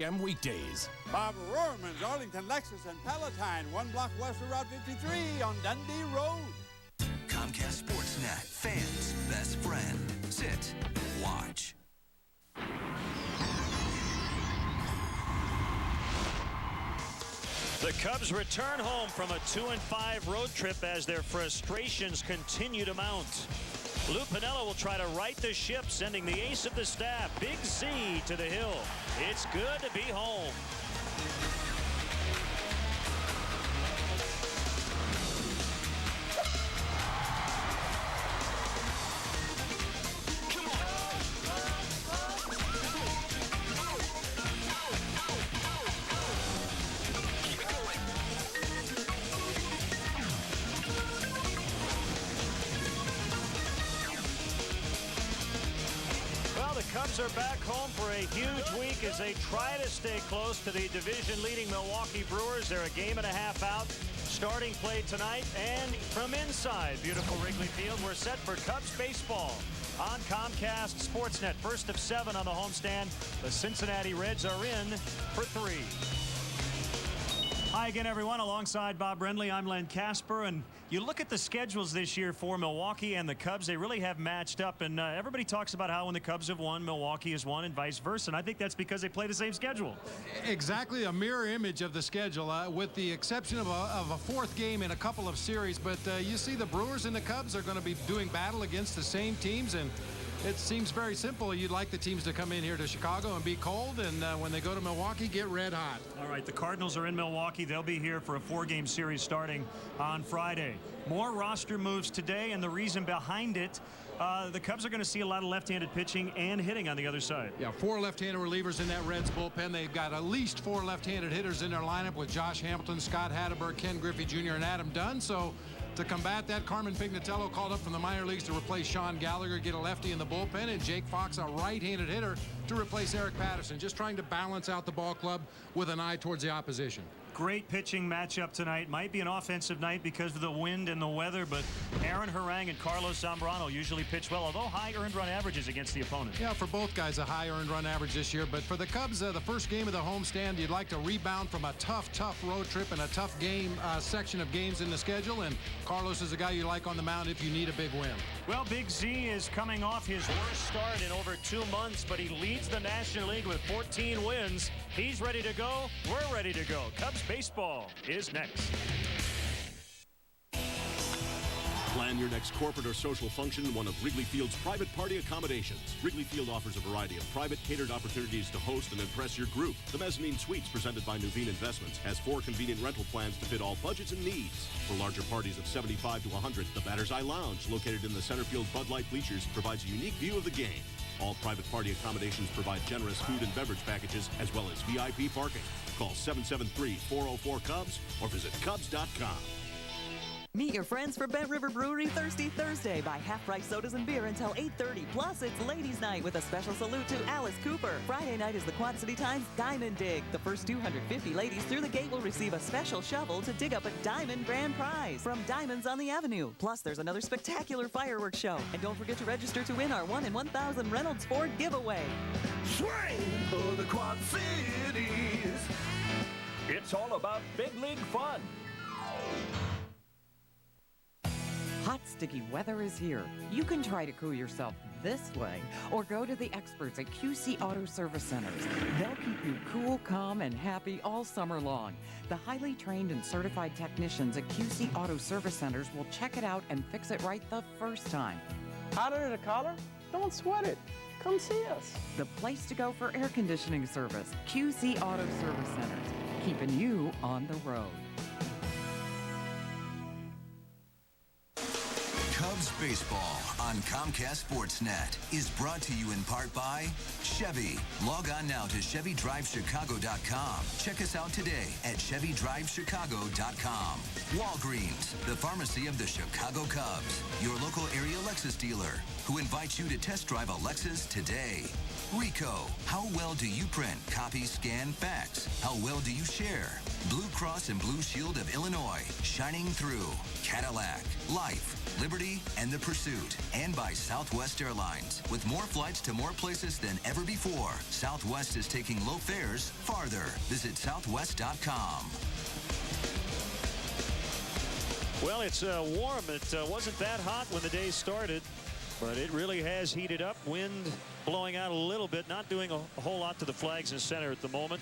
Weekdays. Bob Rohrman's Arlington, Lexus, and Palatine, 1 block west of Route 53 on Dundee Road. Comcast Sportsnet, fans' best friend. Sit, watch. The Cubs return home from a 2-5 road trip as their frustrations continue to mount. Lou Piniella will try to right the ship, sending the ace of the staff, Big Z, to the hill. It's good to be home. Cubs are back home for a huge week as they try to stay close to the division-leading Milwaukee Brewers. They're a game and a half out. Starting play tonight, and from inside beautiful Wrigley Field, we're set for Cubs baseball on Comcast Sportsnet. First of 7 on the homestand. The Cincinnati Reds are in for 3. Hi again, everyone. Alongside Bob Brendley, I'm Len Casper, and you look at the schedules this year for Milwaukee and the Cubs, they really have matched up, and everybody talks about how when the Cubs have won, Milwaukee has won, and vice versa, and I think that's because they play the same schedule. Exactly, a mirror image of the schedule, with the exception of a fourth game in a couple of series, but you see the Brewers and the Cubs are going to be doing battle against the same teams, and it seems very simple. You'd like the teams to come in here to Chicago and be cold, and when they go to Milwaukee, get red hot. All right, the Cardinals are in Milwaukee. They'll be here for a 4-game series starting on Friday. More roster moves today, and the reason behind it, the Cubs are going to see a lot of left-handed pitching and hitting on the other side. Yeah, 4 left-handed relievers in that Reds bullpen. They've got at least 4 left-handed hitters in their lineup with Josh Hamilton, Scott Hatteberg, Ken Griffey Jr., and Adam Dunn. So to combat that, Carmen Pignatello called up from the minor leagues to replace Sean Gallagher, get a lefty in the bullpen, and Jake Fox, a right-handed hitter, to replace Eric Patterson, just trying to balance out the ball club with an eye towards the opposition. Great pitching matchup tonight. Might be an offensive night because of the wind and the weather, but Aaron Harang and Carlos Zambrano usually pitch well, although high earned run averages against the opponent. Yeah, for both guys, a high earned run average this year, but for the Cubs, the first game of the homestand, you'd like to rebound from a tough road trip and a tough game section of games in the schedule, and Carlos is a guy you like on the mound if you need a big win. Well, Big Z is coming off his worst start in over 2 months, but he leads the National League with 14 wins. He's ready to go. We're ready to go. Cubs baseball is next. Plan your next corporate or social function in one of Wrigley Field's private party accommodations. Wrigley Field offers a variety of private catered opportunities to host and impress your group. The Mezzanine Suites, presented by Nuveen Investments, has 4 convenient rental plans to fit all budgets and needs. For larger parties of 75 to 100, the Batter's Eye Lounge, located in the center field Bud Light bleachers, provides a unique view of the game. All private party accommodations provide generous food and beverage packages as well as VIP parking. Call 773-404-CUBS or visit Cubs.com. Meet your friends for Bent River Brewery Thirsty Thursday. Buy half-price sodas and beer until 8:30. Plus, it's Ladies' Night with a special salute to Alice Cooper. Friday night is the Quad City Times Diamond Dig. The first 250 ladies through the gate will receive a special shovel to dig up a diamond grand prize from Diamonds on the Avenue. Plus, there's another spectacular fireworks show. And don't forget to register to win our 1 in 1,000 Reynolds Ford giveaway. Swing for the Quad Cities. It's all about big league fun. Hot, sticky weather is here. You can try to cool yourself this way or go to the experts at QC Auto Service Centers. They'll keep you cool, calm, and happy all summer long. The highly trained and certified technicians at QC Auto Service Centers will check it out and fix it right the first time. Hotter than a collar? Don't sweat it. Come see us. The place to go for air conditioning service. QC Auto Service Centers, keeping you on the road. Cubs baseball on Comcast Sportsnet is brought to you in part by Chevy. Log on now to ChevyDriveChicago.com. Check us out today at ChevyDriveChicago.com. Walgreens, the pharmacy of the Chicago Cubs. Your local area Lexus dealer who invites you to test drive a Lexus today. Rico, how well do you print, copy, scan, fax? How well do you share? Blue Cross and Blue Shield of Illinois, shining through. Cadillac, Life, Liberty, and the Pursuit. And by Southwest Airlines. With more flights to more places than ever before, Southwest is taking low fares farther. Visit southwest.com. Well, it's warm. It wasn't that hot when the day started, but it really has heated up. Wind blowing out a little bit, not doing a whole lot to the flags and center at the moment.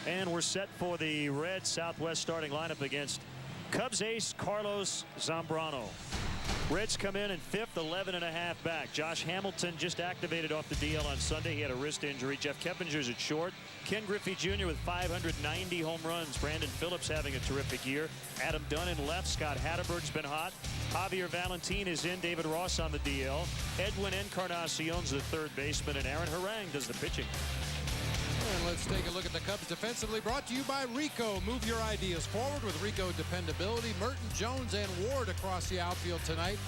And we're set for the Red Southwest starting lineup against Cubs ace Carlos Zambrano. Reds come in fifth, 11.5 back. Josh Hamilton just activated off the DL on Sunday. He had a wrist injury. Jeff Keppinger's at short. Ken Griffey Jr. with 590 home runs. Brandon Phillips having a terrific year. Adam Dunn in left. Scott Hatterberg's been hot. Javier Valentin is in. David Ross on the DL. Edwin Encarnacion's the third baseman. And Aaron Harang does the pitching. And let's take a look at the Cubs defensively, brought to you by Rico. Move your ideas forward with Rico dependability. Merton, Jones, and Ward across the outfield tonight.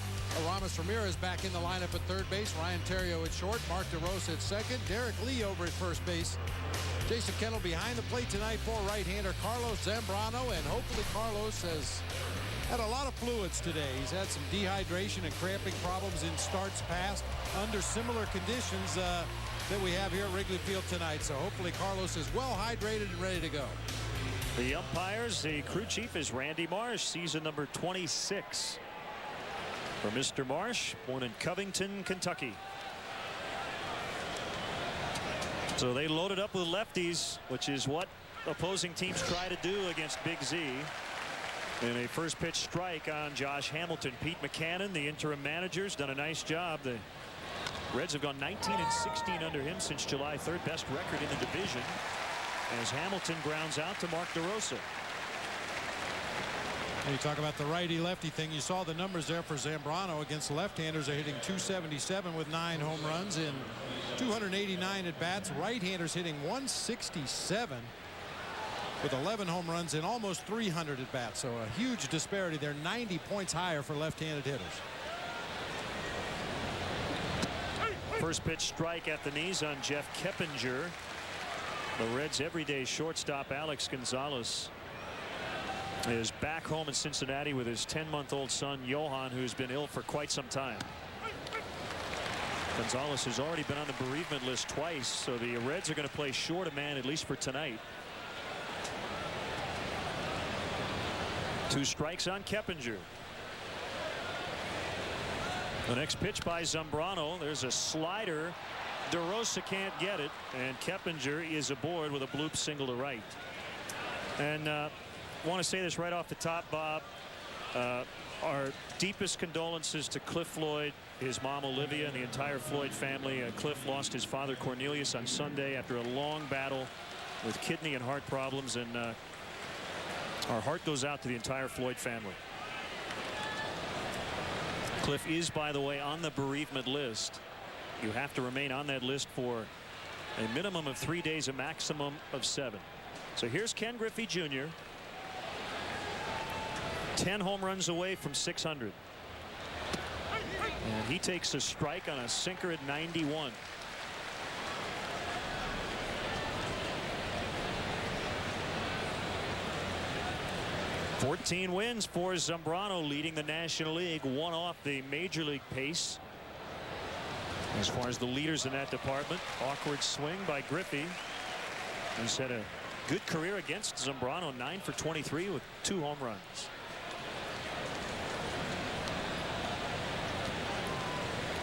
Aramis Ramirez back in the lineup at third base. Ryan Theriot at short. Mark DeRosa at second. Derek Lee over at first base. Jason Kendall behind the plate tonight for right-hander Carlos Zambrano. And hopefully Carlos has had a lot of fluids today. He's had some dehydration and cramping problems in starts past under similar conditions that we have here at Wrigley Field tonight. So hopefully Carlos is well hydrated and ready to go. The umpires, the crew chief is Randy Marsh, season number 26 for Mr. Marsh, born in Covington, Kentucky. So they loaded up with lefties, which is what opposing teams try to do against Big Z. And a first pitch strike on Josh Hamilton. Pete McCannon, the interim manager, has done a nice job. The Reds have gone 19-16 under him since July 3rd. Best record in the division as Hamilton grounds out to Mark DeRosa. And you talk about the righty-lefty thing. You saw the numbers there for Zambrano against left-handers. They're hitting .277 with 9 home runs in 289 at-bats. Right-handers hitting .167 with 11 home runs in almost 300 at-bats. So a huge disparity there. 90 points higher for left-handed hitters. First pitch strike at the knees on Jeff Keppinger. The Reds' everyday shortstop Alex Gonzalez is back home in Cincinnati with his 10-month-old son Johan, who's been ill for quite some time. Gonzalez has already been on the bereavement list twice, so the Reds are going to play short a man at least for tonight. 2 strikes on Keppinger. The next pitch by Zambrano. There's a slider. DeRosa can't get it, and Keppinger is aboard with a bloop single to right. And I want to say this right off the top, Bob. Our deepest condolences to Cliff Floyd, his mom Olivia, and the entire Floyd family. Cliff lost his father Cornelius on Sunday after a long battle with kidney and heart problems, and our heart goes out to the entire Floyd family. Cliff is, by the way, on the bereavement list. You have to remain on that list for a minimum of 3 days, a maximum of 7. So here's Ken Griffey Jr. 10 home runs away from 600. And he takes a strike on a sinker at 91. $14 wins for Zambrano, leading the National League, 1 off the Major League pace. As far as the leaders in that department, awkward swing by Griffey. He's had a good career against Zambrano, 9 for 23 with 2 home runs.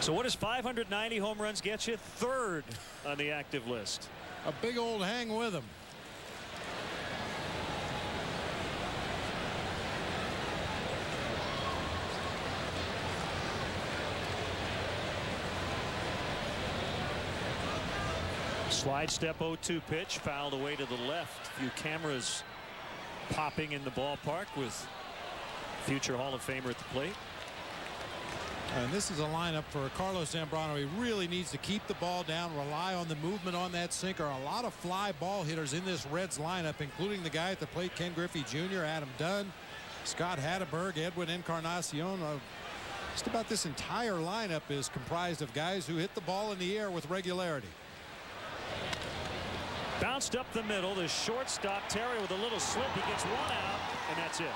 So what does 590 home runs get you? 3rd on the active list. A big old hang with him. Slide step 0-2 pitch, fouled away to the left. A few cameras popping in the ballpark with future Hall of Famer at the plate. And this is a lineup for Carlos Zambrano. He really needs to keep the ball down, rely on the movement on that sinker. A lot of fly ball hitters in this Reds lineup, including the guy at the plate, Ken Griffey Jr., Adam Dunn, Scott Hatterberg, Edwin Encarnacion. Just about this entire lineup is comprised of guys who hit the ball in the air with regularity. Bounced up the middle. The shortstop, Terry, with a little slip. He gets one out, and that's it.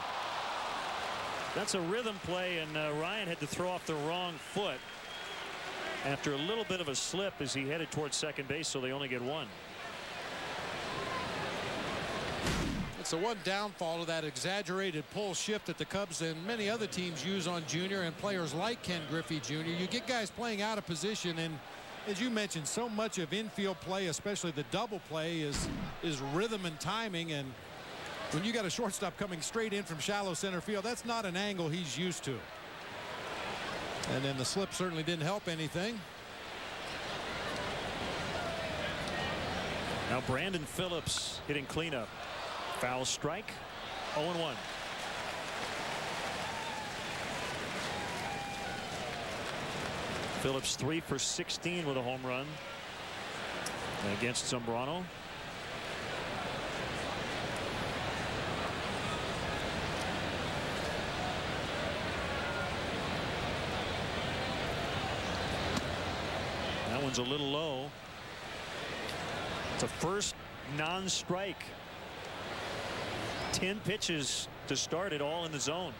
That's a rhythm play, and Ryan had to throw off the wrong foot after a little bit of a slip as he headed towards second base, so they only get one. It's the one downfall of that exaggerated pull shift that the Cubs and many other teams use on Junior and players like Ken Griffey Jr. You get guys playing out of position, and as you mentioned, so much of infield play, especially the double play, is rhythm and timing. And when you got a shortstop coming straight in from shallow center field, that's not an angle he's used to. And then the slip certainly didn't help anything. Now Brandon Phillips hitting cleanup. Foul strike. 0-1. Phillips 3 for 16 with a home run against Zambrano. That one's a little low. It's a first non-strike. 10 pitches to start it, all in the zone.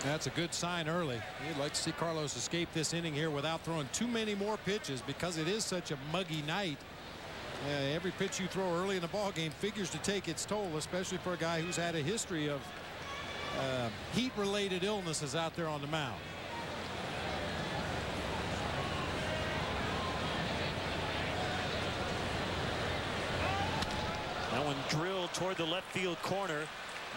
That's a good sign early. You'd like to see Carlos escape this inning here without throwing too many more pitches, because it is such a muggy night. Every pitch you throw early in the ball game figures to take its toll, especially for a guy who's had a history of heat-related illnesses out there on the mound. That one drilled toward the left field corner.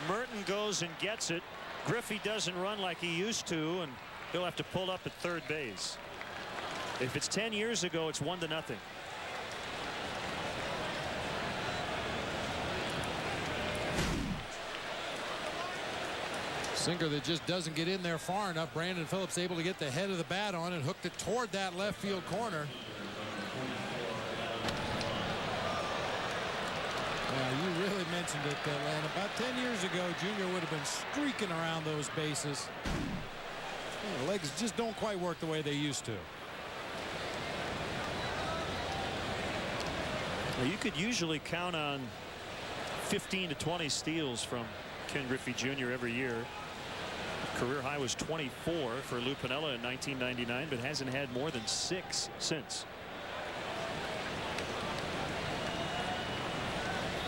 Merton goes and gets it. Griffey doesn't run like he used to, and he'll have to pull up at third base. If it's 10 years ago, it's 1-0. Sinker that just doesn't get in there far enough. Brandon Phillips able to get the head of the bat on and hooked it toward that left field corner. You really mentioned it, Atlanta. About 10 years ago, Junior would have been streaking around those bases. The legs just don't quite work the way they used to. Well, you could usually count on 15 to 20 steals from Ken Griffey Jr. every year. Career high was 24 for Lou Piniella in 1999, but hasn't had more than 6 since.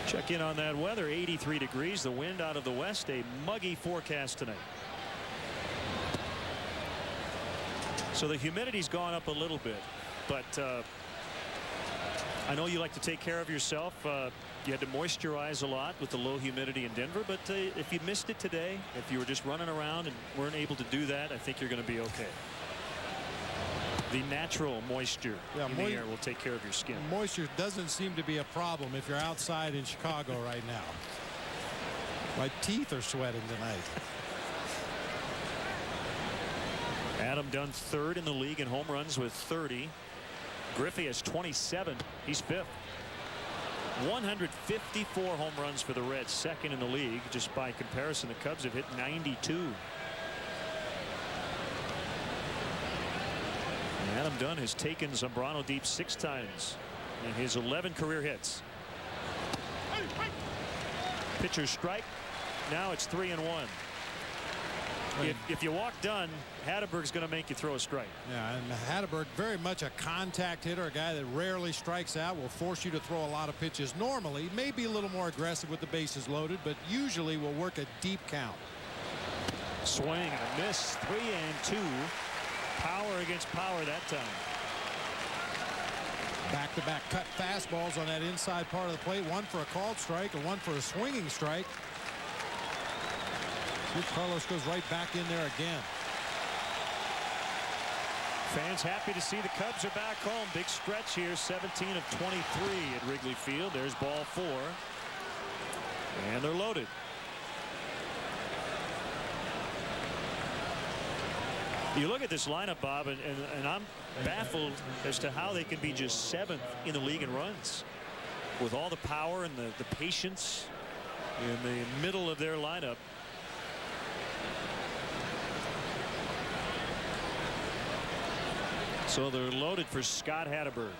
Check in on that weather. 83 degrees. The wind out of the west. A muggy forecast tonight. So the humidity's gone up a little bit, but I know you like to take care of yourself. You had to moisturize a lot with the low humidity in Denver, but if you missed it today, if you were just running around and weren't able to do that, I think you're going to be okay. The natural moisture in the air will take care of your skin. Moisture doesn't seem to be a problem if you're outside in Chicago right now. My teeth are sweating tonight. Adam Dunn third in the league in home runs with 30. Griffey has 27. He's fifth. 154 home runs for the Reds, second in the league. Just by comparison, the Cubs have hit 92. Adam Dunn has taken Zambrano deep 6 times in his 11 career hits. Pitcher strike. Now it's 3-1. If you walk Dunn, Hatteberg's going to make you throw a strike. Yeah, and Hatteberg, very much a contact hitter, a guy that rarely strikes out, will force you to throw a lot of pitches. Normally, maybe a little more aggressive with the bases loaded, but usually will work a deep count. Swing and a miss. 3-2. Power against power that time. Back-to-back cut fastballs on that inside part of the plate. One for a called strike and one for a swinging strike. Carlos goes right back in there again. Fans happy to see the Cubs are back home. Big stretch here. 17 of 23 at Wrigley Field. There's ball 4. And they're loaded. You look at this lineup, Bob, and I'm baffled as to how they can be just 7th in the league in runs with all the power and the patience in the middle of their lineup. So they're loaded for Scott Hatteberg.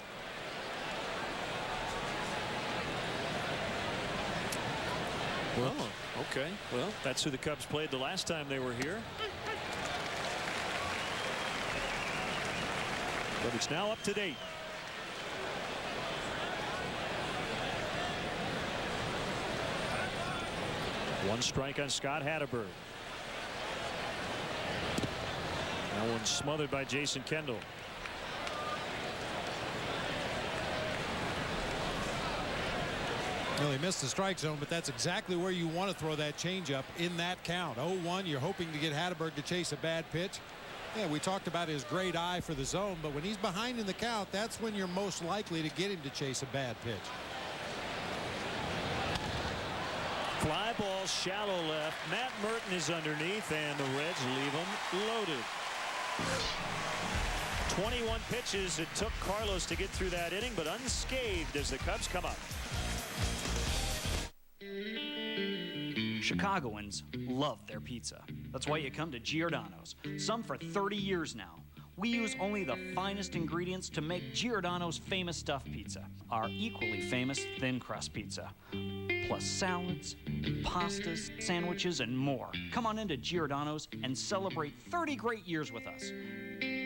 Oh, okay. Well, that's who the Cubs played the last time they were here. But it's now up to date. One strike on Scott Hatteberg. That one smothered by Jason Kendall. Well, he missed the strike zone, but that's exactly where you want to throw that changeup in that count. 0-1, you're hoping to get Hatteberg to chase a bad pitch. Yeah, we talked about his great eye for the zone, but when he's behind in the count, that's when you're most likely to get him to chase a bad pitch. Fly ball shallow left. Matt Merton is underneath, and the Reds leave him loaded. 21 pitches it took Carlos to get through that inning, but unscathed as the Cubs come up. Chicagoans love their pizza. That's why you come to Giordano's. Some for 30 years now. We use only the finest ingredients to make Giordano's famous stuffed pizza, our equally famous thin crust pizza. Plus salads, pastas, sandwiches, and more. Come on into Giordano's and celebrate 30 great years with us.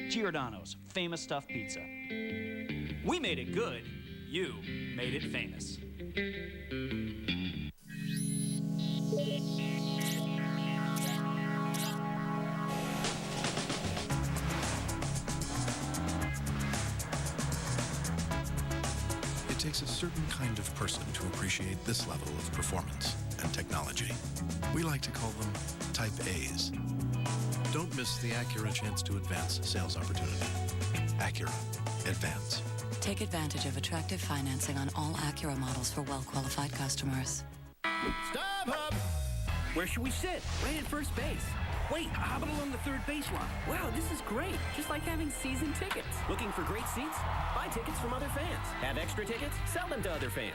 Giordano's famous stuffed pizza. We made it good. You made it famous. It takes a certain kind of person to appreciate this level of performance and technology. We like to call them Type A's. Don't miss the Acura chance to advance sales opportunity. Acura. Advance. Take advantage of attractive financing on all Acura models for well-qualified customers. Stop up! Where should we sit? Right at first base. Wait, how about along the third base line? Wow, this is great. Just like having season tickets. Looking for great seats? Buy tickets from other fans. Have extra tickets? Sell them to other fans.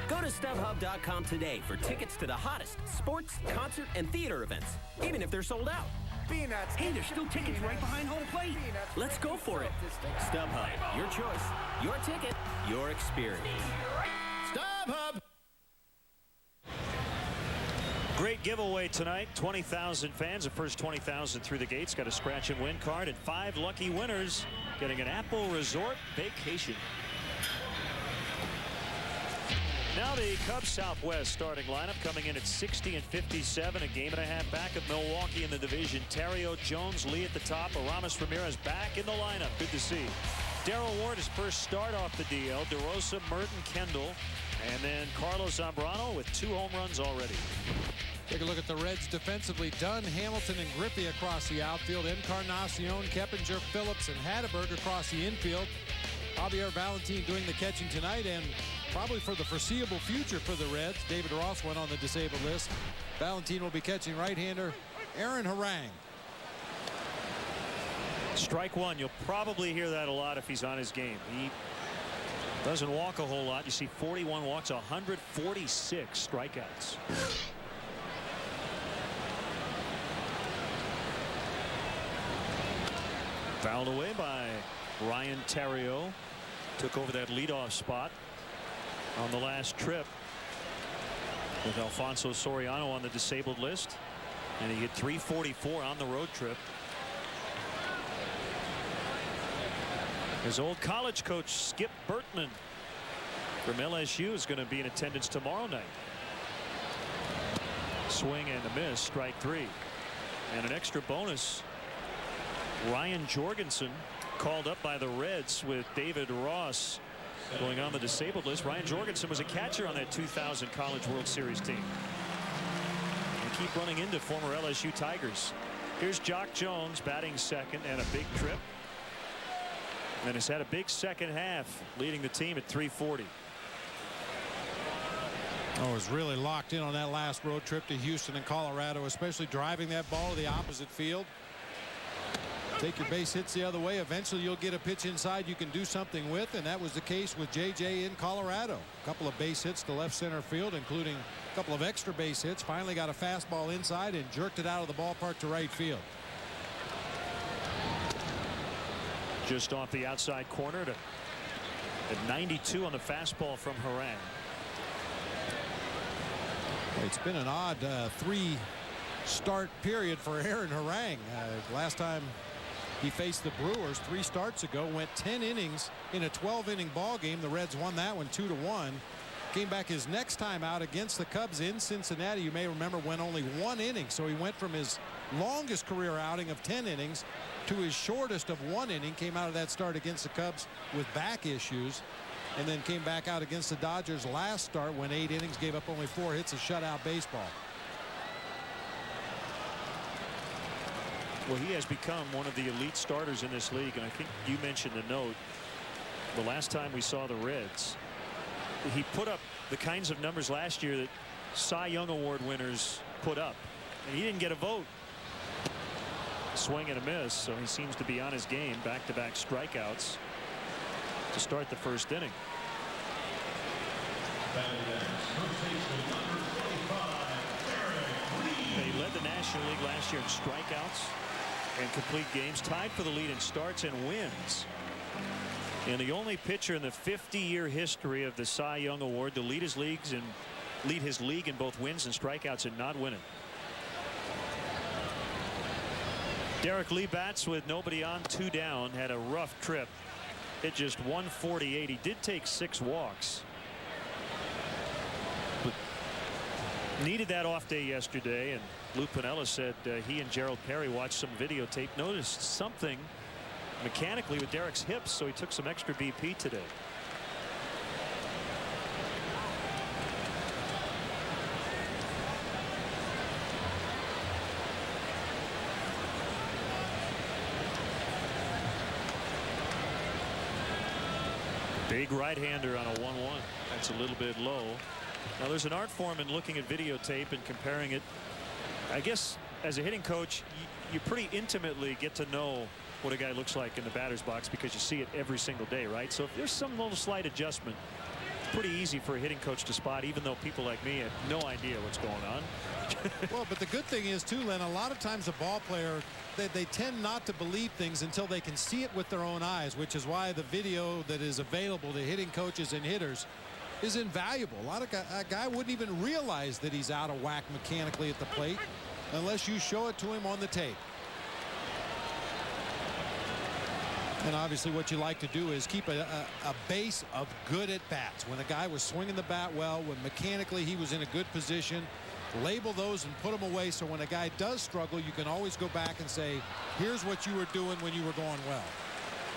Go to StubHub.com today for tickets to the hottest sports, concert, and theater events, even if they're sold out. Peanuts. Hey, there's still tickets right behind home plate. Let's go for it. StubHub, your choice, your ticket, your experience. StubHub. Great giveaway tonight. 20,000 fans. The first 20,000 through the gates got a scratch and win card, and 5 lucky winners getting an Apple Resort vacation. Now the Cubs Southwest starting lineup coming in at 60 and 57, a game and a half back of Milwaukee in the division. Terrio, Jones, Lee at the top. Aramis Ramirez back in the lineup. Good to see. Darrell Ward, his first start off the DL. DeRosa, Merton, Kendall, and then Carlos Zambrano with 2 home runs already. Take a look at the Reds defensively. Dunn, Hamilton, and Griffey across the outfield. Encarnacion, Keppinger, Phillips, and Hatteberg across the infield. Javier Valentin doing the catching tonight, and probably for the foreseeable future for the Reds. David Ross went on the disabled list. Valentin will be catching right-hander Aaron Harang. Strike one. You'll probably hear that a lot if he's on his game. He doesn't walk a whole lot. You see 41 walks, 146 strikeouts. Fouled away by Ryan Terrio. Took over that leadoff spot on the last trip with Alfonso Soriano on the disabled list, and he hit .344 on the road trip. His old college coach Skip Bertman from LSU is going to be in attendance tomorrow night. Swing and a miss, strike 3, and an extra bonus. Ryan Jorgensen called up by the Reds with David Ross going on the disabled list. Ryan Jorgensen was a catcher on that 2000 College World Series team. They keep running into former LSU Tigers. Here's Jock Jones batting second, and a big trip. And has had a big second half, leading the team at .340. Oh, was really locked in on that last road trip to Houston and Colorado, especially driving that ball to the opposite field. Take your base hits the other way. Eventually you'll get a pitch inside you can do something with, and that was the case with JJ in Colorado. A couple of base hits to left center field, including a couple of extra base hits. Finally got a fastball inside and jerked it out of the ballpark to right field. Just off the outside corner to at 92 on the fastball from Harang. It's been an odd three-start period for Aaron Harang. Last time he faced the Brewers 3 starts ago, went 10 innings in a 12-inning ball game. The Reds won that one 2-1. Came back his next time out against the Cubs in Cincinnati, you may remember, went only 1 inning. So he went from his longest career outing of 10 innings to his shortest of 1 inning. Came out of that start against the Cubs with back issues, and then came back out against the Dodgers last start, went 8 innings, gave up only 4 hits, of shutout baseball. Well, he has become one of the elite starters in this league, and I think you mentioned the note. The last time we saw the Reds, he put up the kinds of numbers last year that Cy Young Award winners put up, and he didn't get a vote. Swing and a miss, so he seems to be on his game. Back-to-back strikeouts to start the first inning. He led the National League last year in strikeouts and complete games, tied for the lead in starts and wins, and the only pitcher in the 50-year history of the Cy Young Award to lead his league in both wins and strikeouts and not win it. Derek Lee bats with nobody on, 2 down, had a rough trip, hit just 148. He did take 6 walks, but needed that off day yesterday. And Lou Piniella said he and Gerald Perry watched some videotape, noticed something mechanically with Derek's hips, so he took some extra BP today. Big right-hander on a 1-1. That's a little bit low. Now there's an art form in looking at videotape and comparing it. I guess as a hitting coach, you pretty intimately get to know what a guy looks like in the batter's box because you see it every single day, right? So if there's some little slight adjustment, pretty easy for a hitting coach to spot, even though people like me have no idea what's going on. Well, but the good thing is too, Len, a lot of times a ball player, they tend not to believe things until they can see it with their own eyes, which is why the video that is available to hitting coaches and hitters is invaluable. A guy wouldn't even realize that he's out of whack mechanically at the plate unless you show it to him on the tape. And obviously what you like to do is keep a base of good at bats. When a guy was swinging the bat well, when mechanically he was in a good position, label those and put them away, so when a guy does struggle, you can always go back and say, here's what you were doing when you were going well.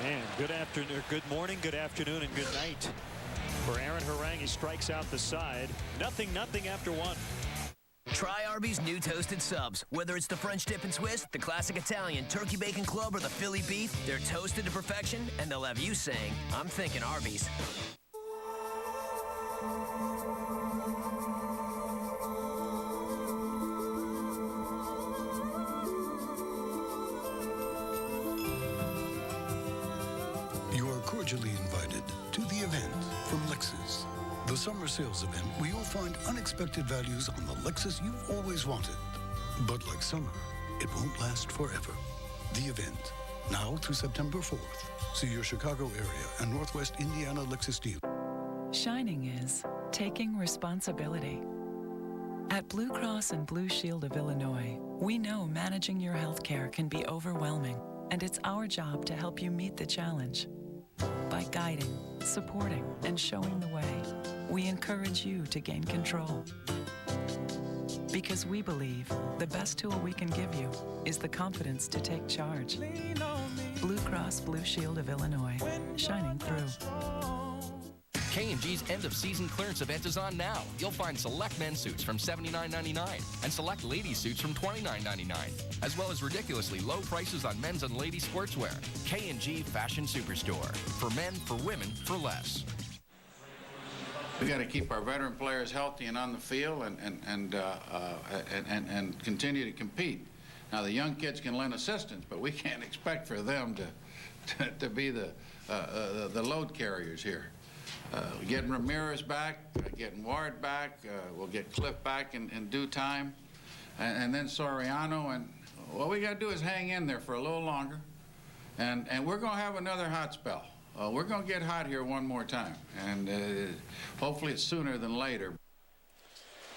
Man, good afternoon, good morning, good afternoon, and good night for Aaron Harang. He strikes out the side. Nothing after 1. Try Arby's new toasted subs. Whether it's the French dip and Swiss, the classic Italian, turkey bacon club, or the Philly beef, they're toasted to perfection, and they'll have you saying, I'm thinking Arby's. You are cordially invited to the event from Lexus. The summer sales event where you'll find unexpected values on the Lexus you've always wanted. But like summer, it won't last forever. The event, now through September 4th. See your Chicago area and Northwest Indiana Lexus dealer. Shining is taking responsibility. At Blue Cross and Blue Shield of Illinois, we know managing your health care can be overwhelming, and it's our job to help you meet the challenge. By guiding, supporting, and showing the way, we encourage you to gain control. Because we believe the best tool we can give you is the confidence to take charge. Blue Cross Blue Shield of Illinois, shining through. K&G's end-of-season clearance event is on now. You'll find select men's suits from $79.99 and select ladies' suits from $29.99, as well as ridiculously low prices on men's and ladies' sportswear. K&G Fashion Superstore. For men, for women, for less. We got to keep our veteran players healthy and on the field and continue to compete. Now, the young kids can lend assistance, but we can't expect for them to be the load carriers here. Getting Ramirez back, getting Ward back, we'll get Cliff back in due time, and then Soriano, and what we got to do is hang in there for a little longer, and we're going to have another hot spell. We're going to get hot here one more time, and hopefully it's sooner than later.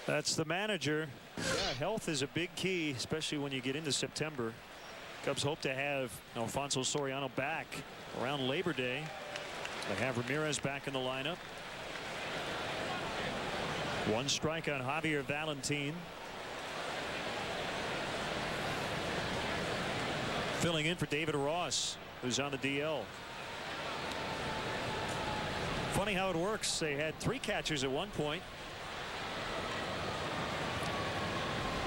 That's the manager. Yeah, health is a big key, especially when you get into September. Cubs hope to have Alfonso Soriano back around Labor Day. They have Ramirez back in the lineup. One strike on Javier Valentin. Filling in for David Ross, who's on the DL. Funny how it works. They had 3 catchers at one point.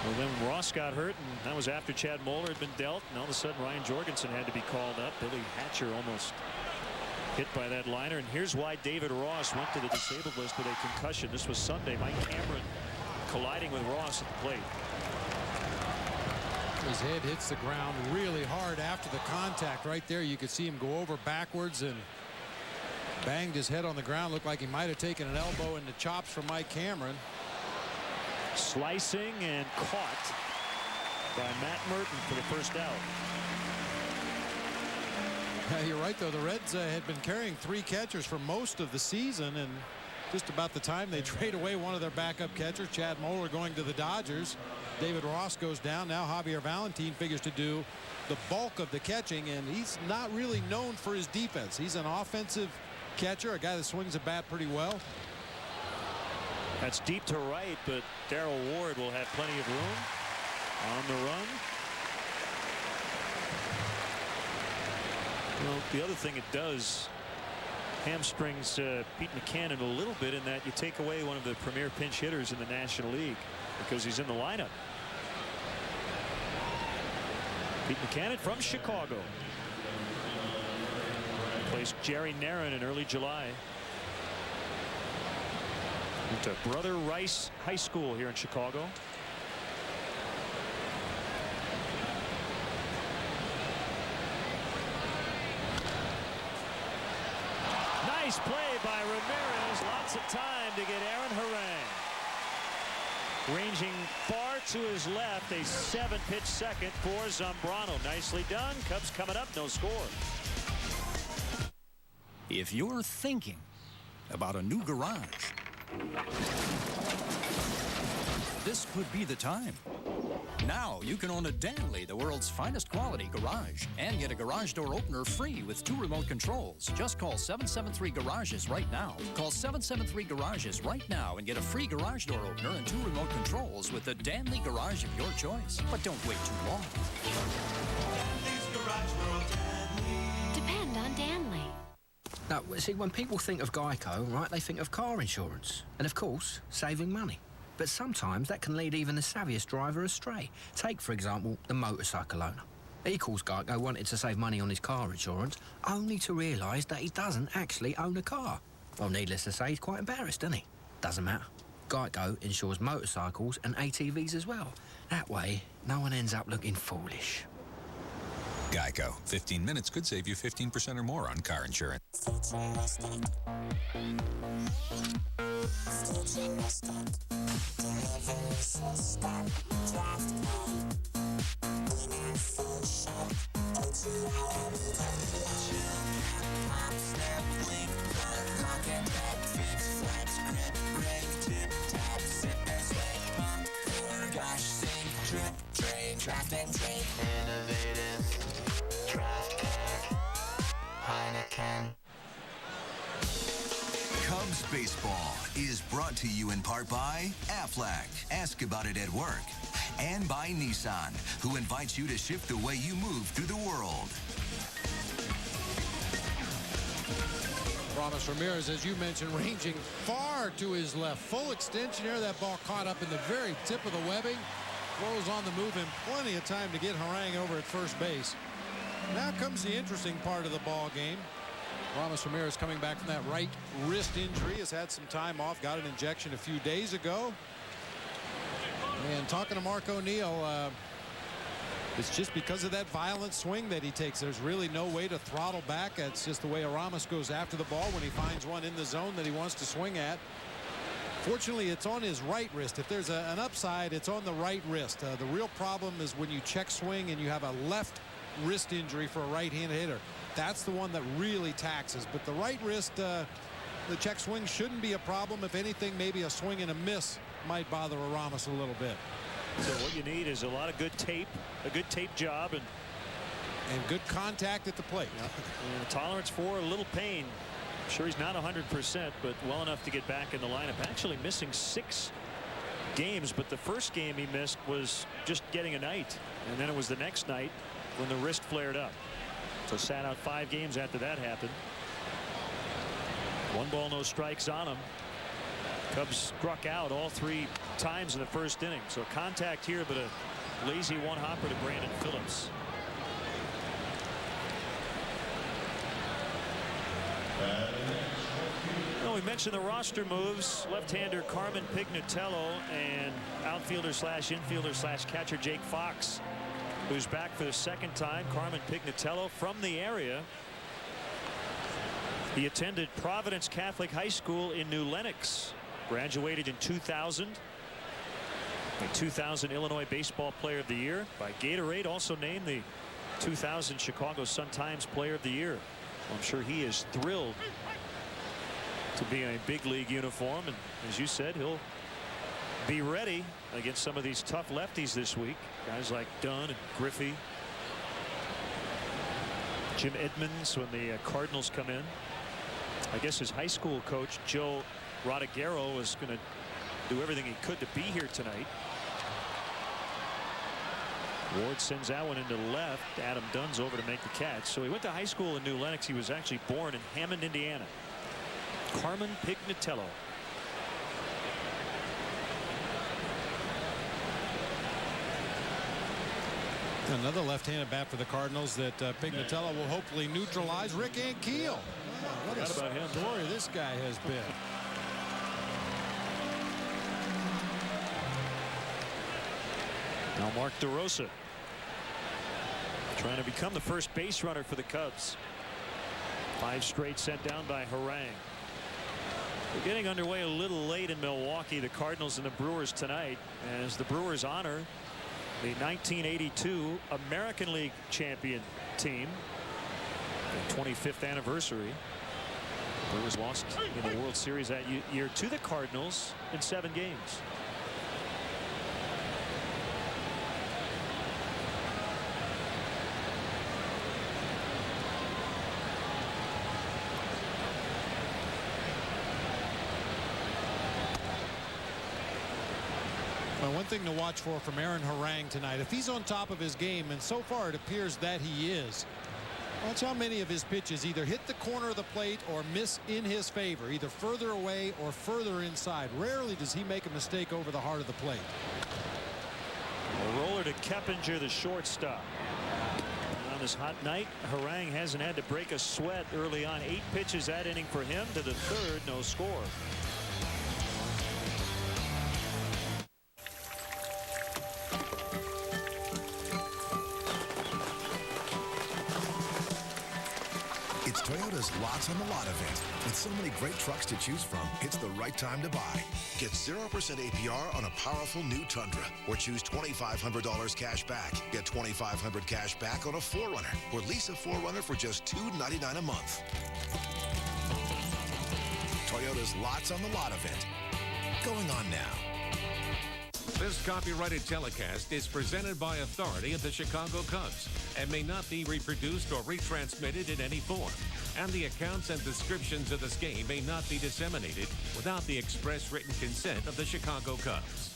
Well, then Ross got hurt, and that was after Chad Moeller had been dealt, and all of a sudden Ryan Jorgensen had to be called up. Billy Hatcher almost hit by that liner, and here's why David Ross went to the disabled list with a concussion. This was Sunday. Mike Cameron colliding with Ross at the plate. His head hits the ground really hard after the contact. Right there, you could see him go over backwards and banged his head on the ground. Looked like he might have taken an elbow in the chops from Mike Cameron. Slicing and caught by Matt Merton for the first out. You're right, though. The Reds had been carrying 3 catchers for most of the season, and just about the time they trade away one of their backup catchers, Chad Moeller going to the Dodgers, David Ross goes down. Now Javier Valentin figures to do the bulk of the catching, and he's not really known for his defense. He's an offensive catcher, a guy that swings a bat pretty well. That's deep to right, but Darrell Ward will have plenty of room on the run. Well, the other thing it does hamstrings Pete Buchanan a little bit in that you take away one of the premier pinch hitters in the National League because he's in the lineup. Pete Buchanan from Chicago. Placed Jerry Narron in early July. Went to Brother Rice High School here in Chicago. Nice play by Ramirez. Lots of time to get Aaron Harang. Ranging far to his left, a 7-pitch second for Zambrano. Nicely done. Cubs coming up, no score. If you're thinking about a new garage, this could be the time. Now you can own a Danley, the world's finest quality garage, and get a garage door opener free with 2 remote controls. Just call 773-GARAGES right now. Call 773-GARAGES right now and get a free garage door opener and 2 remote controls with the Danley garage of your choice. But don't wait too long. Depend on Danley. Now, see, when people think of Geico, right, they think of car insurance. And, of course, saving money. But sometimes that can lead even the savviest driver astray. Take, for example, the motorcycle owner. He calls Geico wanted to save money on his car insurance, only to realise that he doesn't actually own a car. Well, needless to say, he's quite embarrassed, isn't he? Doesn't matter. Geico insures motorcycles and ATVs as well. That way, no one ends up looking foolish. Geico. 15 minutes could save you 15% or more on car insurance. Cubs baseball is brought to you in part by Aflac. Ask about it at work. And by Nissan, who invites you to shift the way you move through the world. Ramos Ramirez, as you mentioned, ranging far to his left. Full extension here. That ball caught up in the very tip of the webbing. Throws on the move and plenty of time to get Harang over at first base. Now comes the interesting part of the ball game. Ramos Ramirez coming back from that right wrist injury, has had some time off, got an injection a few days ago. And talking to Mark O'Neill, it's just because of that violent swing that he takes. There's really no way to throttle back. That's just the way Ramos goes after the ball when he finds one in the zone that he wants to swing at. Fortunately, it's on his right wrist. If there's an upside, it's on the right wrist. The real problem is when you check swing and you have a left wrist injury for a right-handed hitter. That's the one that really taxes. But the right wrist, the check swing shouldn't be a problem. If anything, maybe a swing and a miss might bother Aramis a little bit. So what you need is a lot of good tape, a good tape job, and good contact at the plate. And a tolerance for a little pain. I'm sure he's not 100%, but well enough to get back in the lineup. Actually missing 6 games, but the first game he missed was just getting a night, and then it was the next night when the wrist flared up. So sat out 5 games after that happened. 1 ball, no strikes on him. Cubs struck out all 3 times in the first inning. So contact here, but a lazy 1-hopper to Brandon Phillips. Well, we mentioned the roster moves. Left-hander Carmen Pignatello and outfielder/infielder/catcher Jake Fox, who's back for the 2nd time. Carmen Pignatello from the area. He attended Providence Catholic High School in New Lenox. Graduated in 2000. A 2000 Illinois Baseball Player of the Year by Gatorade. Also named the 2000 Chicago Sun-Times Player of the Year. Well, I'm sure he is thrilled to be in a big league uniform. And as you said, he'll be ready against some of these tough lefties this week. Guys like Dunn and Griffey. Jim Edmonds when the Cardinals come in. I guess his high school coach, Joe Rodriguero, was going to do everything he could to be here tonight. Ward sends that one into left. Adam Dunn's over to make the catch. So he went to high school in New Lenox. He was actually born in Hammond, Indiana. Carmen Pignatello. Another left-handed bat for the Cardinals that Pignatello will hopefully neutralize. Rick Ankiel. Oh, what a story this guy has been. Now Mark DeRosa trying to become the first base runner for the Cubs. 5 straight sent down by Harang. We're getting underway a little late in Milwaukee. The Cardinals and the Brewers tonight, as the Brewers honor the 1982 American League champion team. The 25th anniversary. The Brewers lost in the World Series that year to the Cardinals in 7 games. One thing to watch for from Aaron Harang tonight, if he's on top of his game, and so far it appears that he is, watch how many of his pitches either hit the corner of the plate or miss in his favor, either further away or further inside. Rarely does he make a mistake over the heart of the plate. A roller to Keppinger, the shortstop. On this hot night, Harang hasn't had to break a sweat early on. 8 pitches that inning for him. To the 3rd, no score. It's Toyota's Lots on the Lot event. With so many great trucks to choose from, it's the right time to buy. Get 0% APR on a powerful new Tundra, or choose $2,500 cash back. Get $2,500 cash back on a 4Runner, or lease a 4Runner for just $299 a month. Toyota's Lots on the Lot event. Going on now. This copyrighted telecast is presented by authority of the Chicago Cubs and may not be reproduced or retransmitted in any form. And the accounts and descriptions of this game may not be disseminated without the express written consent of the Chicago Cubs.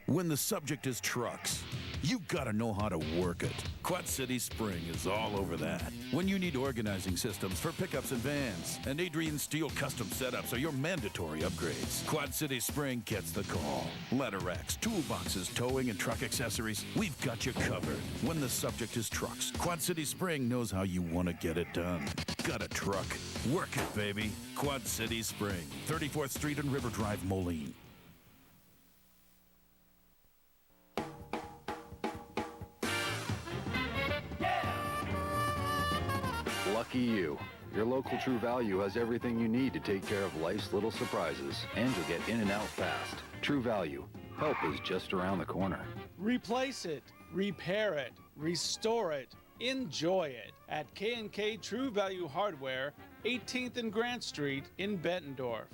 When the subject is trucks, you gotta know how to work it. Quad City Spring is all over that. When you need organizing systems for pickups and vans, and Adrian Steel custom setups are your mandatory upgrades, Quad City Spring gets the call. Ladder racks, toolboxes, towing, and truck accessories, we've got you covered. When the subject is trucks, Quad City Spring knows how you want to get it done. Got a truck? Work it, baby. Quad City Spring, 34th Street and River Drive, Moline. Lucky you. Your local True Value has everything you need to take care of life's little surprises, and you'll get in and out fast. True Value. Help is just around the corner. Replace it, repair it, restore it, enjoy it at K&K True Value Hardware, 18th and Grant Street in Bettendorf.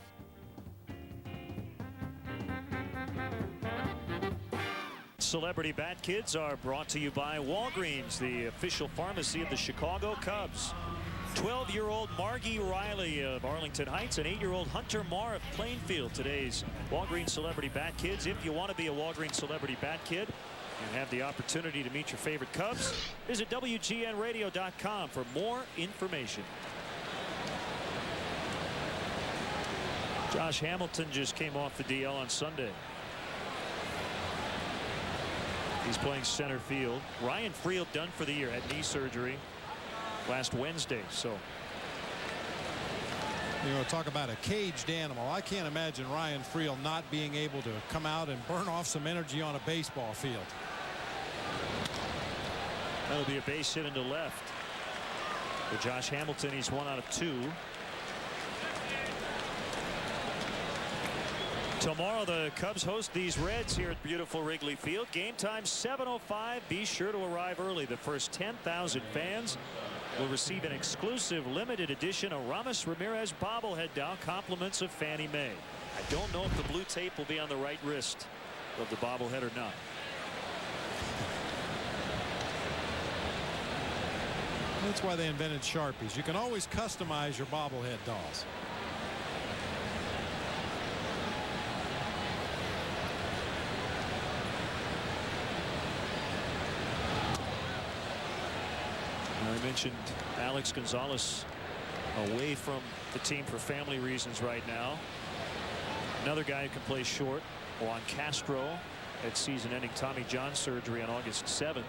Celebrity Bat Kids are brought to you by Walgreens, the official pharmacy of the Chicago Cubs. 12-year-old Margie Riley of Arlington Heights and 8-year-old Hunter Marr of Plainfield. Today's Walgreens Celebrity Bat Kids. If you want to be a Walgreens Celebrity Bat Kid and have the opportunity to meet your favorite Cubs, visit WGNradio.com for more information. Josh Hamilton just came off the DL on Sunday. He's playing center field. Ryan Friel done for the year, had knee surgery last Wednesday. So, you know, talk about a caged animal. I can't imagine Ryan Friel not being able to come out and burn off some energy on a baseball field. That'll be a base hit into left for Josh Hamilton. He's 1 out of 2. Tomorrow the Cubs host these Reds here at beautiful Wrigley Field. Game time 7:05. Be sure to arrive early. The first 10,000 fans will receive an exclusive limited edition Aramis Ramirez bobblehead doll, compliments of Fannie Mae. I don't know if the blue tape will be on the right wrist of the bobblehead or not. That's why they invented Sharpies. You can always customize your bobblehead dolls. I mentioned Alex Gonzalez away from the team for family reasons right now. Another guy who can play short, Juan Castro, had season-ending Tommy John surgery on August 7th.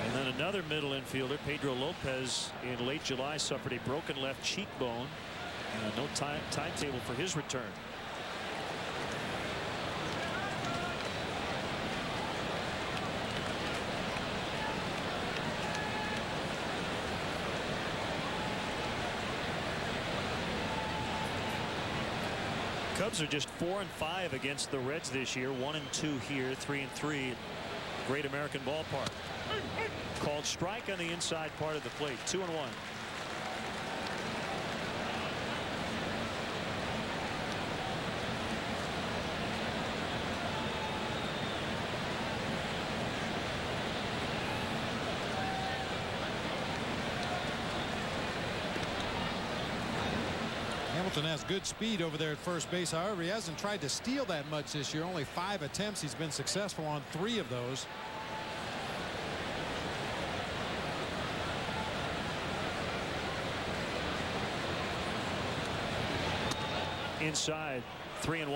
And then another middle infielder, Pedro Lopez, in late July suffered a broken left cheekbone. No timetable for his return. Cubs are just 4-5 against the Reds this year. 1-2 here, 3-3 at Great American Ballpark. Called strike on the inside part of the plate. 2-1. Hamilton has good speed over there at first base. However, he hasn't tried to steal that much this year. Only 5 attempts. He's been successful on 3 of those. Inside, 3-1.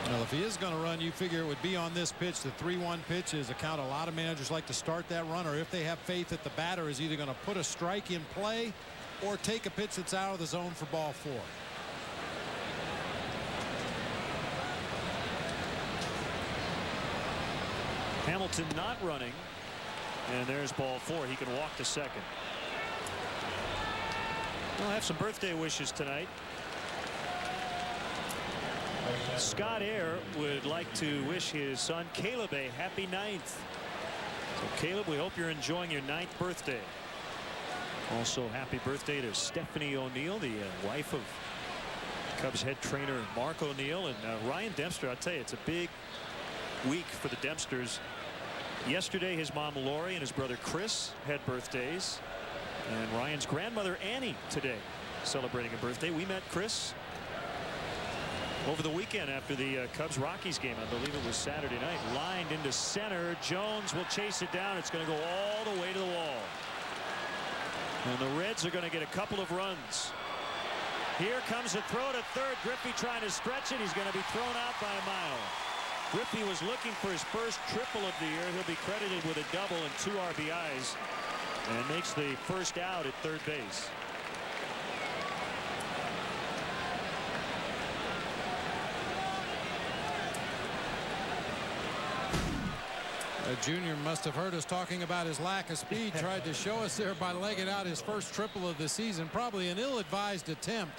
Well, if he is going to run, you figure it would be on this pitch. The 3-1 pitch is a count a lot of managers like to start that run, or if they have faith that the batter is either going to put a strike in play or take a pitch that's out of the zone for ball 4. Hamilton not running, and there's ball 4. He can walk to second. We'll have some birthday wishes tonight. Scott Air would like to wish his son Caleb a happy 9th. So Caleb, we hope you're enjoying your 9th birthday. Also, happy birthday to Stephanie O'Neill, the wife of Cubs head trainer Mark O'Neill, and Ryan Dempster. I'll tell you, it's a big week for the Dempsters. Yesterday, his mom Lori and his brother Chris had birthdays, and Ryan's grandmother Annie today celebrating a birthday. We met Chris over the weekend after the Cubs-Rockies game. I believe it was Saturday night. Lined into center. Jones will chase it down. It's going to go all the way to the wall. And the Reds are going to get a couple of runs. Here comes a throw to third. Griffey trying to stretch it. He's going to be thrown out by a mile. Griffey was looking for his first triple of the year. He'll be credited with a double and 2 RBIs and makes the first out at third base. Junior must have heard us talking about his lack of speed. Tried to show us there by legging out his first triple of the season. Probably an ill-advised attempt.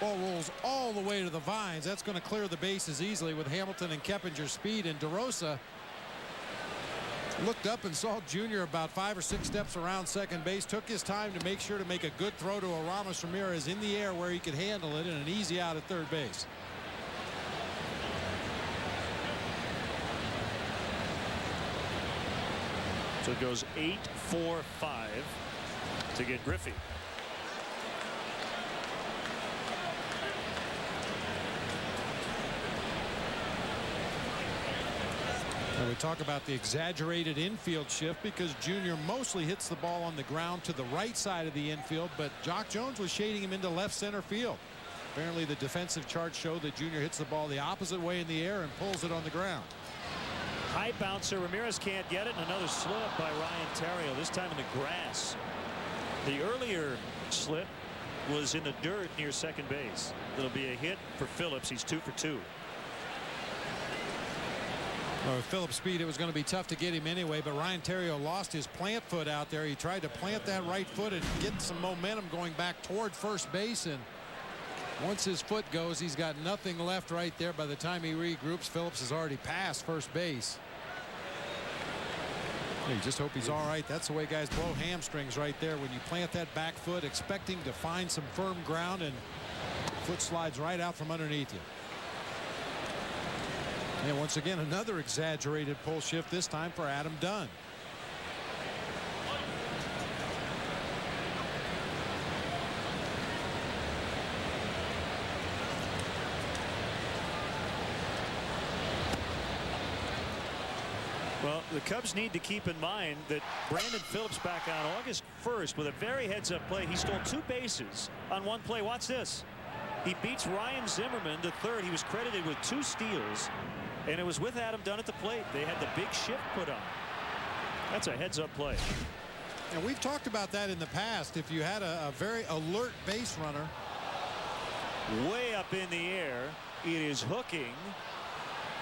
Ball rolls all the way to the vines. That's going to clear the bases easily with Hamilton and Keppinger's speed. And DeRosa looked up and saw Junior about 5 or 6 steps around second base. Took his time to make sure to make a good throw to Aramis Ramirez in the air where he could handle it, and an easy out at third base. So it goes 8-4-5 to get Griffey. And we talk about the exaggerated infield shift because Junior mostly hits the ball on the ground to the right side of the infield, but Jock Jones was shading him into left center field. Apparently the defensive charts show that Junior hits the ball the opposite way in the air and pulls it on the ground. High bouncer. Ramirez can't get it, and another slip by Ryan Theriot, this time in the grass. The earlier slip was in the dirt near second base. It'll be a hit for Phillips. He's 2 for 2. Well, with Phillips' speed, it was going to be tough to get him anyway, but Ryan Theriot lost his plant foot out there. He tried to plant that right foot and get some momentum going back toward first base, and once his foot goes, he's got nothing left right there. By the time he regroups, Phillips has already passed first base. You just hope he's all right. That's the way guys blow hamstrings right there. When you plant that back foot expecting to find some firm ground and foot slides right out from underneath you. And once again, another exaggerated pull shift, this time for Adam Dunn. Well, the Cubs need to keep in mind that Brandon Phillips back on August 1st with a very heads-up play. He stole 2 bases on 1 play. Watch this. He beats Ryan Zimmerman to third. He was credited with 2 steals, and it was with Adam Dunn at the plate. They had the big shift put on. That's a heads-up play. And we've talked about that in the past. If you had a very alert base runner. Way up in the air. It is hooking.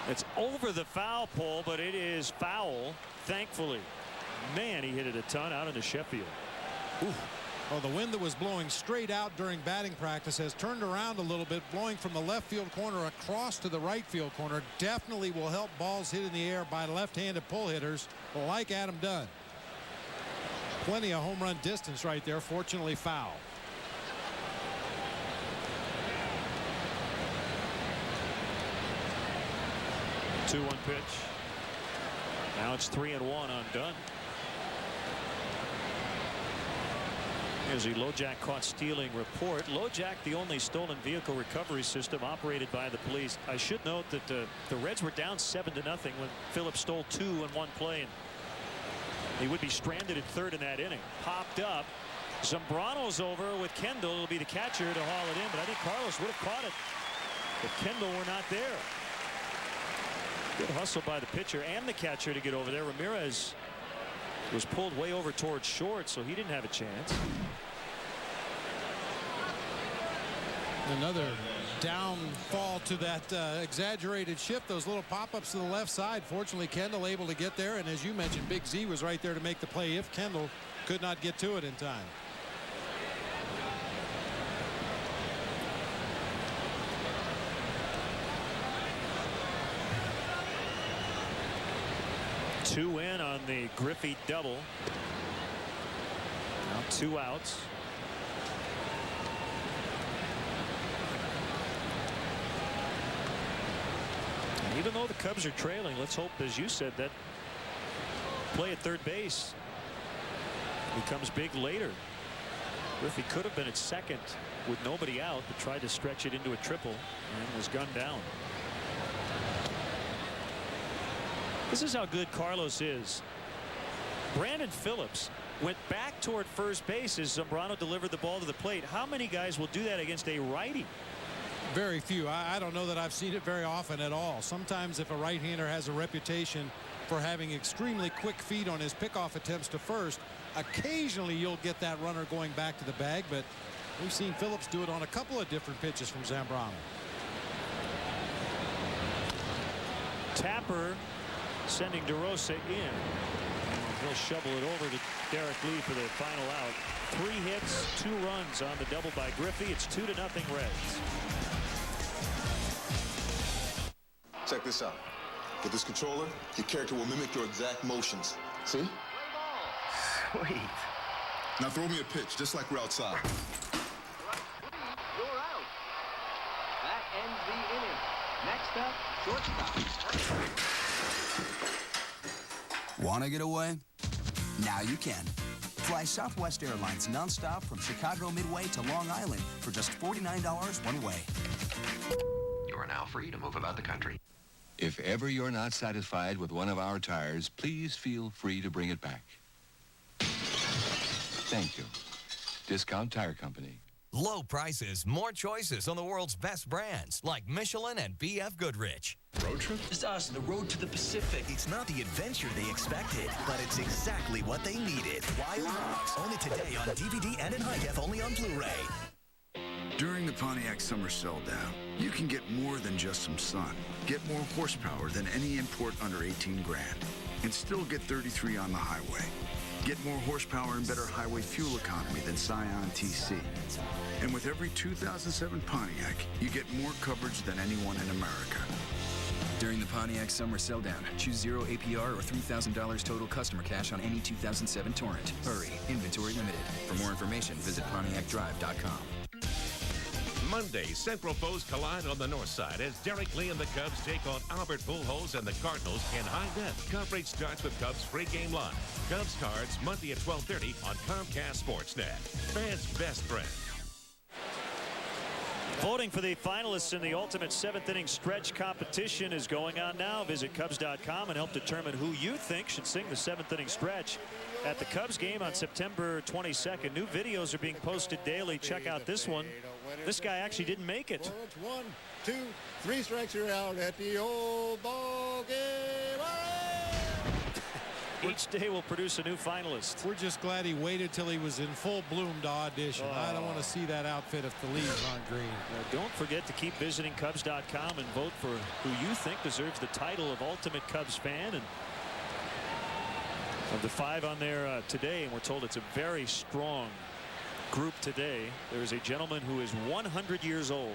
It's over the foul pole, but it is foul, thankfully. Man, he hit it a ton out into Sheffield. Ooh. Well, the wind that was blowing straight out during batting practice has turned around a little bit, blowing from the left field corner across to the right field corner. Definitely will help balls hit in the air by left-handed pull hitters like Adam Dunn. Plenty of home run distance right there, fortunately foul. The 2-1 pitch. Now it's 3-1 on Dunn. Here's the LoJack caught stealing report. LoJack, the only stolen vehicle recovery system operated by the police. I should note that the Reds were down 7-0 when Phillips stole 2 in 1 play, and he would be stranded at third in that inning. Popped up. Zambrano's over with Kendall. It'll be the catcher to haul it in, but I think Carlos would have caught it if Kendall were not there. Good hustle by the pitcher and the catcher to get over there. Ramirez was pulled way over towards short, so he didn't have a chance. Another downfall to that exaggerated shift. Those little pop-ups to the left side. Fortunately, Kendall able to get there, and as you mentioned, Big Z was right there to make the play if Kendall could not get to it in time. Two in on the Griffey double. Now 2 outs. And even though the Cubs are trailing, let's hope, as you said, that play at third base becomes big later. Griffey could have been at second with nobody out, but tried to stretch it into a triple and was gunned down. This is how good Carlos is. Brandon Phillips went back toward first base as Zambrano delivered the ball to the plate. How many guys will do that against a righty? Very few. I don't know that I've seen it very often at all. Sometimes if a right-hander has a reputation for having extremely quick feet on his pickoff attempts to first, occasionally you'll get that runner going back to the bag, but we've seen Phillips do it on a couple of different pitches from Zambrano. Tapper sending DeRosa in. He'll shovel it over to Derek Lee for the final out. 3 hits, 2 runs on the double by Griffey. It's 2-0 Reds. Check this out. With this controller, your character will mimic your exact motions. See? Sweet. Now throw me a pitch, just like we're outside. You're out. That ends the inning. Next up, shortstop. Want to get away? Now you can. Fly Southwest Airlines nonstop from Chicago Midway to Long Island for just $49 one way. You are now free to move about the country. If ever you're not satisfied with one of our tires, please feel free to bring it back. Thank you. Discount Tire Company. Low prices, more choices on the world's best brands like Michelin and B.F. Goodrich. Road trip? It's us, the road to the Pacific. It's not the adventure they expected, but it's exactly what they needed. Wild Hogs, only today on DVD and in high def, only on Blu-ray. During the Pontiac Summer Sell-Down, you can get more than just some sun. Get more horsepower than any import under 18 grand, and still get 33 on the highway. Get more horsepower and better highway fuel economy than Scion TC. And with every 2007 Pontiac, you get more coverage than anyone in America. During the Pontiac Summer Sell-Down, choose 0 APR or $3,000 total customer cash on any 2007 Torrent. Hurry, inventory limited. For more information, visit PontiacDrive.com. Monday, Central foes collide on the north side as Derek Lee and the Cubs take on Albert Pujols and the Cardinals in high def. Coverage starts with Cubs pregame live. Cubs Cards Monday at 12:30 on Comcast Sportsnet. Fans' best friend. Voting for the finalists in the ultimate 7th inning stretch competition is going on now. Visit Cubs.com and help determine who you think should sing the 7th inning stretch at the Cubs game on September 22nd. New videos are being posted daily. Check out this one. This guy actually didn't make it. 1, 2, 3 strikes, you're out at the old ball game. Each day will produce a new finalist. We're just glad he waited till he was in full bloom to audition. I don't want to see that outfit if the leaves aren't green. Don't forget to keep visiting Cubs.com and vote for who you think deserves the title of Ultimate Cubs Fan. And of the 5 on there today, and we're told it's a very strong group today, there is a gentleman who is 100 years old.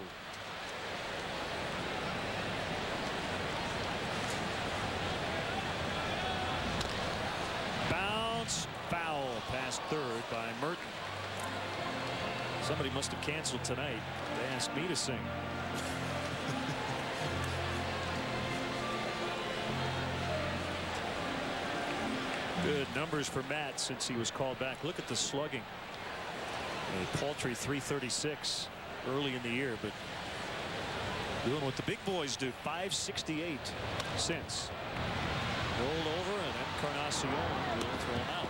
Bounce foul past third by Merton. Somebody must have canceled tonight. They asked me to sing. Good numbers for Matt since he was called back. Look at the slugging. A paltry 336 early in the year, but doing what the big boys do. 568 since. Rolled over, and Encarnacion will throw him out.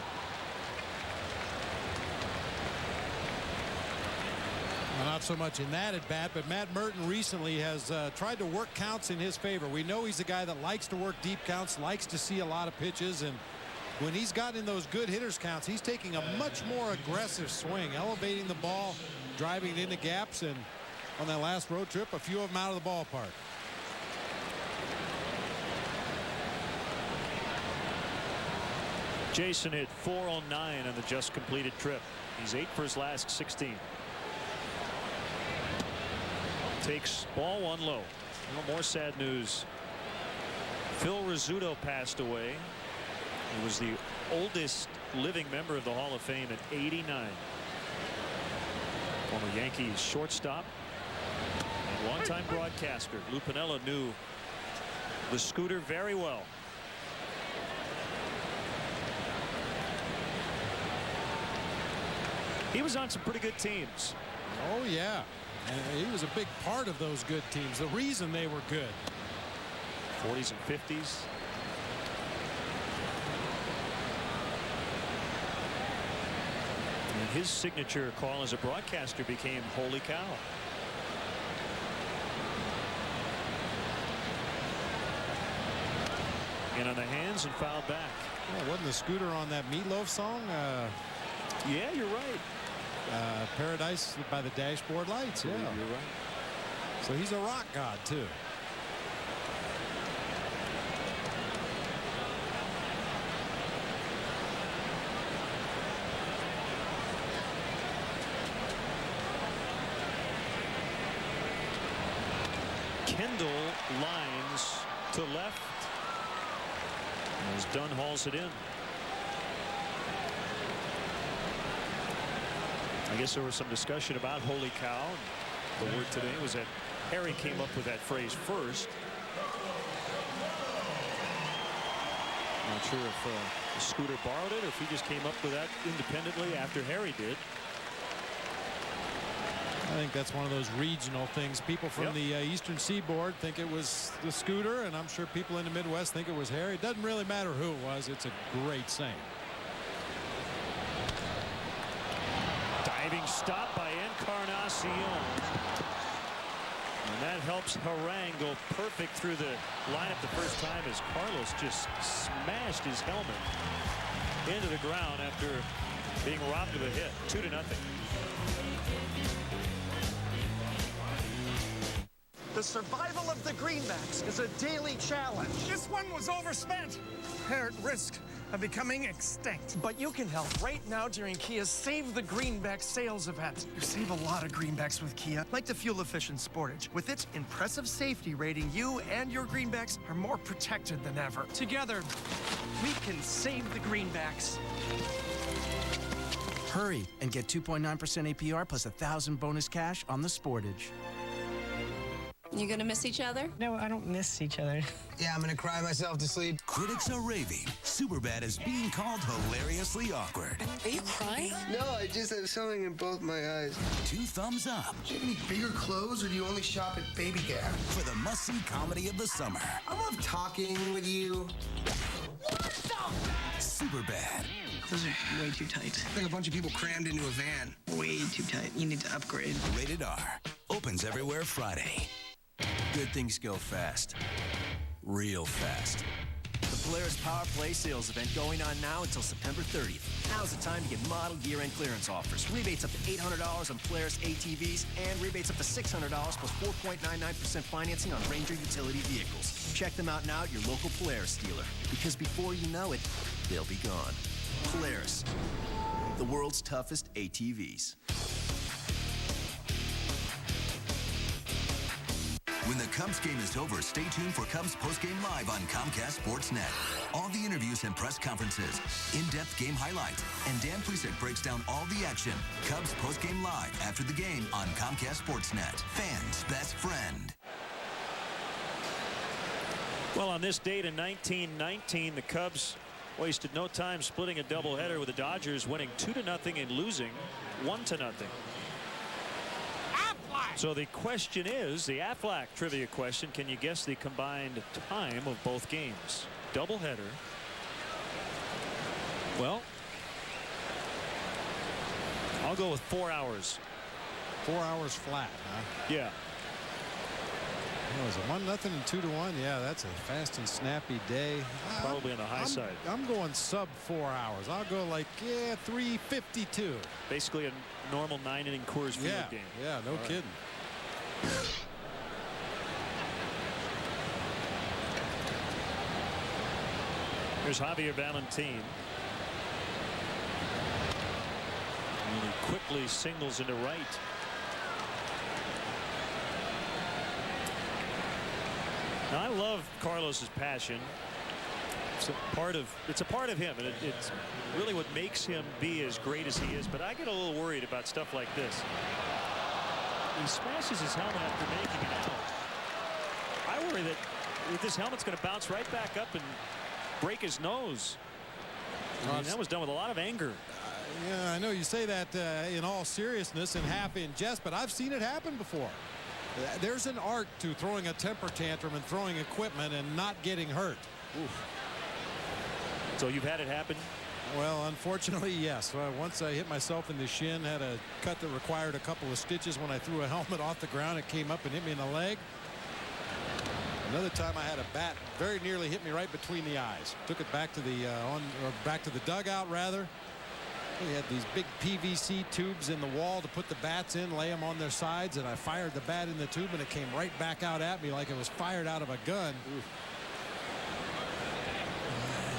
Well, not so much in that at bat, but Matt Merton recently has tried to work counts in his favor. We know he's a guy that likes to work deep counts, likes to see a lot of pitches, and when he's gotten those good hitters counts, he's taking a much more aggressive swing, elevating the ball, driving it into gaps, and on that last road trip, a few of them out of the ballpark. Jason hit 409 on the just completed trip. He's 8 for his last 16. Takes ball 1 low. No more sad news. Phil Rizzuto passed away. He was the oldest living member of the Hall of Fame at 89. Former Yankees shortstop and longtime broadcaster. Lou Piniella knew the Scooter very well. He was on some pretty good teams. Oh yeah, and he was a big part of those good teams. The reason they were good. 40s and 50s. And his signature call as a broadcaster became "Holy Cow." And on the hands and fouled back. Oh, wasn't the Scooter on that Meatloaf song? Yeah, you're right. Paradise by the Dashboard Lights. Yeah, you're right. So he's a rock god too. Kendall lines to left as Dunn hauls it in. I guess there was some discussion about "Holy Cow." The word today was that Harry came up with that phrase first. Not sure if Scooter borrowed it or if he just came up with that independently after Harry did. I think that's one of those regional things. People from the Eastern Seaboard think it was the Scooter, and I'm sure people in the Midwest think it was Harry. It doesn't really matter who it was. It's a great saying. Diving stop by Encarnacion. And that helps Harang go perfect through the lineup the first time as Carlos just smashed his helmet into the ground after being robbed of a hit. 2-0. The survival of the greenbacks is a daily challenge. This one was overspent. They're at risk of becoming extinct. But you can help right now during Kia's Save the Greenback sales event. You save a lot of greenbacks with Kia, like the fuel-efficient Sportage. With its impressive safety rating, you and your greenbacks are more protected than ever. Together, we can save the greenbacks. Hurry and get 2.9% APR plus 1,000 bonus cash on the Sportage. You gonna miss each other? No, I don't miss each other. Yeah, I'm gonna cry myself to sleep. Critics are raving. Superbad is being called hilariously awkward. Are you crying? No, I just have something in both my eyes. 2 thumbs up. Do you have any bigger clothes, or do you only shop at Baby Gap? For the must-see comedy of the summer. I love talking with you. What the? Superbad. Those are way too tight. Like a bunch of people crammed into a van. Way too tight. You need to upgrade. Rated R. Opens everywhere Friday. Good things go fast. Real fast. The Polaris Power Play sales event going on now until September 30th. Now's the time to get model year-end clearance offers. Rebates up to $800 on Polaris ATVs and rebates up to $600 plus 4.99% financing on Ranger utility vehicles. Check them out now at your local Polaris dealer, because before you know it, they'll be gone. Polaris, the world's toughest ATVs. When the Cubs game is over, stay tuned for Cubs postgame live on Comcast Sportsnet. All the interviews and press conferences, in-depth game highlights, and Dan Plesac breaks down all the action. Cubs postgame live after the game on Comcast Sportsnet. Fans' best friend. Well, on this date in 1919, the Cubs wasted no time splitting a doubleheader with the Dodgers, winning 2-0 and losing 1-0. So the question is, the Aflac trivia question, can you guess the combined time of both games? Doubleheader. Well, I'll go with 4 hours. 4 hours flat, huh? Yeah. What was it, 1-0 and 2-1? Yeah, that's a fast and snappy day. Probably on the high side. I'm going sub 4 hours. I'll go like, 3:52. Basically a normal 9-inning Coors Field game. Yeah, no kidding. Here's Javier Valentin. And he quickly singles into right. Now, I love Carlos's passion. It's a part of him, and it's really what makes him be as great as he is. But I get a little worried about stuff like this. He smashes his helmet after making it out. I worry that this helmet's going to bounce right back up and break his nose. I mean, that was done with a lot of anger. Yeah, I know you say that in all seriousness and half in jest, but I've seen it happen before. There's an art to throwing a temper tantrum and throwing equipment and not getting hurt. Oof. So you've had it happen? Well, unfortunately, yes. Once I hit myself in the shin, had a cut that required a couple of stitches when I threw a helmet off the ground. It came up and hit me in the leg. Another time I had a bat very nearly hit me right between the eyes. Took it back to the back to the dugout rather. We had these big PVC tubes in the wall to put the bats in, lay them on their sides, and I fired the bat in the tube and it came right back out at me like it was fired out of a gun.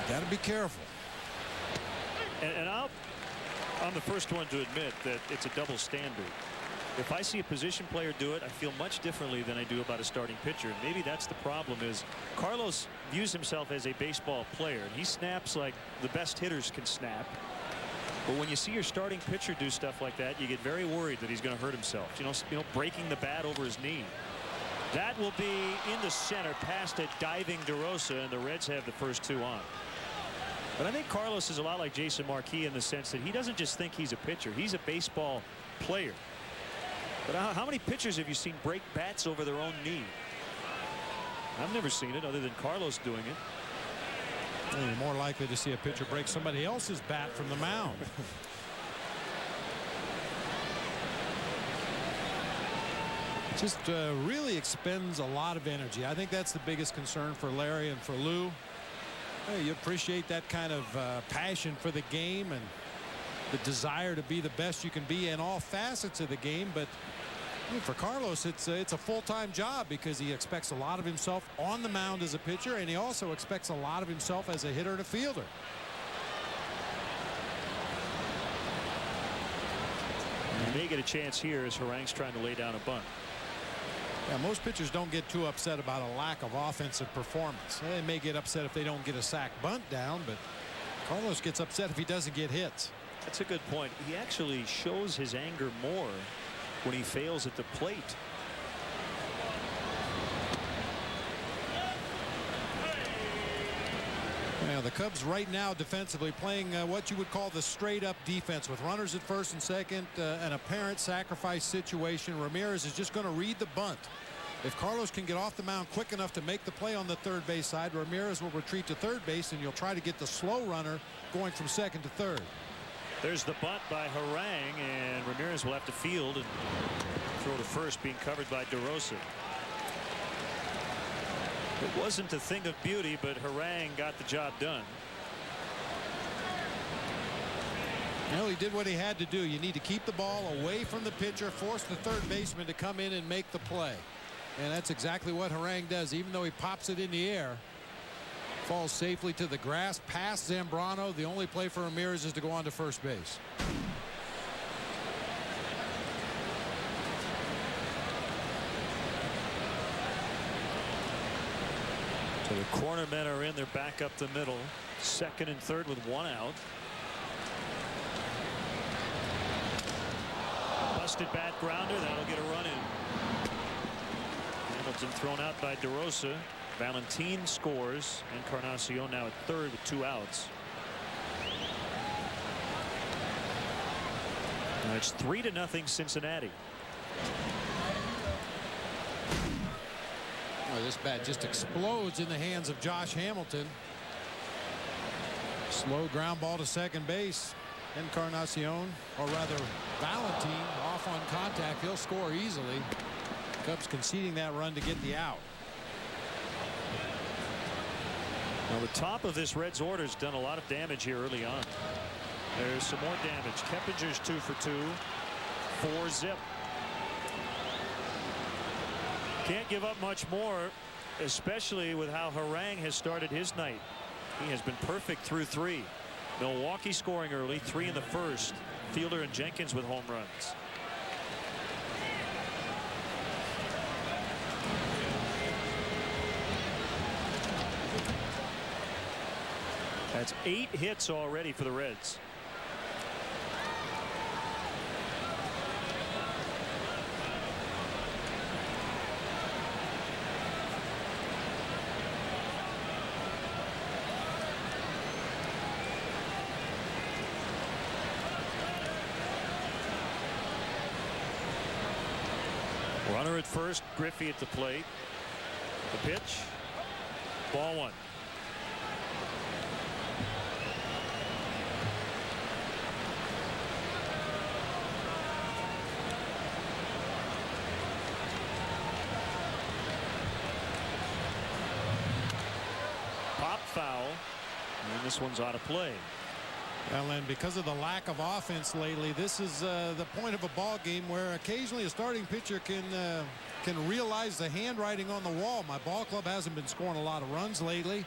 Got to be careful. And I'm the first one to admit that it's a double standard. If I see a position player do it, I feel much differently than I do about a starting pitcher. And maybe that's the problem. Is Carlos views himself as a baseball player, and he snaps like the best hitters can snap. But when you see your starting pitcher do stuff like that, you get very worried that he's going to hurt himself. You know, breaking the bat over his knee. That will be in the center past a diving DeRosa, and the Reds have the first two on. But I think Carlos is a lot like Jason Marquis in the sense that he doesn't just think he's a pitcher. He's a baseball player. But how many pitchers have you seen break bats over their own knee? I've never seen it other than Carlos doing it. Well, you're more likely to see a pitcher break somebody else's bat from the mound. Just really expends a lot of energy. I think that's the biggest concern for Larry and for Lou. Hey, you appreciate that kind of passion for the game and the desire to be the best you can be in all facets of the game. But for Carlos, it's a full-time job because he expects a lot of himself on the mound as a pitcher, and he also expects a lot of himself as a hitter and a fielder. You may get a chance here as Harang's trying to lay down a bunt. Yeah, most pitchers don't get too upset about a lack of offensive performance. They may get upset if they don't get a sac bunt down, but Carlos gets upset if he doesn't get hits. That's a good point. He actually shows his anger more when he fails at the plate. Now the Cubs right now defensively playing what you would call the straight up defense with runners at first and second, an apparent sacrifice situation. Ramirez is just going to read the bunt. If Carlos can get off the mound quick enough to make the play on the third base side, Ramirez will retreat to third base, and you'll try to get the slow runner going from second to third. There's the bunt by Harang, and Ramirez will have to field and throw to first, being covered by DeRosa. It wasn't a thing of beauty, but Harang got the job done. Well, he did what he had to do. You need to keep the ball away from the pitcher, force the third baseman to come in and make the play. And that's exactly what Harang does. Even though he pops it in the air, falls safely to the grass past Zambrano. The only play for Ramirez is to go on to first base. So the corner men are in. They're back up the middle. Second and third with one out. Busted bat grounder. That'll get a run in. Hamilton thrown out by DeRosa. Valentin scores. Encarnacion now at third with two outs. Now it's 3-0 Cincinnati. Boy, this bat just explodes in the hands of Josh Hamilton. Slow ground ball to second base. Encarnacion, or rather Valentin, off on contact. He'll score easily. Cubs conceding that run to get the out. Now the top of this Reds order's done a lot of damage here early on. There's some more damage. Keppinger's 2 for 2. 4-zip. Can't give up much more, especially with how Harang has started his night. He has been perfect through 3. Milwaukee scoring early, 3 in the first. Fielder and Jenkins with home runs. That's 8 hits already for the Reds. Runner at first, Griffey at the plate. The pitch. Ball 1. Pop foul. And this one's out of play. Well, and because of the lack of offense lately, this is the point of a ball game where occasionally a starting pitcher can realize the handwriting on the wall. My ball club hasn't been scoring a lot of runs lately.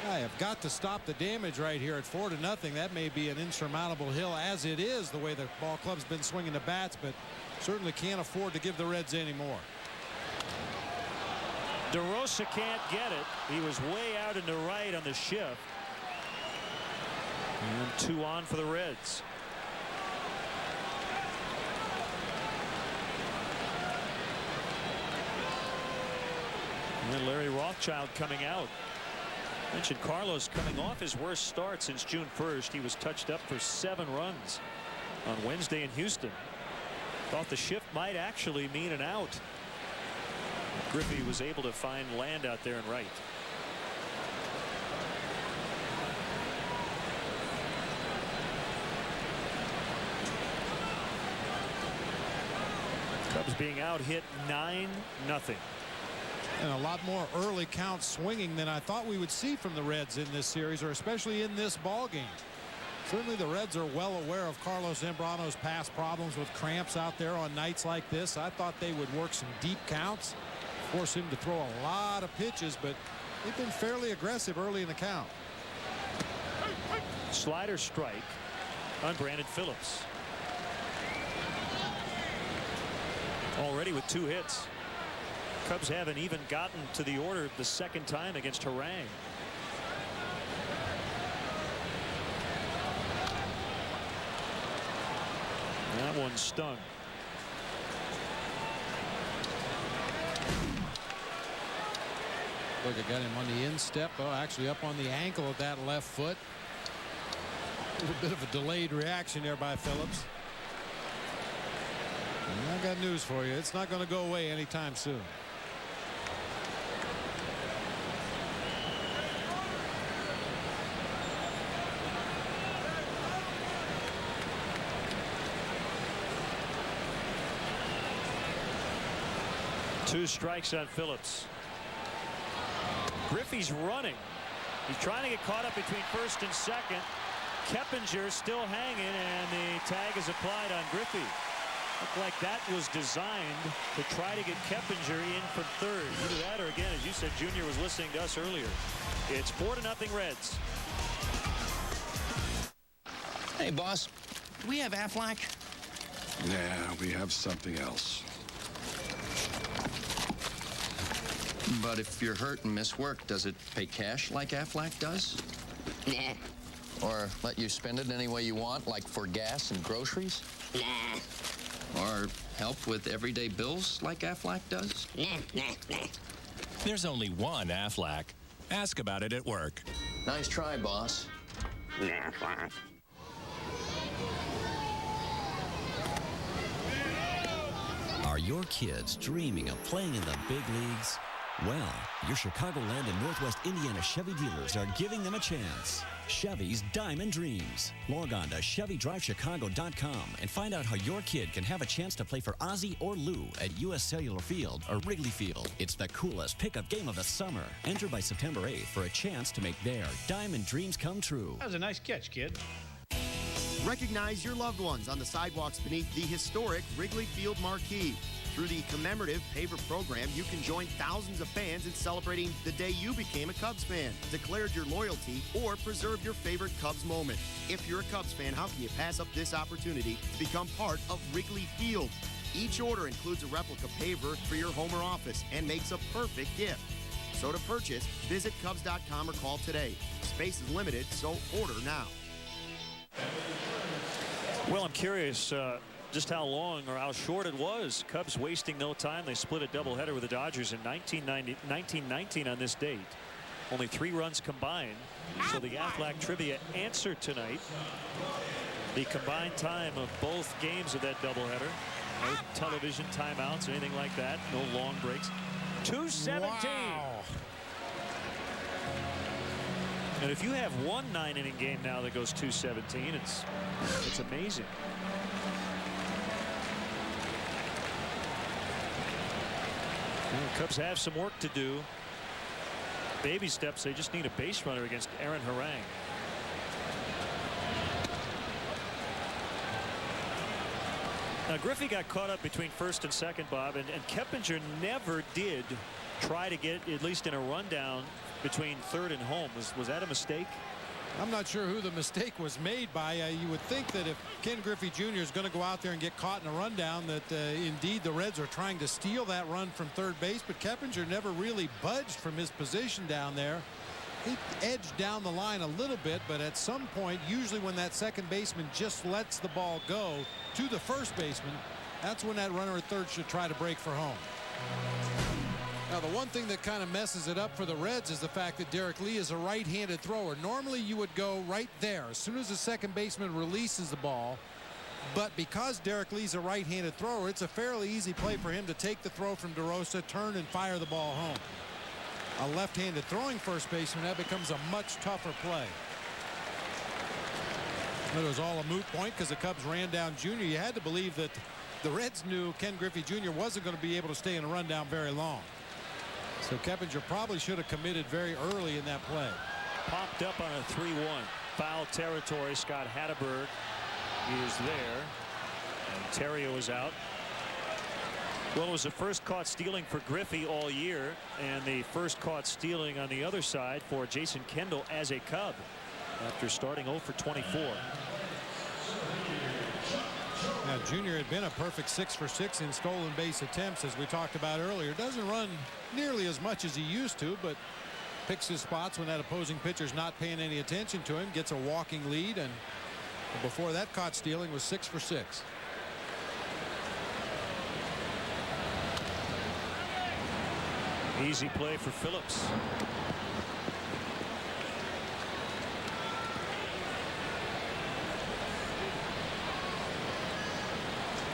I have got to stop the damage right here at 4-0. That may be an insurmountable hill as it is, the way the ball club's been swinging the bats, but certainly can't afford to give the Reds any more. DeRosa can't get it. He was way out into right on the shift. And 2 on for the Reds. And then Larry Rothschild coming out. Mentioned Carlos coming off his worst start since June 1st. He was touched up for 7 runs on Wednesday in Houston. Thought the shift might actually mean an out. Griffey was able to find land out there and right. Cubs being out hit 9-0. And a lot more early count swinging than I thought we would see from the Reds in this series, or especially in this ball game. Certainly the Reds are well aware of Carlos Zambrano's past problems with cramps out there on nights like this. I thought they would work some deep counts, force him to throw a lot of pitches, but they've been fairly aggressive early in the count. Slider strike on Brandon Phillips. Already with 2 hits. Cubs haven't even gotten to the order the second time against Harang. That one stung. Look, I got him on the instep. Oh, actually up on the ankle of that left foot. A little bit of a delayed reaction there by Phillips. And I got news for you. It's not going to go away anytime soon. Two strikes on Phillips. Griffey's running. He's trying to get caught up between first and second. Keppinger still hanging, and the tag is applied on Griffey. Looked like that was designed to try to get Keppinger in from third. Either that or, again, as you said, Junior was listening to us earlier. It's 4-0 Reds. Hey, boss. Do we have Aflac? Yeah, we have something else. But if you're hurt and miss work, does it pay cash like Aflac does? Nah. Or let you spend it any way you want, like for gas and groceries? Nah. Or help with everyday bills like Aflac does? Nah. There's only one Aflac. Ask about it at work. Nice try, boss. Aflac. Are your kids dreaming of playing in the big leagues? Well, your Chicagoland and Northwest Indiana Chevy dealers are giving them a chance. Chevy's Diamond Dreams. Log on to ChevyDriveChicago.com and find out how your kid can have a chance to play for Ozzie or Lou at U.S. Cellular Field or Wrigley Field. It's the coolest pickup game of the summer. Enter by September 8th for a chance to make their Diamond Dreams come true. That was a nice catch, kid. Recognize your loved ones on the sidewalks beneath the historic Wrigley Field marquee. Through the commemorative paver program, you can join thousands of fans in celebrating the day you became a Cubs fan, declared your loyalty, or preserved your favorite Cubs moment. If you're a Cubs fan, how can you pass up this opportunity to become part of Wrigley Field? Each order includes a replica paver for your home or office and makes a perfect gift. So to purchase, visit Cubs.com or call today. Space is limited, so order now. Well, I'm curious just how long or how short it was. Cubs wasting no time. They split a doubleheader with the Dodgers in 1919 on this date. Only 3 runs combined. So the Aflac trivia answer tonight. The combined time of both games of that doubleheader. No television timeouts or anything like that. No long breaks. 2:17. Wow. And if you have one 9-inning game now that goes 2:17, it's amazing. The Cubs have some work to do. Baby steps. They just need a base runner against Aaron Harang. Now Griffey got caught up between first and second, Bob, and Keppinger never did try to get at least in a rundown between third and home. Was that a mistake? I'm not sure who the mistake was made by. You would think that if Ken Griffey Jr. is going to go out there and get caught in a rundown, that indeed the Reds are trying to steal that run from third base, but Keppinger never really budged from his position down there. He edged down the line a little bit, but at some point, usually when that second baseman just lets the ball go to the first baseman, that's when that runner at third should try to break for home. Now, the one thing that kind of messes it up for the Reds is the fact that Derek Lee is a right-handed thrower. Normally, you would go right there as soon as the second baseman releases the ball. But because Derek Lee's a right-handed thrower, it's a fairly easy play for him to take the throw from DeRosa, turn and fire the ball home. A left-handed throwing first baseman, that becomes a much tougher play. It was all a moot point because the Cubs ran down Jr. You had to believe that the Reds knew Ken Griffey Jr. wasn't going to be able to stay in a rundown very long. So Keppinger probably should have committed very early in that play. Popped up on a 3-1. Foul territory. Scott Hatteberg is there. And Terrio is out. Well, it was the first caught stealing for Griffey all year, and the first caught stealing on the other side for Jason Kendall as a Cub after starting 0 for 24. Now, Junior had been a perfect 6 for 6 in stolen base attempts, as we talked about earlier. Doesn't run nearly as much as he used to, but picks his spots when that opposing pitcher's not paying any attention to him. Gets a walking lead, and before that caught stealing was 6 for 6. Easy play for Phillips.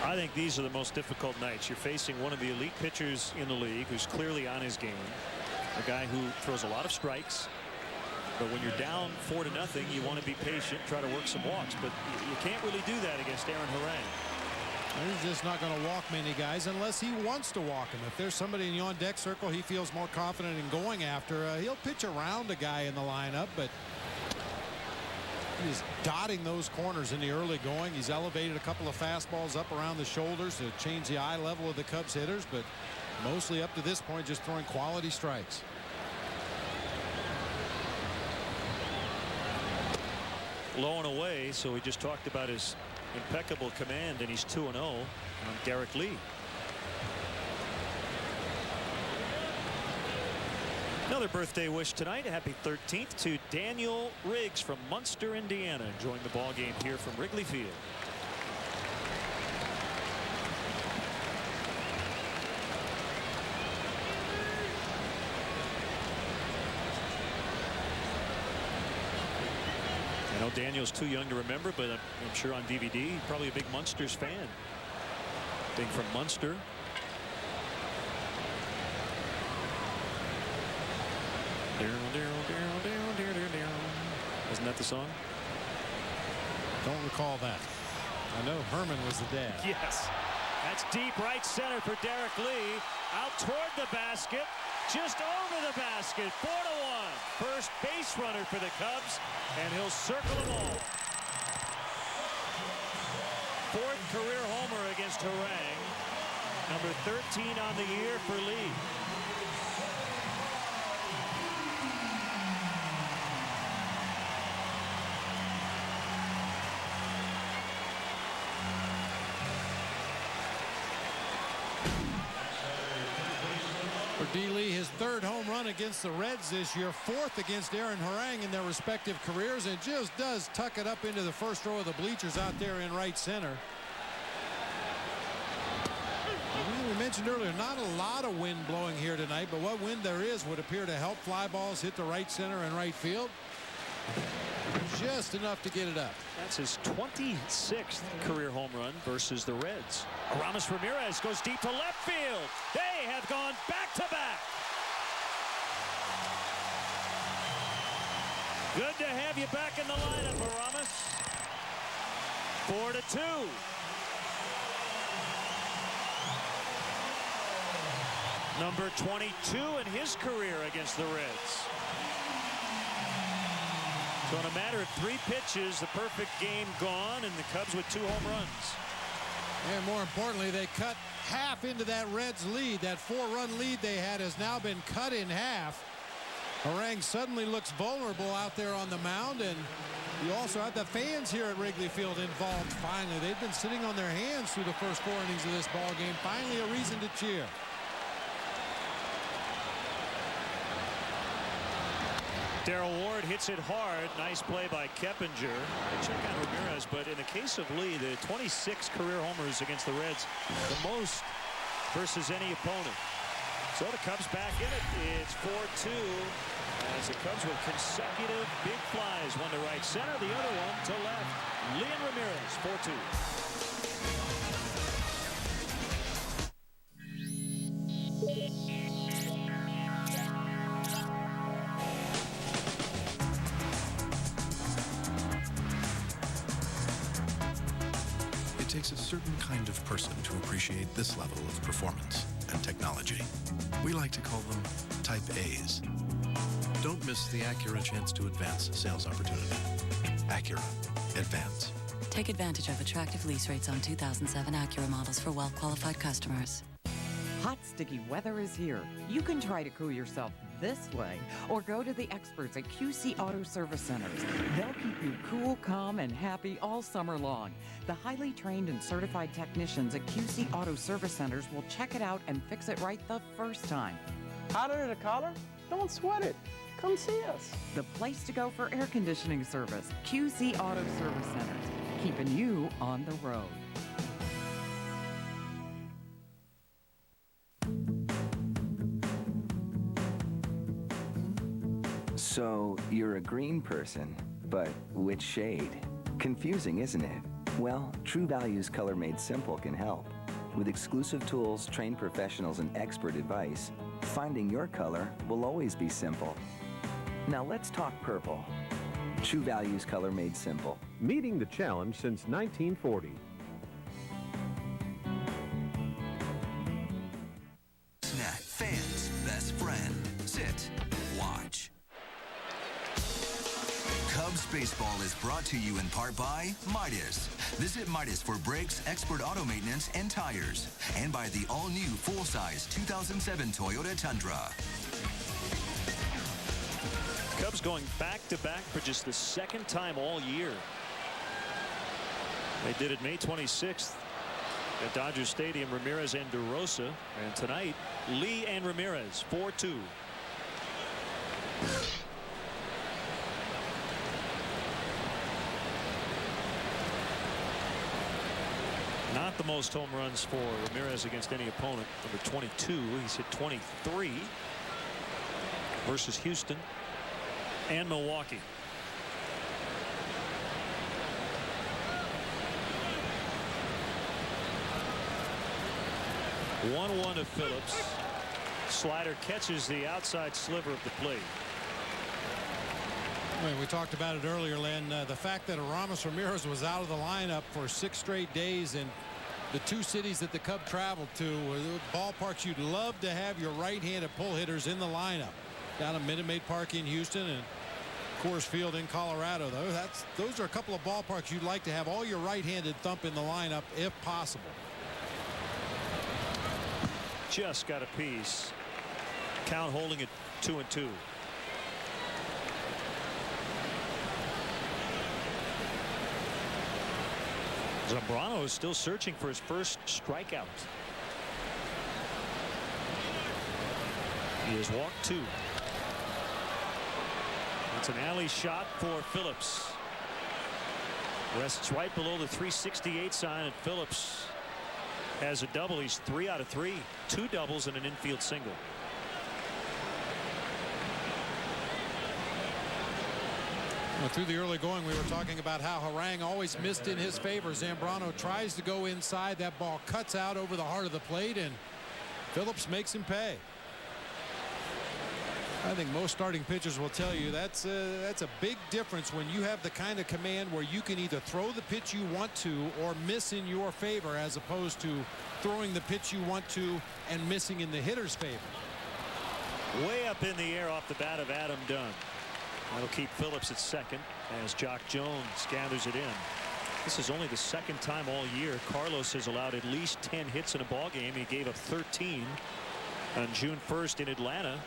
I think these are the most difficult nights. You're facing one of the elite pitchers in the league who's clearly on his game. A guy who throws a lot of strikes. But when you're down 4-0, you want to be patient, try to work some walks. But you can't really do that against Aaron Harang. He's just not going to walk many guys unless he wants to walk them. If there's somebody in the on-deck circle he feels more confident in going after, he'll pitch around a guy in the lineup, but he's dotting those corners in the early going. He's elevated a couple of fastballs up around the shoulders to change the eye level of the Cubs hitters, but mostly up to this point just throwing quality strikes. Low and away, so we just talked about his impeccable command, and he's 2-0 on Derek Lee. Another birthday wish tonight. Happy 13th to Daniel Riggs from Munster, Indiana, enjoying the ball game here from Wrigley Field. I know Daniel's too young to remember, but I'm sure on DVD, probably a big Munsters fan. Being from Munster. Isn't that the song? Don't recall that. I know Herman was the dad. Yes. That's deep right center for Derek Lee. Out toward the basket. Just over the basket. 4-1. First base runner for the Cubs. And he'll circle them all. Fourth career homer against Harang. Number 13 on the year for Lee. For D. Lee, his third home run against the Reds this year, fourth against Aaron Harang in their respective careers, and just does tuck it up into the first row of the bleachers out there in right center. We mentioned earlier, not a lot of wind blowing here tonight, but what wind there is would appear to help fly balls hit the right center and right field. Just enough to get it up. That's his 26th career home run versus the Reds. Aramis Ramirez goes deep to left field. They have gone back-to-back. Good to have you back in the lineup, Aramis. 4-2. Number 22 in his career against the Reds. So in a matter of 3 pitches, the perfect game gone, and the Cubs with 2 home runs. And more importantly, they cut half into that Reds lead. That 4-run lead they had has now been cut in half. Harang suddenly looks vulnerable out there on the mound, and you also have the fans here at Wrigley Field involved finally. They've been sitting on their hands through the first 4 innings of this ball game. Finally a reason to cheer. Darrell Ward hits it hard. Nice play by Keppinger. Check on Ramirez, but in the case of Lee, the 26 career homers against the Reds, the most versus any opponent. So the Cubs back in it. It's 4-2 as the Cubs with consecutive big flies. One to right center, the other one to left. Leon Ramirez, 4-2. It takes a certain kind of person to appreciate this level of performance and technology. We like to call them Type A's. Don't miss the Acura chance to advance sales opportunity. Acura. Advance. Take advantage of attractive lease rates on 2007 Acura models for well-qualified customers. Hot, sticky weather is here. You can try to cool yourself this way, or go to the experts at QC Auto Service Centers. They'll keep you cool, calm, and happy all summer long. The highly trained and certified technicians at QC Auto Service Centers will check it out and fix it right the first time. Hot under the collar? Don't sweat it. Come see us. The place to go for air conditioning service. QC Auto Service Centers, keeping you on the road. So, you're a green person, but which shade? Confusing, isn't it? Well, True Value's Color Made Simple can help. With exclusive tools, trained professionals, and expert advice, finding your color will always be simple. Now let's talk purple. True Value's Color Made Simple. Meeting the challenge since 1940. Snack, fans, best friend. Sit, watch. Cubs baseball is brought to you in part by Midas. Visit Midas for brakes, expert auto maintenance, and tires. And by the all-new full-size 2007 Toyota Tundra. Cubs going back-to-back for just the second time all year. They did it May 26th at Dodger Stadium, Ramirez and DeRosa. And tonight, Lee and Ramirez, 4-2. Not the most home runs for Ramirez against any opponent. Number 22, he's hit 23 versus Houston and Milwaukee. One to Phillips. Slider catches the outside sliver of the plate. Well, we talked about it earlier, Len. The fact that Aramis Ramirez was out of the lineup for 6 straight days in the 2 cities that the Cubs traveled to were ballparks you'd love to have your right-handed pull hitters in the lineup. Down at Minute Maid Park in Houston and Coors Field in Colorado. Those are a couple of ballparks you'd like to have all your right-handed thump in the lineup if possible. Just got a piece. Count holding it 2-2. Zambrano is still searching for his first strikeout. He has walked 2. It's an alley shot for Phillips. Rests right below the 368 sign, and Phillips has a double. He's 3 out of 3. 2 doubles and an infield single. Well, through the early going, we were talking about how Harang always missed in his favor. Zambrano tries to go inside. That ball cuts out over the heart of the plate, and Phillips makes him pay. I think most starting pitchers will tell you that's a big difference when you have the kind of command where you can either throw the pitch you want to or miss in your favor, as opposed to throwing the pitch you want to and missing in the hitter's favor. Way up in the air off the bat of Adam Dunn. That'll keep Phillips at second as Jock Jones gathers it in. This is only the second time all year Carlos has allowed at least 10 hits in a ball game. He gave up 13 on June 1st in Atlanta.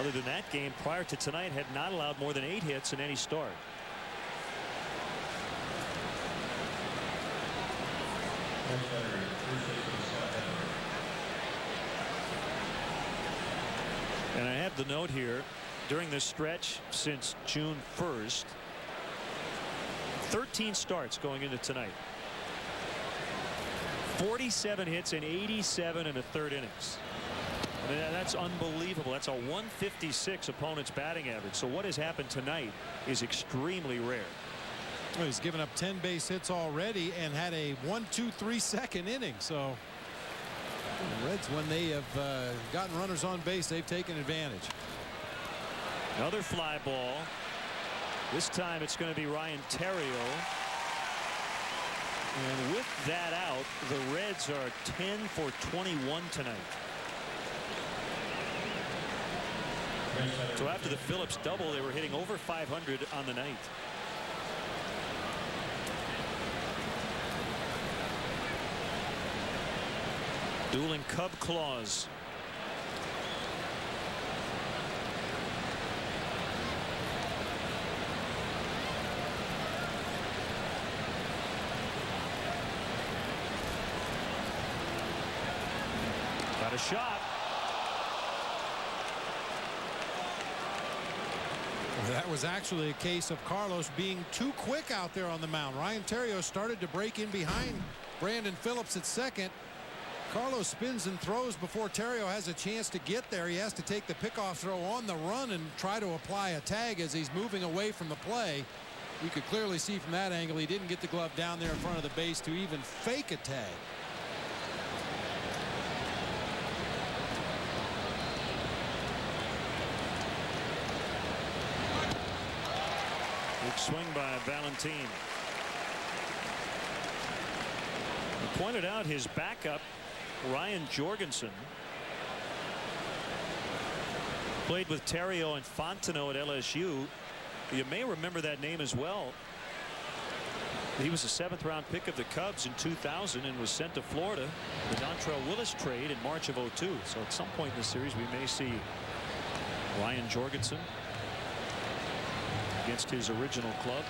Other than that game, prior to tonight, had not allowed more than 8 hits in any start. And I have the note here. During this stretch since June 1st, 13 starts going into tonight. 47 hits in 87 and a third innings. I mean, that's unbelievable. That's a 156 opponent's batting average. So what has happened tonight is extremely rare. Well, he's given up 10 base hits already and had a 1-2-3 second inning. So the Reds, when they have gotten runners on base, they've taken advantage. Another fly ball. This time it's going to be Ryan Theriot. And with that out, the Reds are 10 for 21 tonight. So after the Phillips double, they were hitting over 500 on the night. Dueling Cub claws. Got a shot. That was actually a case of Carlos being too quick out there on the mound. Ryan Theriot started to break in behind Brandon Phillips at second. Carlos spins and throws before Theriot has a chance to get there. He has to take the pickoff throw on the run and try to apply a tag as he's moving away from the play. You could clearly see from that angle he didn't get the glove down there in front of the base to even fake a tag. Big swing by Valentin. He pointed out his backup, Ryan Jorgensen, played with Theriot and Fontenot at LSU. You may remember that name as well. He was a 7th round pick of the Cubs in 2000 and was sent to Florida, the Dontrell Willis trade in March of '02. So at some point in the series we may see Ryan Jorgensen against his original club.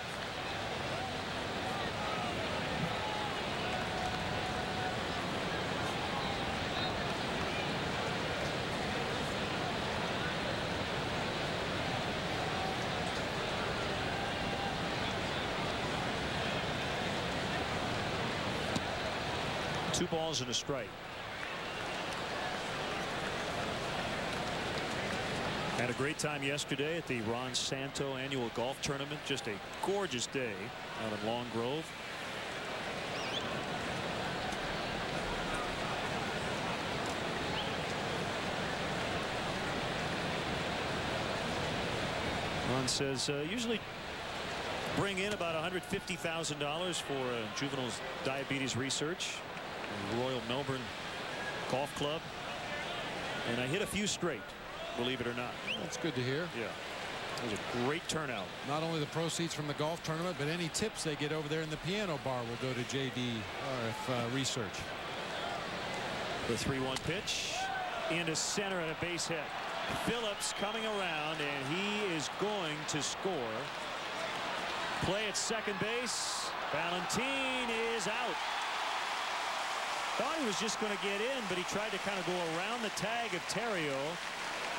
Two balls and a strike. Had a great time yesterday at the Ron Santo annual golf tournament. Just a gorgeous day out in Long Grove. Ron says usually bring in about $150,000 for juvenile diabetes research. Royal Melbourne Golf Club, and I hit a few straight, believe it or not. That's good to hear. Yeah, it was a great turnout. Not only the proceeds from the golf tournament, but any tips they get over there in the piano bar will go to JDRF research. The 3-1 pitch into center and a base hit. Phillips coming around, and he is going to score. Play at second base. Valentin is out. Thought he was just going to get in, but he tried to kind of go around the tag of Theriot.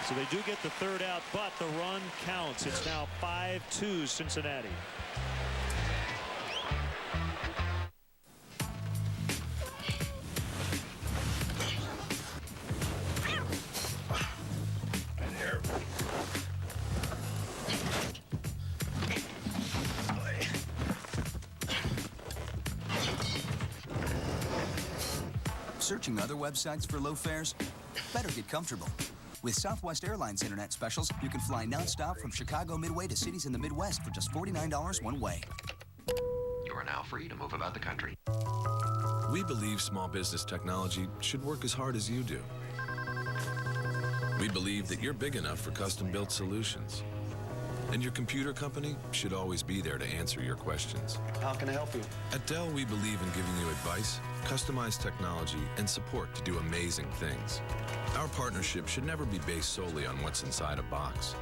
So they do get the third out, but the run counts. It's now 5-2 Cincinnati. Searching other websites for low fares? Better get comfortable. With Southwest Airlines Internet specials, you can fly nonstop from Chicago Midway to cities in the Midwest for just $49 one way. You are now free to move about the country. We believe small business technology should work as hard as you do. We believe that you're big enough for custom-built solutions. And your computer company should always be there to answer your questions. How can I help you? At Dell, we believe in giving you advice, customized technology, and support to do amazing things. Our partnership should never be based solely on what's inside a box.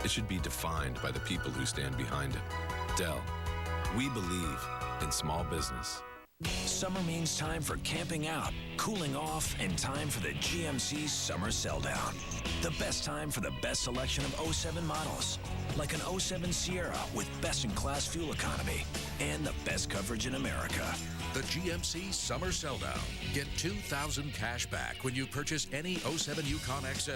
It should be defined by the people who stand behind it. Dell, we believe in small business. Summer means time for camping out, cooling off, and time for the GMC Summer Sell Down. The best time for the best selection of 07 models, like an 07 Sierra with best-in-class fuel economy and the best coverage in America. the GMC Summer Selldown. Get $2,000 cash back when you purchase any 07 Yukon XL,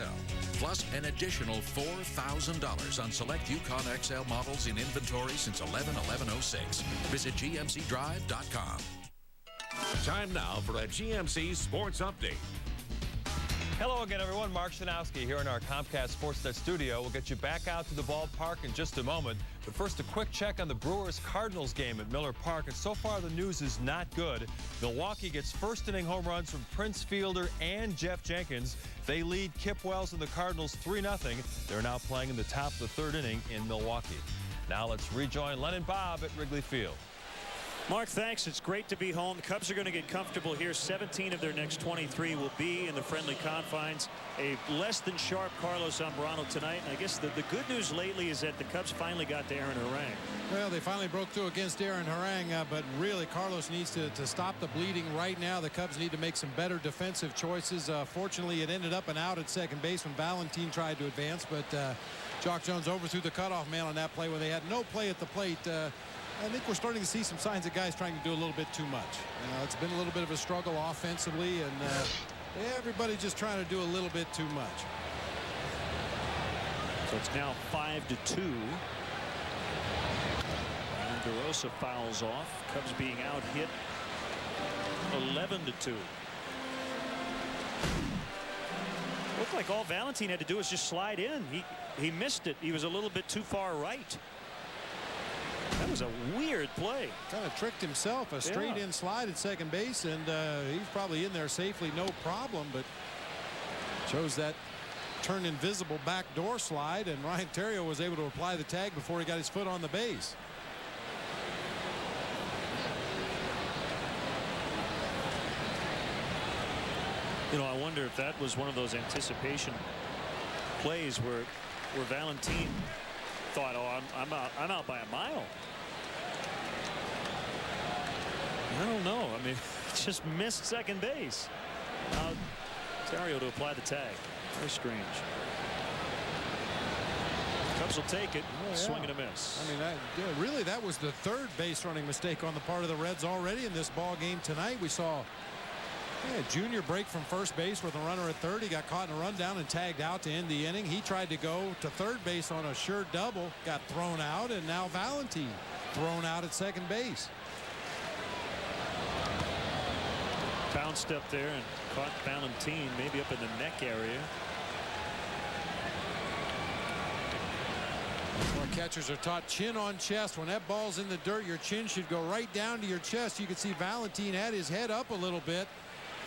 plus an additional $4,000 on select Yukon XL models in inventory since 11/11/06. Visit GMCDrive.com. Time now for a GMC Sports Update. Hello again, everyone. Mark Shanowski here in our Comcast Sportsnet studio. We'll get you back out to the ballpark in just a moment. But first, a quick check on the Brewers-Cardinals game at Miller Park. And so far, the news is not good. Milwaukee gets first-inning home runs from Prince Fielder and Jeff Jenkins. They lead Kip Wells and the Cardinals 3-0. They're now playing in the top of the third inning in Milwaukee. Now let's rejoin Len and Bob at Wrigley Field. Mark, thanks. It's great to be home. The Cubs are going to get comfortable here. 17 of their next 23 will be in the friendly confines. A less than sharp Carlos Zambrano tonight. And I guess the good news lately is that the Cubs finally got to Aaron Harang. Well, they finally broke through against Aaron Harang, but really Carlos needs to stop the bleeding right now. The Cubs need to make some better defensive choices. Fortunately, it ended up an out at second base when Valentin tried to advance, but Jock Jones overthrew the cutoff man on that play when they had no play at the plate. I think we're starting to see some signs of guys trying to do a little bit too much. It's been a little bit of a struggle offensively, and everybody's just trying to do a little bit too much. So it's now 5-2. And DeRosa fouls off. Cubs being out hit 11-2. Looked like all Valentin had to do was just slide in. He missed it. He was a little bit too far right. That was a weird play. Kind of tricked himself. A straight in slide at second base, and he's probably in there safely, no problem, but chose that turn invisible backdoor slide, and Ryan Theriot was able to apply the tag before he got his foot on the base. I wonder if that was one of those anticipation plays where Valentin thought, oh, I'm out by a mile. I don't know. I mean, just missed second base. Now Theriot to apply the tag. Very strange. Cubs will take it. Swing and a miss. I mean, really, that was the third base running mistake on the part of the Reds already in this ball game tonight. We saw Junior break from first base with a runner at third. He got caught in a rundown and tagged out to end the inning. He tried to go to third base on a sure double, got thrown out, and now Valentin thrown out at second base. Bounced up there and caught Valentin maybe up in the neck area. Our catchers are taught chin on chest. When that ball's in the dirt, your chin should go right down to your chest. You can see Valentin had his head up a little bit,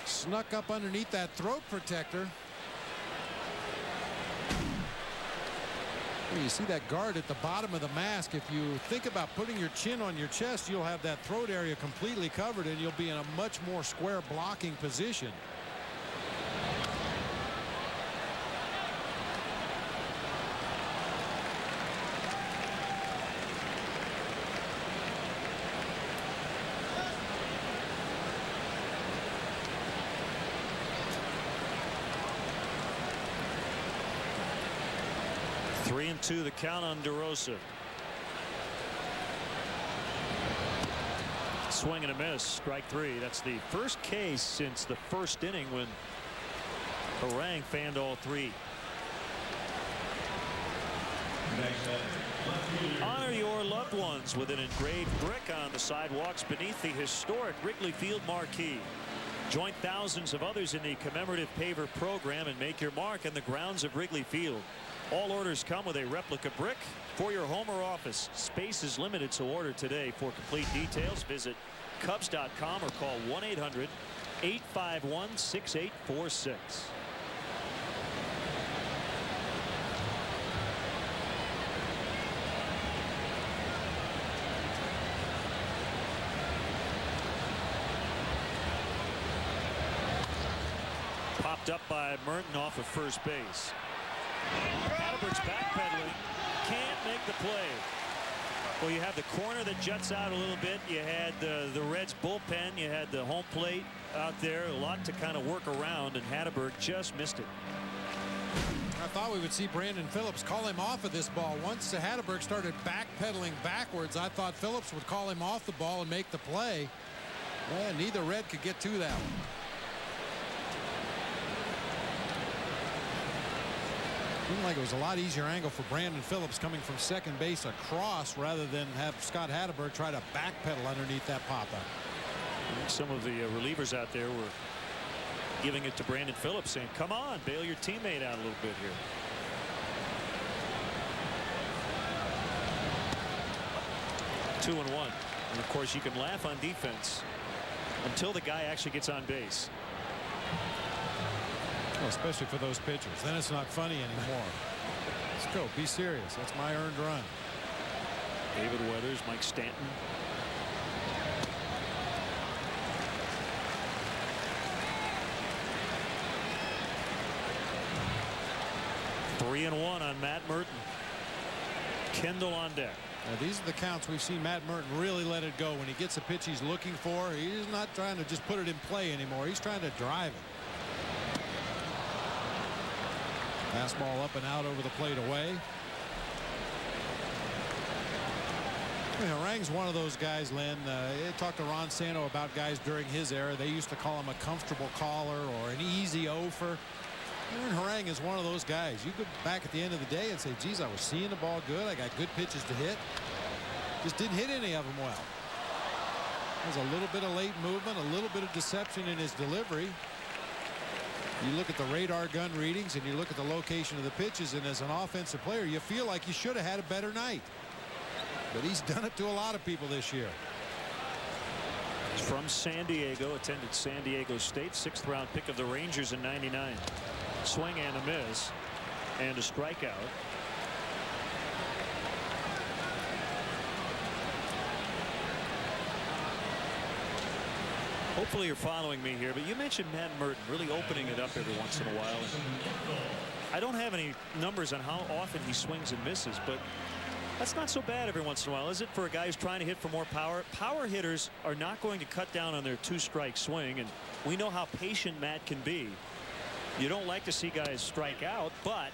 snuck up underneath that throat protector. You see that guard at the bottom of the mask. If you think about putting your chin on your chest, you'll have that throat area completely covered, and you'll be in a much more square blocking position. Three and two, the count on DeRosa. Swing and a miss. Strike three. That's the first case since the first inning when Harang fanned all three. Honor your loved ones with an engraved brick on the sidewalks beneath the historic Wrigley Field marquee. Join thousands of others in the commemorative paver program and make your mark on the grounds of Wrigley Field. All orders come with a replica brick for your home or office. Space is limited, so order today. For complete details, visit Cubs.com or call 1-800-851-6846. Popped up by Merton off of first base. Hatterberg's backpedaling, can't make the play. Well, you have the corner that juts out a little bit. You had the Reds bullpen. You had the home plate out there. A lot to kind of work around, and Hatterberg just missed it. I thought we would see Brandon Phillips call him off of this ball. Once Hatterberg started backpedaling backwards, I thought Phillips would call him off the ball and make the play. Well, neither Red could get to that one. Seemed like it was a lot easier angle for Brandon Phillips coming from second base across rather than have Scott Hatteberg try to backpedal underneath that pop-up. Some of the relievers out there were giving it to Brandon Phillips, saying, come on, bail your teammate out a little bit here. Two and one. And of course, you can laugh on defense until the guy actually gets on base. Well, especially for those pitchers. Then it's not funny anymore. Let's go. Be serious. That's my earned run. David Weathers, Mike Stanton. Three and one on Matt Merton. Kendall on deck. Now, these are the counts we've seen Matt Merton really let it go when he gets a pitch he's looking for. He's not trying to just put it in play anymore. He's trying to drive it. Fastball up and out over the plate away. Harang's one of those guys, Len. I talked to Ron Santo about guys during his era. They used to call him a comfortable caller or an easy offer. Aaron Harang is one of those guys. You go back at the end of the day and say, geez, I was seeing the ball good. I got good pitches to hit. Just didn't hit any of them well. There's a little bit of late movement, a little bit of deception in his delivery. You look at the radar gun readings and you look at the location of the pitches, and as an offensive player, you feel like you should have had a better night. But he's done it to a lot of people this year. He's from San Diego, attended San Diego State, 6th round pick of the Rangers in '99. Swing and a miss, and a strikeout. Hopefully you're following me here, but you mentioned Matt Merton really opening it up every once in a while. I don't have any numbers on how often he swings and misses, but that's not so bad every once in a while, is it, for a guy who's trying to hit for more power? Power hitters are not going to cut down on their 2-strike swing, and we know how patient Matt can be. You don't like to see guys strike out, but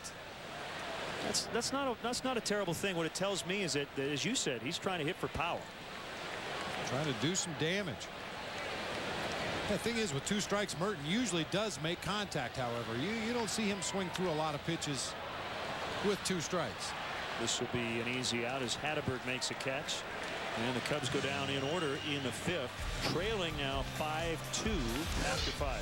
that's not a terrible thing. What it tells me is that, as you said, he's trying to hit for power. Trying to do some damage. The thing is, with 2 strikes, Merton usually does make contact. However, you don't see him swing through a lot of pitches with 2 strikes. This will be an easy out as Hatteberg makes a catch, and the Cubs go down in order in the 5th, trailing now 5-2 after 5.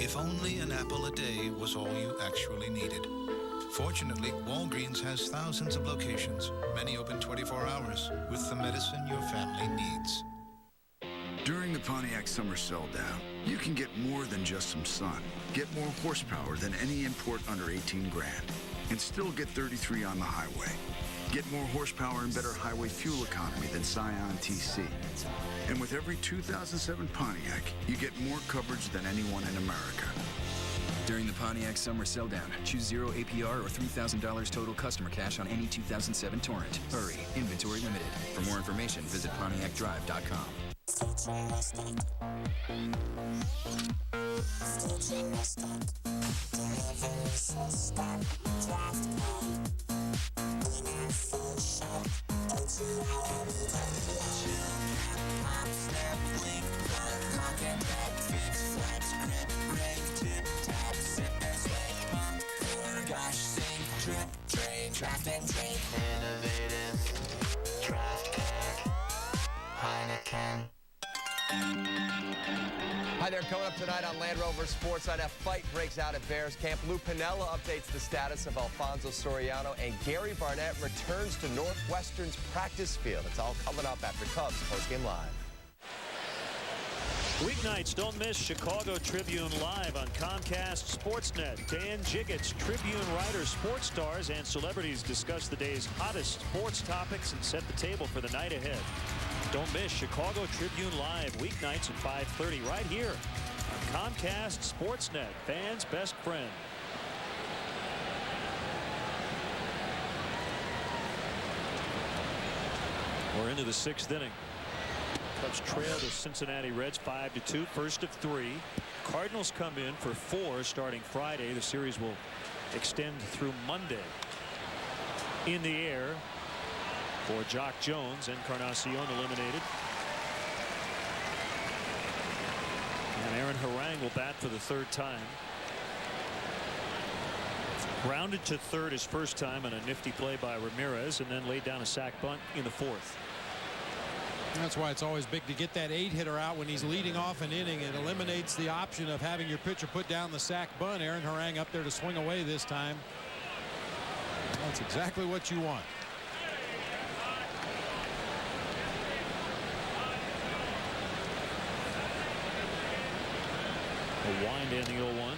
If only an apple a day was all you actually needed. Fortunately, Walgreens has thousands of locations, many open 24 hours, with the medicine your family needs. During the Pontiac Summer Sell Down, you can get more than just some sun. Get more horsepower than any import under 18 grand, and still get 33 on the highway. Get more horsepower and better highway fuel economy than Scion TC. And with every 2007 Pontiac, you get more coverage than anyone in America. During the Pontiac Summer Sell Down, choose 0 APR or $3,000 total customer cash on any 2007 Torrent. Hurry, inventory limited. For more information, visit PontiacDrive.com. Draft and drink. Innovative. Draft pick. Heineken. Hi there. Coming up tonight on Land Rover Sports Night, a fight breaks out at Bears camp. Lou Piniella updates the status of Alfonso Soriano, and Gary Barnett returns to Northwestern's practice field. It's all coming up after Cubs Postgame Live. Weeknights, don't miss Chicago Tribune Live on Comcast Sportsnet. Dan Jiggett's Tribune writers, sports stars, and celebrities discuss the day's hottest sports topics and set the table for the night ahead. Don't miss Chicago Tribune Live weeknights at 5:30 right here on Comcast Sportsnet, fans' best friend. We're into the 6th inning. Cubs trail the Cincinnati Reds 5-2. First of 3. Cardinals come in for 4 starting Friday. The series will extend through Monday. In the air for Jock Jones. Encarnacion eliminated. And Aaron Harang will bat for the 3rd time. Grounded to third his first time on a nifty play by Ramirez, and then laid down a sac bunt in the 4th. That's why it's always big to get that 8-hitter out when he's leading off an inning. It eliminates the option of having your pitcher put down the sac bunt. Aaron Harang up there to swing away this time. That's exactly what you want. A wind in the 0-1.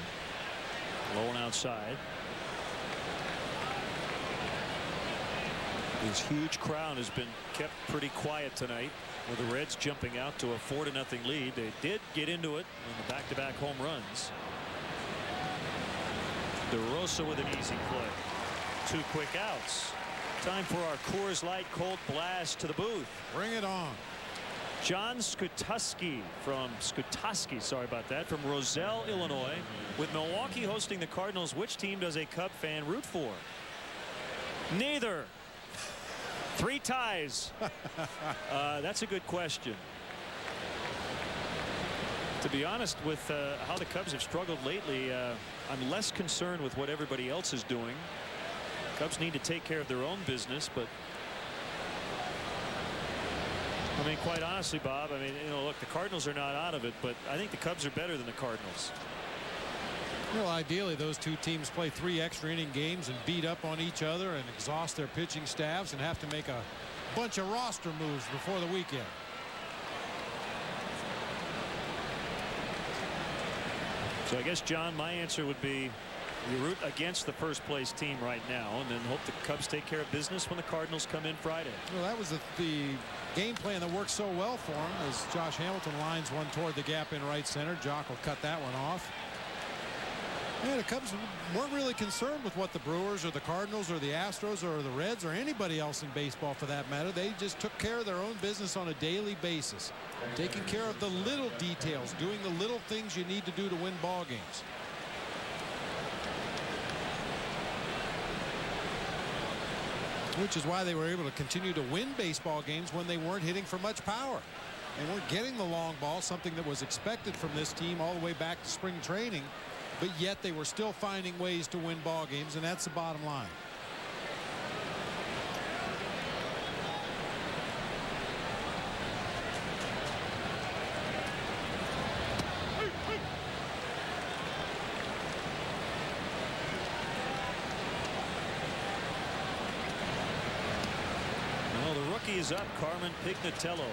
Low and outside. This huge crowd has been kept pretty quiet tonight, with the Reds jumping out to a 4-0 lead. They did get into it on the back-to-back home runs. DeRosa with an easy play. 2 quick outs. Time for our Coors Light cold blast to the booth. Bring it on. John Skutoski from Roselle, Illinois. With Milwaukee hosting the Cardinals, which team does a Cub fan root for? Neither. 3 ties. That's a good question. To be honest, with how the Cubs have struggled lately, I'm less concerned with what everybody else is doing. Cubs need to take care of their own business, but I mean, quite honestly, Bob, I mean, look, the Cardinals are not out of it, but I think the Cubs are better than the Cardinals. Well, ideally, those 2 teams play 3 extra inning games and beat up on each other and exhaust their pitching staffs and have to make a bunch of roster moves before the weekend. So I guess, John, my answer would be you root against the first place team right now and then hope the Cubs take care of business when the Cardinals come in Friday. Well, that was the game plan that worked so well for him, as Josh Hamilton lines one toward the gap in right center. Jock will cut that one off. Yeah, the Cubs weren't really concerned with what the Brewers or the Cardinals or the Astros or the Reds or anybody else in baseball for that matter. They just took care of their own business on a daily basis, taking care of the little details, doing the little things you need to do to win ball games. Which is why they were able to continue to win baseball games when they weren't hitting for much power. They weren't getting the long ball, something that was expected from this team all the way back to spring training. But yet they were still finding ways to win ball games, and that's the bottom line. Well, the rookie is up, Carmen Pignatello.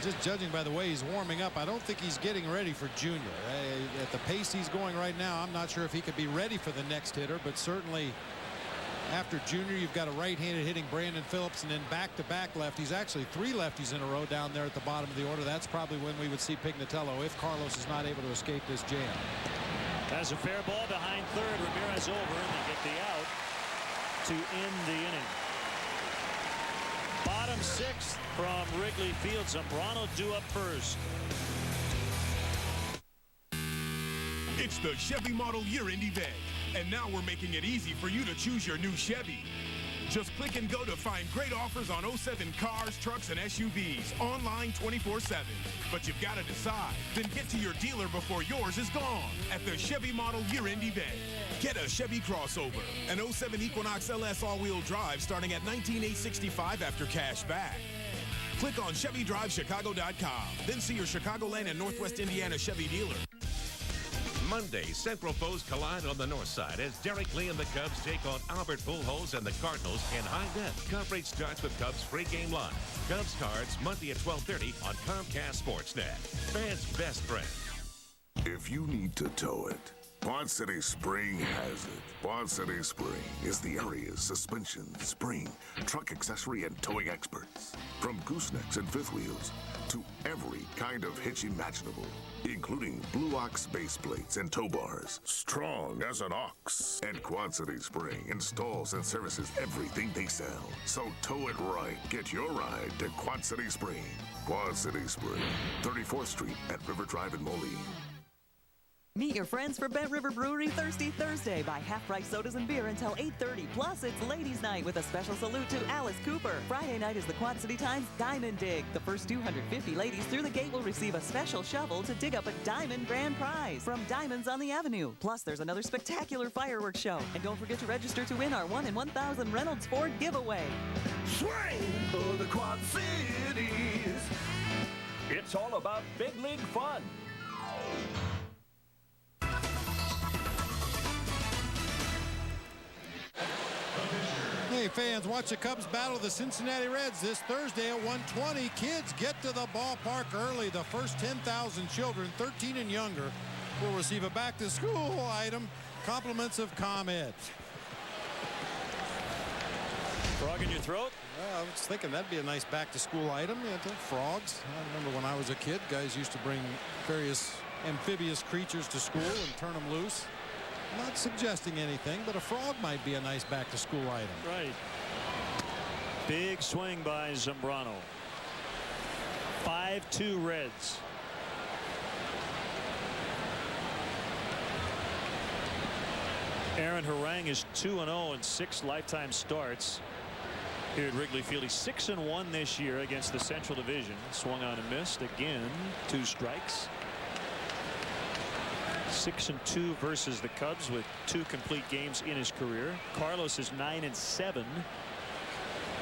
Just judging by the way he's warming up, I don't think he's getting ready for Junior. At the pace he's going right now, I'm not sure if he could be ready for the next hitter, but certainly after Junior, you've got a right-handed hitting Brandon Phillips and then back-to-back lefties. Actually 3 lefties in a row down there at the bottom of the order. That's probably when we would see Pignatello if Carlos is not able to escape this jam. Has a fair ball behind third. Ramirez over, and they get the out to end the inning. Bottom 6th from Wrigley Field. Zambrano due up first. It's the Chevy Model Year-End event, and now we're making it easy for you to choose your new Chevy. Just click and go to find great offers on 07 cars, trucks, and SUVs online 24/7. But you've got to decide. Then get to your dealer before yours is gone at the Chevy Model Year-End event. Get a Chevy crossover, an 07 Equinox LS all-wheel drive starting at $19,865 after cash back. Click on ChevyDriveChicago.com. Then see your Chicagoland and Northwest Indiana Chevy dealer. Monday, Central foes collide on the north side as Derek Lee and the Cubs take on Albert Pujols and the Cardinals in high def. Coverage starts with Cubs pregame line. Cubs Cards Monday at 12:30 on Comcast Sportsnet. Fans' best friend. If you need to tow it, Quad City Spring has it. Quad City Spring is the area's suspension, spring, truck accessory, and towing experts. From goosenecks and fifth wheels to every kind of hitch imaginable, including Blue Ox base plates and tow bars, strong as an ox. And Quad City Spring installs and services everything they sell. So tow it right. Get your ride to Quad City Spring. Quad City Spring, 34th Street at River Drive in Moline. Meet your friends for Bent River Brewery Thirsty Thursday. Buy half-price sodas and beer until 8:30. Plus, it's Ladies' Night with a special salute to Alice Cooper. Friday night is the Quad City Times Diamond Dig. The first 250 ladies through the gate will receive a special shovel to dig up a diamond grand prize from Diamonds on the Avenue. Plus, there's another spectacular fireworks show. And don't forget to register to win our 1 in 1,000 Reynolds Ford giveaway. Swing for the Quad Cities. It's all about big league fun. Hey fans, watch the Cubs battle the Cincinnati Reds this Thursday at 1:20. Kids, get to the ballpark early. The first 10,000 children 13 and younger will receive a back-to-school item, compliments of ComEd. Frog in your throat? I was thinking that'd be a nice back-to-school item. Frogs. I remember when I was a kid, guys used to bring various amphibious creatures to school and turn them loose. Not suggesting anything, but a frog might be a nice back-to-school item. Right. Big swing by Zambrano. 5-2 Reds. Aaron Harang is 2-0 in 6 lifetime starts here at Wrigley Field. He's 6-1 this year against the Central Division. Swung on and missed again. 2 strikes. 6-2 versus the Cubs with 2 complete games in his career. Carlos is 9-7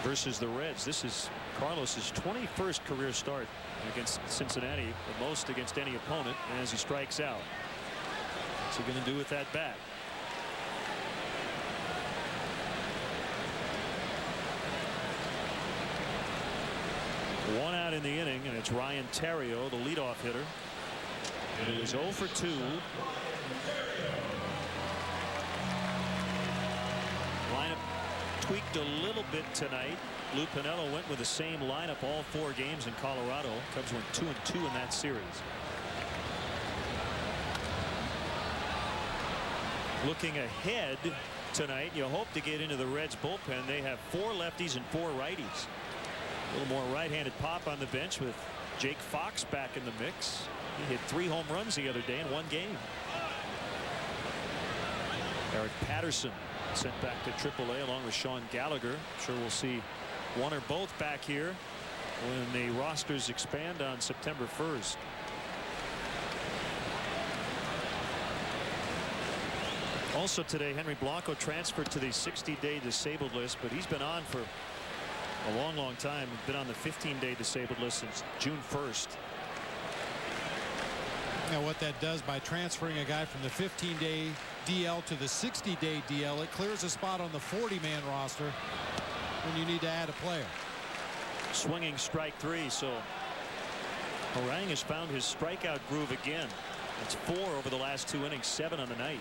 versus the Reds. This is Carlos's 21st career start against Cincinnati, the most against any opponent as he strikes out. What's he going to do with that bat? One out in the inning, and it's Ryan Theriot, the leadoff hitter. It was 0 for 2. Lineup tweaked a little bit tonight. Lou Piniella went with the same lineup all 4 games in Colorado. Cubs went 2-2 in that series. Looking ahead tonight, you hope to get into the Reds bullpen. They have 4 lefties and 4 righties. A little more right-handed pop on the bench with Jake Fox back in the mix. He hit 3 home runs the other day in 1 game. Eric Patterson sent back to AAA along with Sean Gallagher. I'm sure we'll see one or both back here when the rosters expand on September 1st. Also today, Henry Blanco transferred to the 60-day disabled list, but he's been on for a long time. He's been on the 15-day disabled list since June 1st. Now what that does by transferring a guy from the 15-day DL to the 60-day DL, it clears a spot on the 40-man roster when you need to add a player. Swinging strike 3, so Harang has found his strikeout groove again. It's 4 over the last 2 innings, 7 on the night.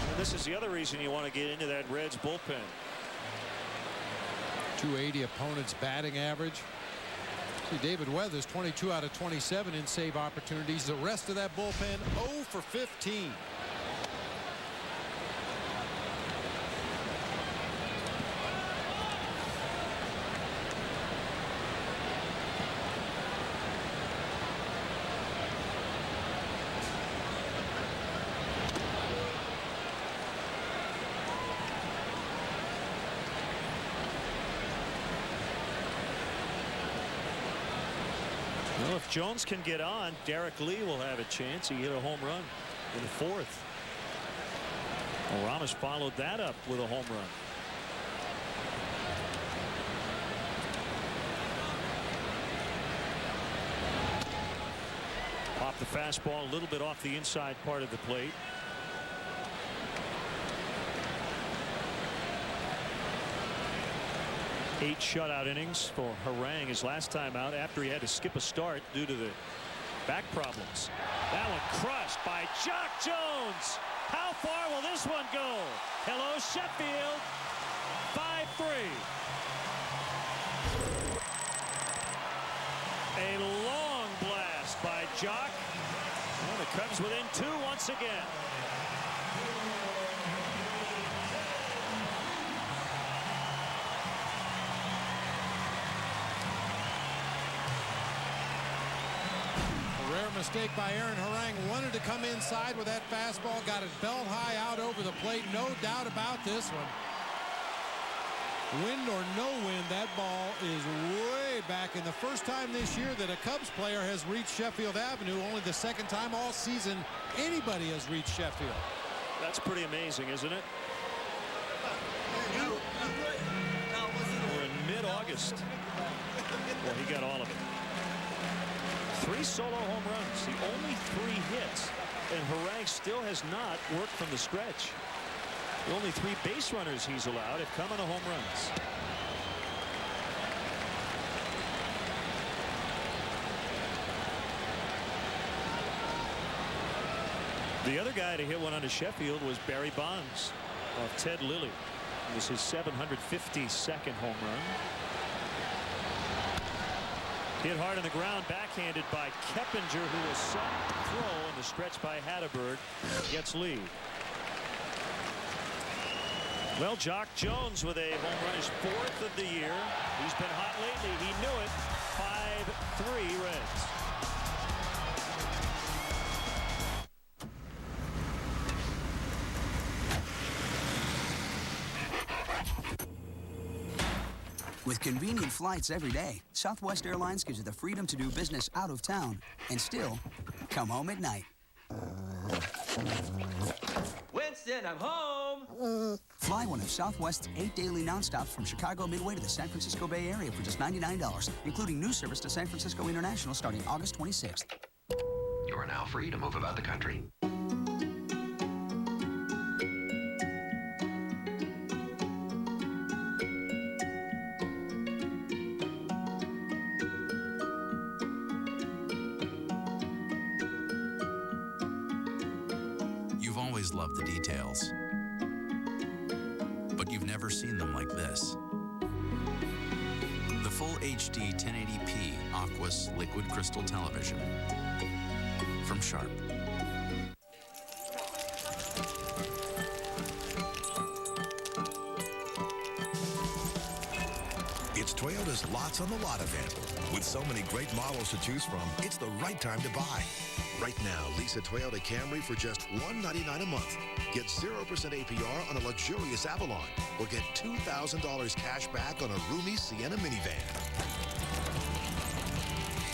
And this is the other reason you want to get into that Reds bullpen. 280 opponent's batting average. See, David Weathers 22 out of 27 in save opportunities. The rest of that bullpen 0 for 15. Well, if Jones can get on, Derek Lee will have a chance. He hit a home run in the 4th. Well, Ramos followed that up with a home run. Popped the fastball a little bit off the inside part of the plate. 8 shutout innings for Harang his last time out after he had to skip a start due to the back problems. That one crushed by Jock Jones. How far will this one go? Hello, Sheffield. 5-3. A long blast by Jock. And the Cubs within 2 once again. Rare mistake by Aaron Harang. Wanted to come inside with that fastball. Got it belt high out over the plate. No doubt about this one. Wind or no wind, that ball is way back. And the first time this year that a Cubs player has reached Sheffield Avenue. Only the second time all season anybody has reached Sheffield. That's pretty amazing, isn't it? We're in mid-August. Well, he got all of it. 3 solo home runs, the only 3 hits, and Harang still has not worked from the stretch. The only 3 base runners he's allowed have come on the home runs. The other guy to hit one onto Sheffield was Barry Bonds of Ted Lilly. It was his 752nd home run. Hit hard on the ground, backhanded by Keppinger, who was set to throw in the stretch by Hatterberg. Gets lead. Well, Jock Jones with a home run, his 4th of the year. He's been hot lately. He knew it. 5-3 Reds. With convenient flights every day, Southwest Airlines gives you the freedom to do business out of town and still come home at night. Winston, I'm home! Fly one of Southwest's 8 daily nonstops from Chicago Midway to the San Francisco Bay Area for just $99, including new service to San Francisco International starting August 26th. You are now free to move about the country. You've always loved the details, but you've never seen them like this. The full HD 1080p Aquos liquid crystal television from Sharp. It's Toyota's Lots on the Lot event. With so many great models to choose from, it's the right time to buy. Right now, lease a Toyota Camry for just $199 a month. Get 0% APR on a luxurious Avalon, or get $2,000 cash back on a roomy Sienna minivan.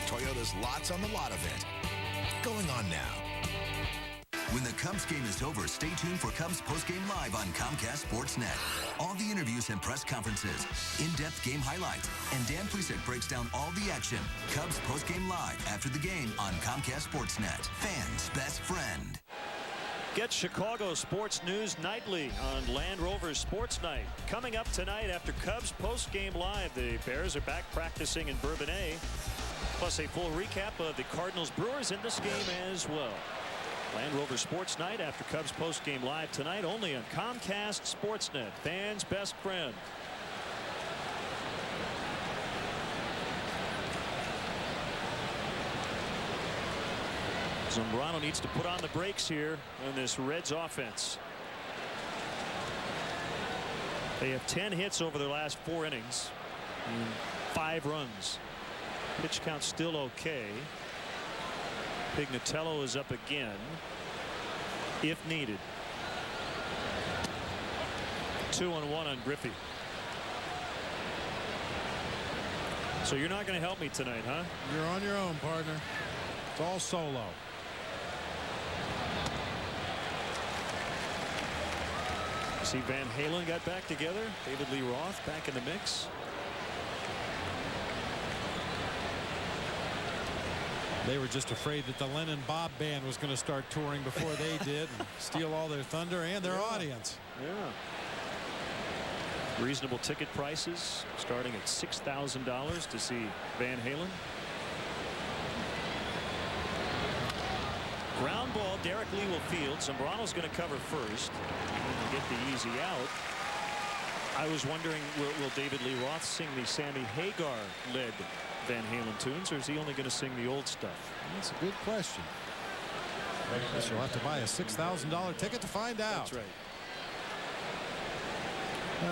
Toyota's Lots on the Lot event. Going on now. When the Cubs game is over, stay tuned for Cubs postgame live on Comcast Sportsnet. All the interviews and press conferences, in-depth game highlights, and Dan Presek breaks down all the action. Cubs postgame live after the game on Comcast Sportsnet. Fans' best friend. Get Chicago sports news nightly on Land Rover Sports Night. Coming up tonight after Cubs postgame live, the Bears are back practicing in Bourbonnais. Plus a full recap of the Cardinals-Brewers in this game as well. Land Rover Sports Night after Cubs postgame live tonight only on Comcast Sportsnet. Fans' best friend. Zambrano needs to put on the brakes here on this Reds offense. They have 10 hits over their last 4 innings and 5 runs. Pitch count still okay. Pignatello is up again if needed. 2-1 on Griffey. So you're not going to help me tonight, huh? You're on your own, partner. It's all solo. See, Van Halen got back together. David Lee Roth back in the mix. They were just afraid that the Lennon Bob Band was going to start touring before they did and steal all their thunder and their audience. Yeah. Reasonable ticket prices starting at $6,000 to see Van Halen. Ground ball, Derek Lee will field. Zambrano's going to cover first and get the easy out. I was wondering, will David Lee Roth sing the Sammy Hagar-led Van Halen tunes, or is he only going to sing the old stuff? That's a good question. Guess you'll have to buy a $6,000 ticket to find out. That's right.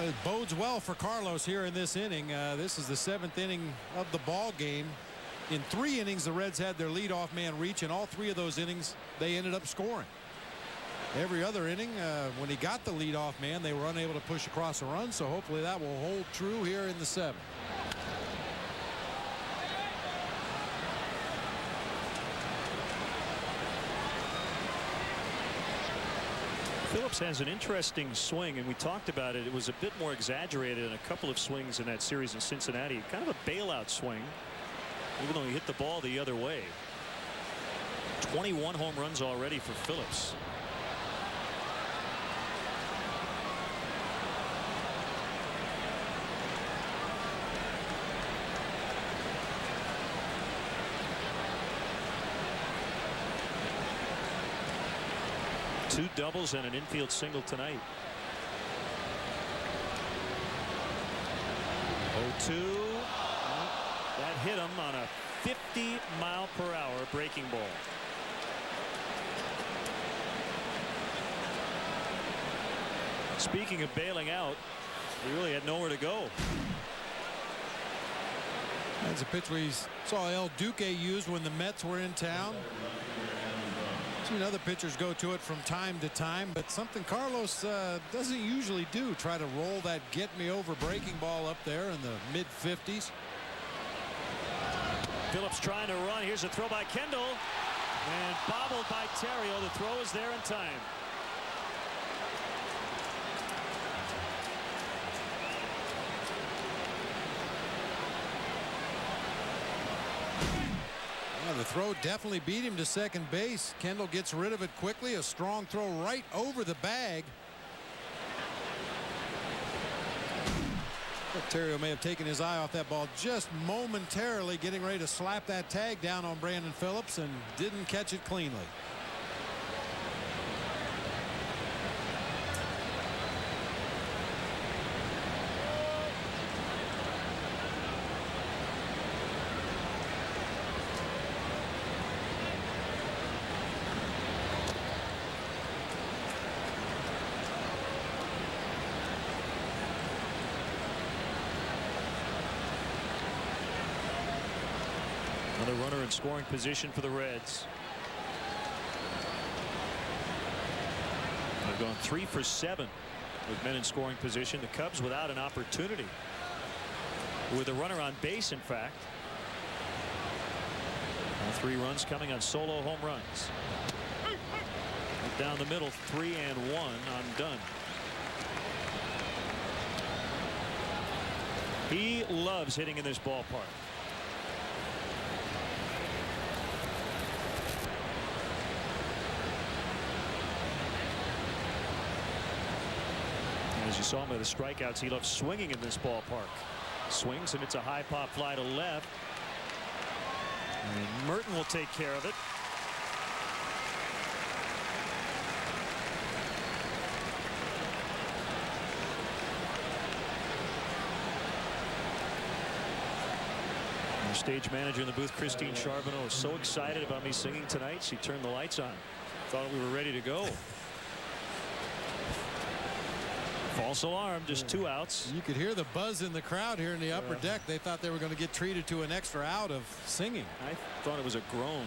It bodes well for Carlos here in this inning. This is the 7th inning of the ball game. In 3 innings, the Reds had their leadoff man reach. In all 3 of those innings, they ended up scoring. Every other inning, when he got the leadoff man, they were unable to push across a run. So hopefully that will hold true here in the 7th. Phillips has an interesting swing, and we talked about it. It was a bit more exaggerated in a couple of swings in that series in Cincinnati. Kind of a bailout swing, even though he hit the ball the other way. 21 home runs already for Phillips. Two doubles and an infield single tonight. 0-2. That hit him on a 50-mile-per-hour breaking ball. Speaking of bailing out, he really had nowhere to go. That's a pitch we saw El Duque use when the Mets were in town. Seen other pitchers go to it from time to time, but something Carlos doesn't usually do. Try to roll that get-me-over breaking ball up there in the mid-50s. Phillips trying to run. Here's a throw by Kendall, and bobbled by Terrio. The throw is there in time. The throw definitely beat him to second base. Kendall gets rid of it quickly. A strong throw right over the bag. Terrio may have taken his eye off that ball just momentarily, getting ready to slap that tag down on Brandon Phillips, and didn't catch it cleanly. Another runner in scoring position for the Reds. They've gone 3 for 7 with men in scoring position. The Cubs without an opportunity, with a runner on base, in fact. All 3 runs coming on solo home runs. Down the middle, 3-1 on Dunn. He loves hitting in this ballpark. As you saw him with the strikeouts, he loves swinging in this ballpark. Swings, and it's a high pop fly to left. And Merton will take care of it. Our stage manager in the booth, Christine Charbonneau, is so excited about me singing tonight, she turned the lights on. Thought we were ready to go. False alarm, just 2 outs. You could hear the buzz in the crowd here in the upper deck. They thought they were going to get treated to an extra out of singing. I thought it was a groan.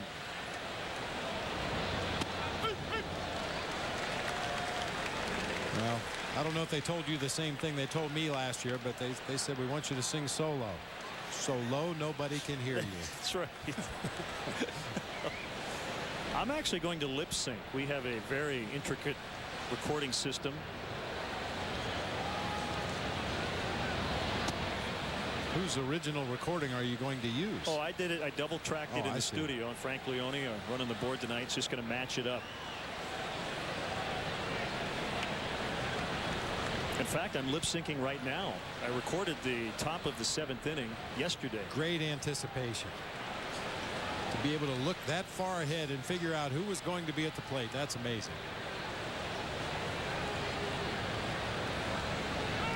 Well, I don't know if they told you the same thing they told me last year, but they said we want you to sing solo. So low nobody can hear you. That's right. I'm actually going to lip sync. We have a very intricate recording system. Whose original recording are you going to use? Oh, I did it. I double tracked it in the studio, and Frank Leone running the board tonight. It's just going to match it up. In fact, I'm lip syncing right now. I recorded the top of the 7th inning yesterday. Great anticipation. To be able to look that far ahead and figure out who was going to be at the plate. That's amazing.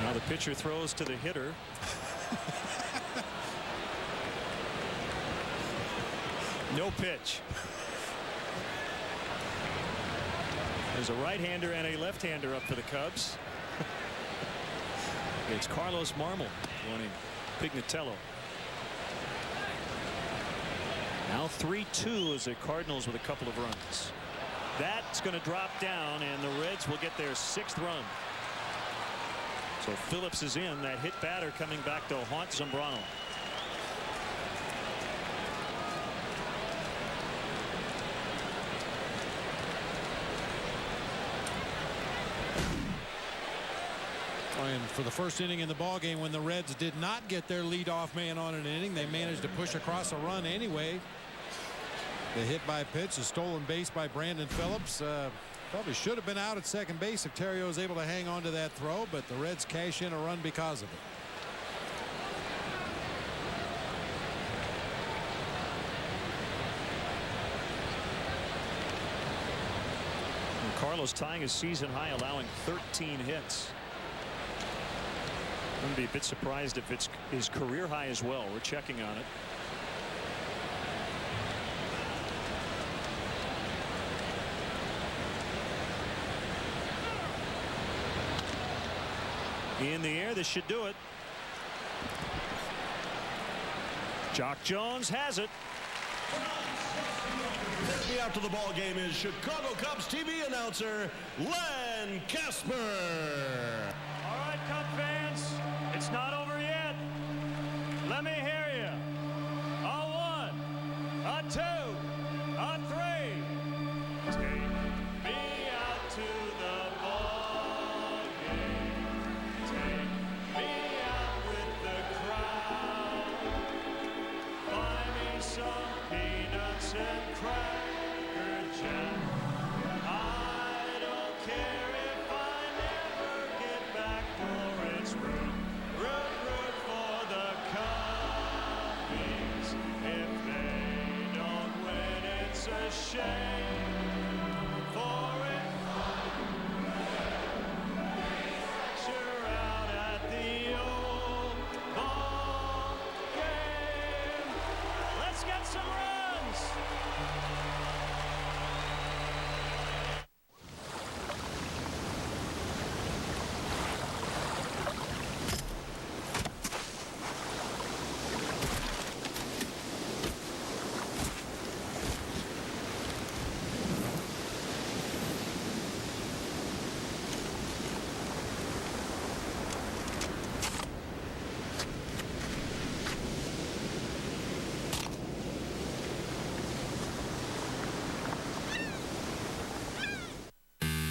Now the pitcher throws to the hitter. No pitch. There's a right-hander and a left-hander up for the Cubs. It's Carlos Marmol wanting Pignatello. Now 3-2 as the Cardinals with a couple of runs. That's going to drop down, and the Reds will get their 6th run. So Phillips is in. That hit batter coming back to haunt Zambrano. And for the first inning in the ball game, when the Reds did not get their leadoff man on an inning, they managed to push across a run anyway. The hit by pitch, a stolen base by Brandon Phillips. Probably should have been out at second base if Terrio was able to hang on to that throw, but the Reds cash in a run because of it. And Carlos tying his season high, allowing 13 hits. I'm going to be a bit surprised if it's his career high as well. We're checking on it. In the air, this should do it. Jock Jones has it. Taking me out to the ball game is Chicago Cubs TV announcer Len Kasper. All right, Cub fans, it's not over yet. Let me hear you. A 1, a 2, a 3. Take me out to the ball game. Take me out with the crowd. Buy me some peanuts and Cracker Jack. I don't care if I never get back for its root. Root for the Cubbies. If they don't win, it's a shame. For it, you're out at the old ball game. Let's get some runs.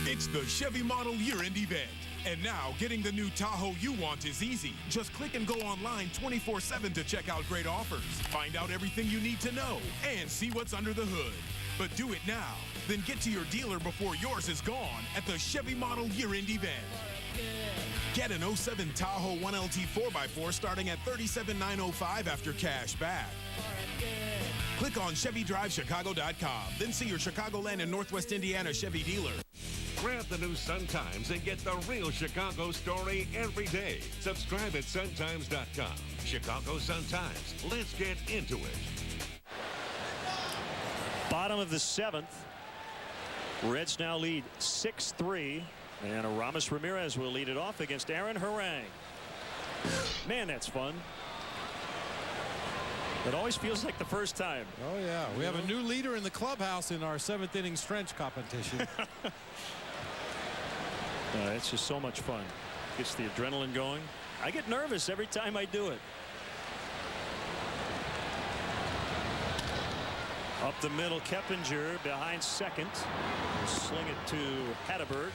It's the Chevy Model Year-End event. And now, getting the new Tahoe you want is easy. Just click and go online 24/7 to check out great offers. Find out everything you need to know and see what's under the hood. But do it now. Then get to your dealer before yours is gone at the Chevy Model Year-End event. Get an 07 Tahoe 1LT 4x4 starting at $37,905 after cash back. Click on ChevyDriveChicago.com. Then see your Chicagoland and Northwest Indiana Chevy dealer. Grab the new Sun-Times and get the real Chicago story every day. Subscribe at suntimes.com. Chicago Sun-Times. Let's get into it. Bottom of the 7th. Reds now lead 6-3. And Aramis Ramirez will lead it off against Aaron Harang. Man, that's fun. It always feels like the first time. Oh, yeah. We have a new leader in the clubhouse in our 7th inning stretch competition. It's just so much fun. Gets the adrenaline going. I get nervous every time I do it. Up the middle, Keppinger behind second. Sling it to Hatteberg.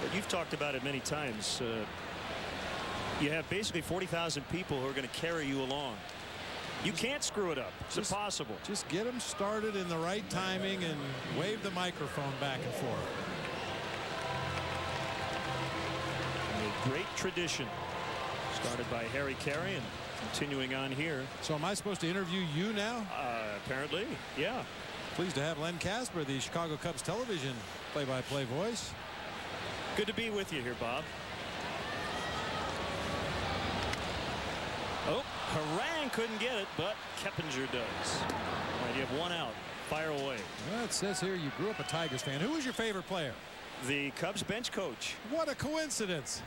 But you've talked about it many times. You have basically 40,000 people who are going to carry you along. You can't screw it up. It's impossible. Just get them started in the right timing and wave the microphone back and forth. tradition. Started by Harry Carey and continuing on here. So am I supposed to interview you now? Apparently, yeah. Pleased to have Len Casper, the Chicago Cubs television play-by-play voice. Good to be with you here, Bob. Oh, Harang couldn't get it, but Keppinger does. All right, you have one out. Fire away. Well, it says here you grew up a Tigers fan. Who was your favorite player? The Cubs bench coach. What a coincidence.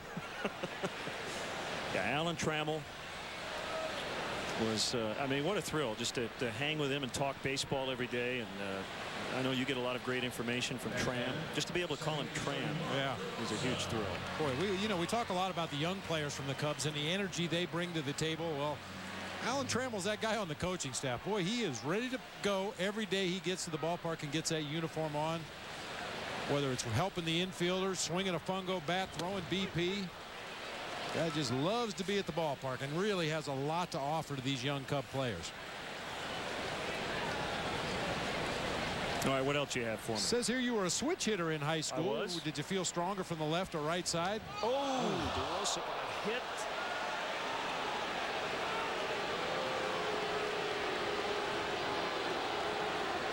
Yeah, Alan Trammell was, I mean, what a thrill just to hang with him and talk baseball every day. And I know you get a lot of great information from Tram. Just to be able to call him Tram, yeah, is a huge thrill. Boy, we talk a lot about the young players from the Cubs and the energy they bring to the table. Well, Alan Trammell's that guy on the coaching staff. Boy, he is ready to go every day he gets to the ballpark and gets that uniform on. Whether it's helping the infielders, swinging a fungo bat, throwing BP. Guy just loves to be at the ballpark and really has a lot to offer to these young Cub players. All right, what else you have for me? Says here you were a switch hitter in high school. I was. Did you feel stronger from the left or right side? Oh, DeRosa got hit.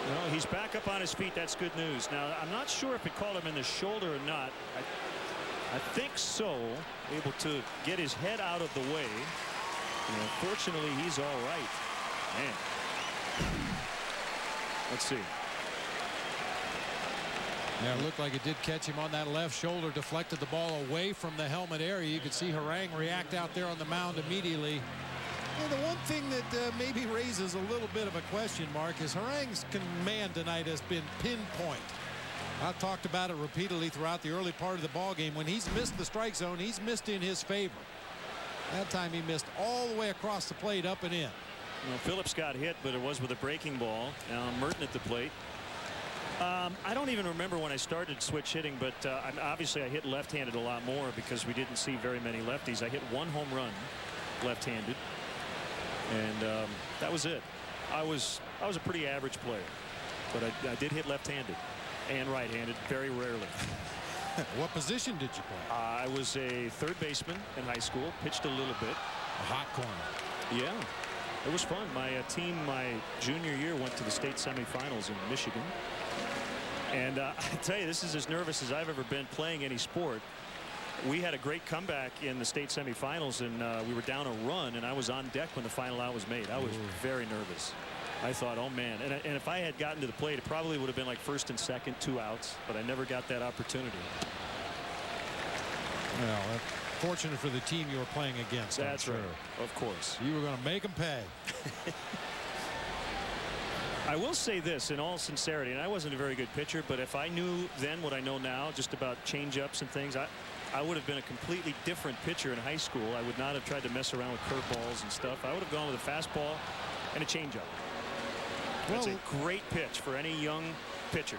No, he's back up on his feet. That's good news. Now, I'm not sure if it called him in the shoulder or not. I think so. Able to get his head out of the way. And fortunately, he's all right. Man. Let's see. Yeah, it looked like it did catch him on that left shoulder, deflected the ball away from the helmet area. You could see Harang react out there on the mound immediately. Well, the one thing that maybe raises a little bit of a question mark is Harang's command tonight has been pinpoint. I've talked about it repeatedly throughout the early part of the ball game. When he's missed the strike zone, he's missed in his favor. That time he missed all the way across the plate, up and in. Well, Phillips got hit, but it was with a breaking ball. Merton at the plate. I don't even remember when I started switch hitting, but obviously I hit left-handed a lot more because we didn't see very many lefties. I hit one home run left-handed, and that was it. I was a pretty average player, but I did hit left-handed and right-handed very rarely. What position did you play? I was a third baseman in high school. Pitched a little bit. A hot corner. Yeah. It was fun. My team, my junior year, went to the state semifinals in Michigan. And I tell you, this is as nervous as I've ever been playing any sport. We had a great comeback in the state semifinals, and we were down a run, and I was on deck when the final out was made. I was very nervous. I thought, oh, man. And if I had gotten to the plate, it probably would have been like first and second, 2 outs, but I never got that opportunity. Well, fortunate for the team you were playing against. That's I'm sure. right. Of course. You were going to make them pay. I will say this in all sincerity, and I wasn't a very good pitcher, but if I knew then what I know now just about change-ups and things, I would have been a completely different pitcher in high school. I would not have tried to mess around with curveballs and stuff. I would have gone with a fastball and a changeup. That's a great pitch for any young pitcher.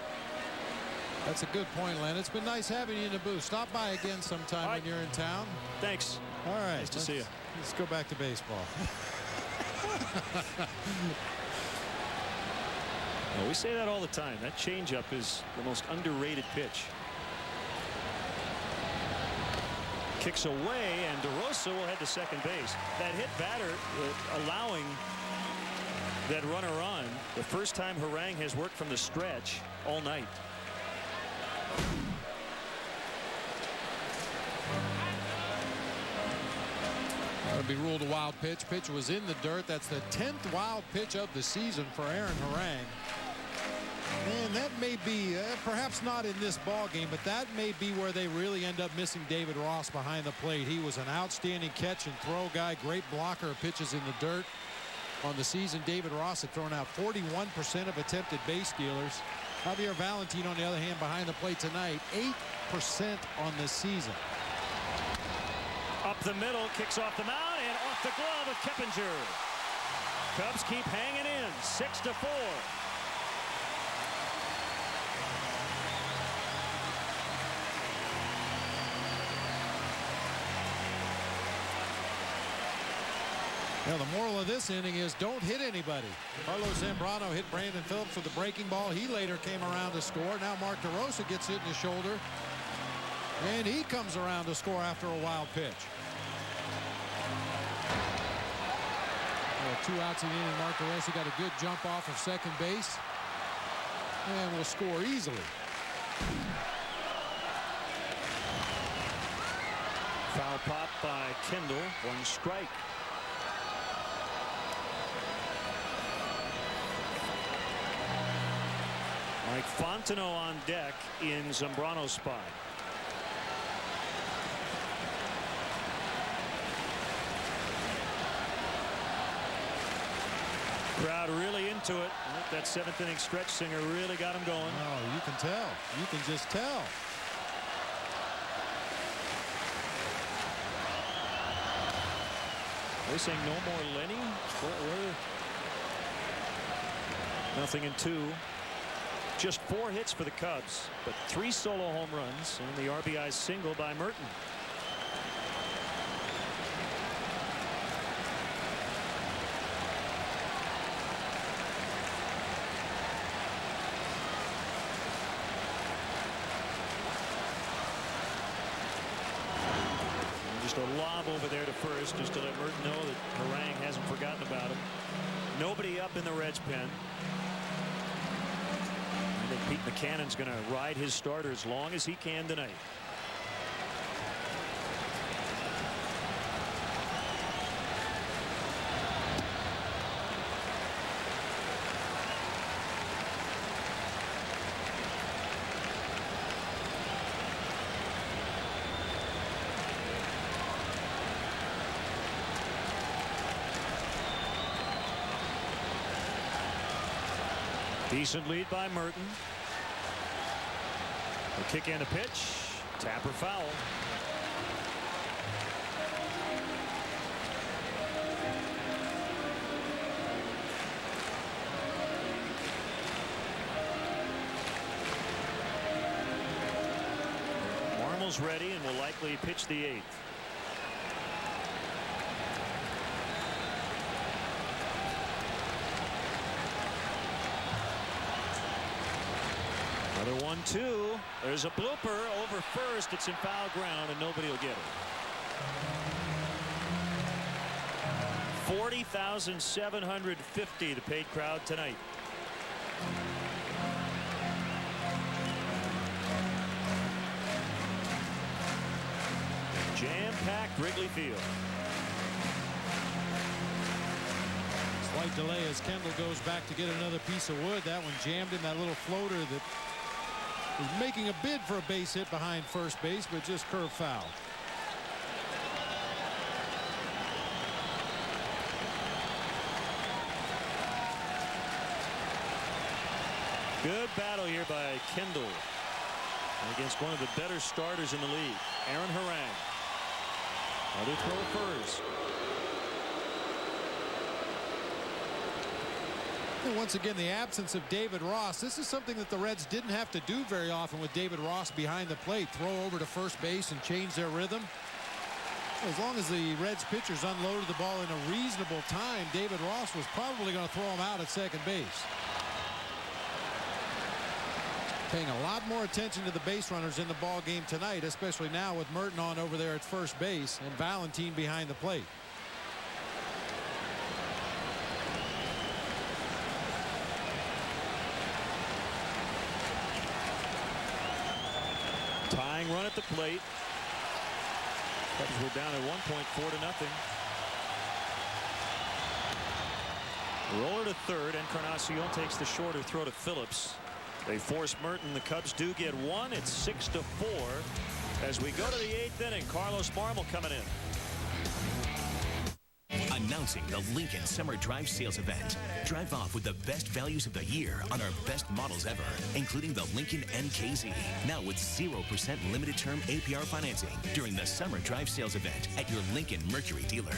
That's a good point, Len. It's been nice having you in the booth. Stop by again sometime when you're in town. Thanks. All right. Nice to see you. Let's go back to baseball. Well, we say that all the time. That changeup is the most underrated pitch. Kicks away, and DeRosa will head to second base. That hit batter allowing that runner on. The first time Harang has worked from the stretch all night. That would be ruled a wild pitch. Pitch was in the dirt. That's the 10th wild pitch of the season for Aaron Harang. And that may be, perhaps not in this ball game, but that may be where they really end up missing David Ross behind the plate. He was an outstanding catch and throw guy, great blocker of pitches in the dirt. On the season, David Ross had thrown out 41% of attempted base stealers. Javier Valentin, on the other hand, behind the plate tonight, 8% on the season. Up the middle, kicks off the mound, and off the glove of Keppinger. Cubs keep hanging in, 6-4. Now, the moral of this inning is don't hit anybody. Carlos Zambrano hit Brandon Phillips with a breaking ball. He later came around to score. Now Mark DeRosa gets hit in the shoulder. And he comes around to score after a wild pitch. Well, 2 outs in the inning. Mark DeRossi got a good jump off of second base. And will score easily. Foul pop by Kendall. 1 strike. Mike Fontenot on deck in Zambrano's spot. Crowd really into it. That 7th inning stretch singer really got him going. Oh, you can tell. You can just tell. They're saying no more Lenny. Nothing in 2. Just 4 hits for the Cubs, but 3 solo home runs and the RBI single by Merton. Just a lob over there to first, just to let Merton know that Harang hasn't forgotten about him. Nobody up in the Reds pen. I think Pete McCannon's going to ride his starter as long as he can tonight. Decent lead by Merton. The kick and a pitch. Tapper foul. Marmol's ready and will likely pitch the 8th. Another 1-2. There's a blooper over first. It's in foul ground and nobody will get it. 40,750 the paid crowd tonight. Jam-packed Wrigley Field. Slight delay as Kendall goes back to get another piece of wood. That one jammed him. That little floater that was making a bid for a base hit behind first base, but just curved foul. Good battle here by Kendall against one of the better starters in the league, Aaron Harang. Another throw first. And once again, the absence of David Ross. This is something that the Reds didn't have to do very often with David Ross behind the plate. Throw over to first base and change their rhythm. As long as the Reds pitchers unloaded the ball in a reasonable time, David Ross was probably going to throw him out at second base. Paying a lot more attention to the base runners in the ball game tonight, especially now with Merton on over there at first base and Valentine behind the plate. Tying run at the plate. Cubs were down at one point, 4-0. Roller to third, and Encarnacion takes the shorter throw to Phillips. They force Merton. The Cubs do get one. It's 6-4 as we go to the 8th inning. Carlos Marmol coming in. Announcing the Lincoln Summer Drive Sales Event. Drive off with the best values of the year on our best models ever, including the Lincoln NKZ. Now with 0% limited term APR financing during the Summer Drive Sales Event at your Lincoln Mercury dealer.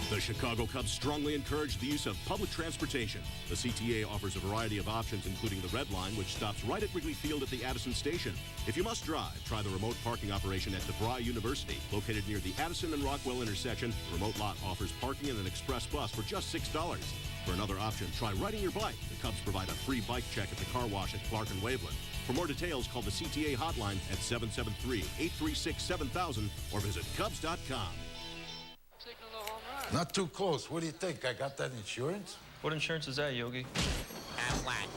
The Chicago Cubs strongly encourage the use of public transportation. The CTA offers a variety of options, including the Red Line, which stops right at Wrigley Field at the Addison Station. If you must drive, try the remote parking operation at DeVry University. Located near the Addison and Rockwell intersection, the remote lot offers parking and an express bus for just $6. For another option, try riding your bike. The Cubs provide a free bike check at the car wash at Clark and Waveland. For more details, call the CTA hotline at 773-836-7000 or visit Cubs.com. Not too close. What do you think? I got that insurance? What insurance is that, Yogi? Aflac.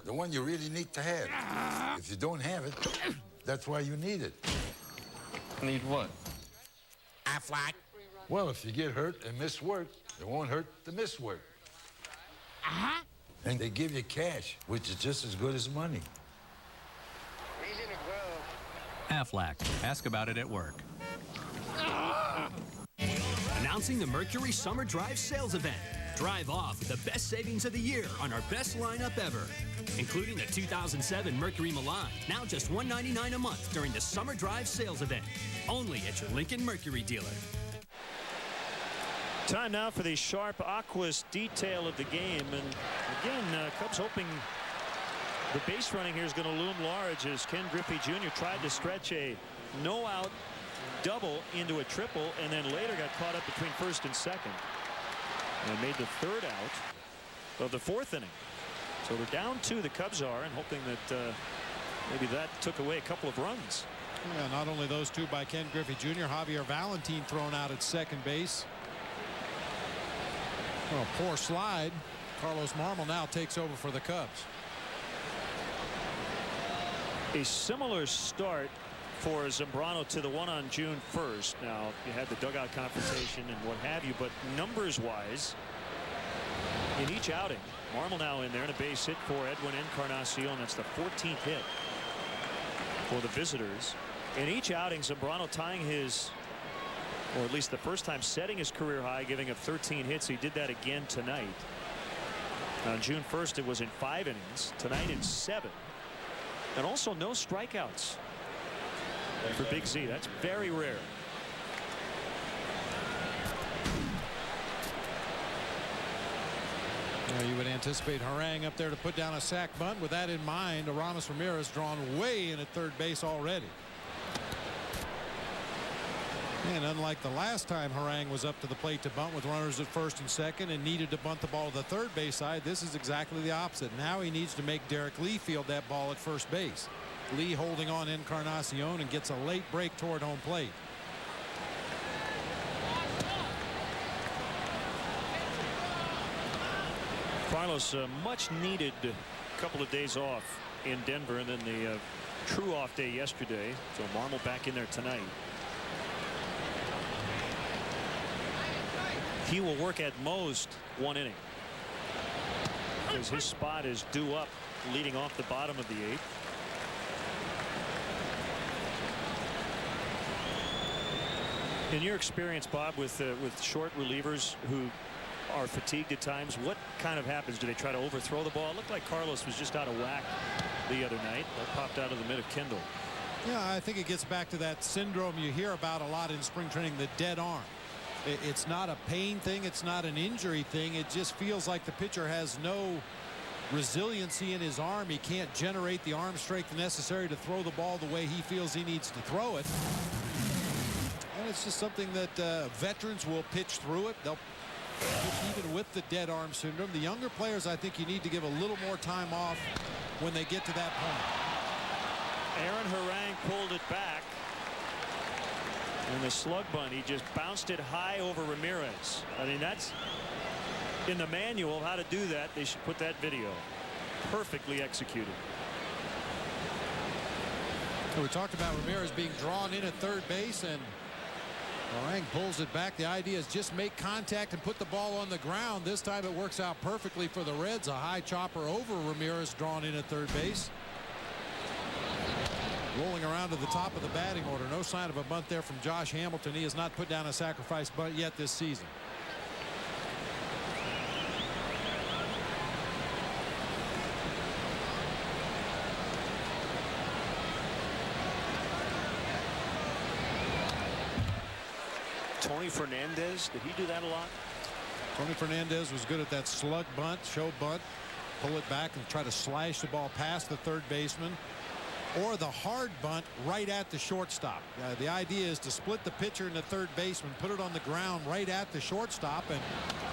The one you really need to have. If you don't have it, that's why you need it. Need what? Aflac. Well, if you get hurt and miss work, it won't hurt to miss work. And they give you cash, which is just as good as money. Aflac. Ask about it at work. Announcing the Mercury Summer Drive sales event. Drive off with the best savings of the year on our best lineup ever, including the 2007 Mercury Milan, now just $199 a month during the Summer Drive sales event. Only at your Lincoln Mercury dealer. Time now for the sharp Aquas detail of the game. And again, Cubs hoping the base running here is going to loom large as Ken Griffey Jr. tried to stretch a no-out double into a triple and then later got caught up between first and second and made the third out of the fourth inning. So they're down 2, the Cubs are, and hoping that maybe that took away a couple of runs. Yeah, not only those two by Ken Griffey Jr., Javier Valentin thrown out at second base. Well, poor slide. Carlos Marmol now takes over for the Cubs. A similar start for Zambrano to the one on June 1st. Now, you had the dugout confrontation and what have you, but numbers-wise, in each outing, Marmol now in there and a base hit for Edwin Encarnacion. That's the 14th hit for the visitors. In each outing, Zambrano tying his, or at least the first time setting his career high, giving up 13 hits. He did that again tonight. On June 1st, it was in 5 innings. Tonight in 7. And also no strikeouts for Big Z. That's very rare. You would anticipate Harang up there to put down a sac bunt. With that in mind, Aramis Ramirez drawn way in at third base already. And unlike the last time Harang was up to the plate to bunt with runners at first and second and needed to bunt the ball to the third base side, this is exactly the opposite. Now he needs to make Derek Lee field that ball at first base. Lee holding on Encarnacion and gets a late break toward home plate. Carlos, much needed couple of days off in Denver and then the true off day yesterday. So Marmol back in there tonight. He will work at most 1 inning because his spot is due up leading off the bottom of the 8th. In your experience, Bob, with short relievers who are fatigued at times, what kind of happens? Do they try to overthrow the ball? It looked like Carlos was just out of whack the other night. That popped out of the mid of Kendall. Yeah, I think it gets back to that syndrome you hear about a lot in spring training, the dead arm. It's not a pain thing. It's not an injury thing. It just feels like the pitcher has no resiliency in his arm. He can't generate the arm strength necessary to throw the ball the way he feels he needs to throw it. And it's just something that veterans will pitch through it. They'll pitch even with the dead arm syndrome. The younger players, I think you need to give a little more time off when they get to that point. Aaron Harang pulled it back. And the slug bunt, he just bounced it high over Ramirez. I mean, that's in the manual how to do that. They should put that video. Perfectly executed. We talked about Ramirez being drawn in at third base, and Harang pulls it back. The idea is just make contact and put the ball on the ground. This time it works out perfectly for the Reds. A high chopper over Ramirez, drawn in at third base. Rolling around to the top of the batting order. No sign of a bunt there from Josh Hamilton. He has not put down a sacrifice bunt yet this season. Tony Fernandez, did he do that a lot? Tony Fernandez was good at that slug bunt, show bunt. Pull it back and try to slash the ball past the third baseman. Or the hard bunt right at the shortstop. The idea is to split the pitcher and the third baseman, put it on the ground right at the shortstop, and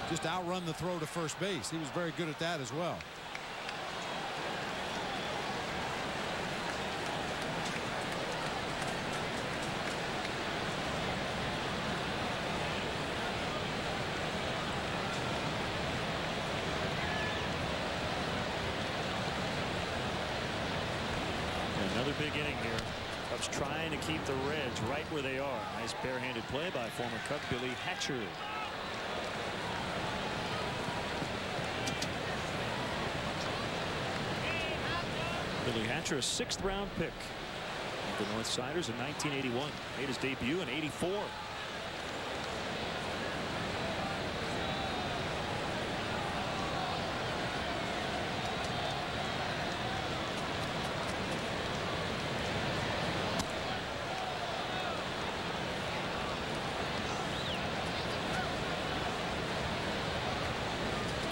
just outrun the throw to first base. He was very good at that as well. Another big inning here. Cubs trying to keep the Reds right where they are. Nice barehanded play by former Cub Billy Hatcher. Billy Hatcher, a 6th round pick of the North Siders in 1981. Made his debut in '84.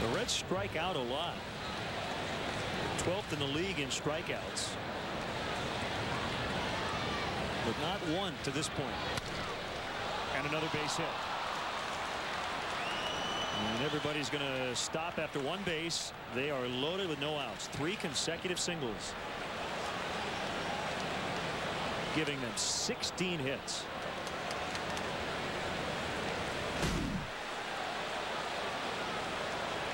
The Reds strike out a lot. 12th in the league in strikeouts, but not one to this point. And another base hit. And everybody's going to stop after one base. They are loaded with no outs. 3 consecutive singles, giving them 16 hits.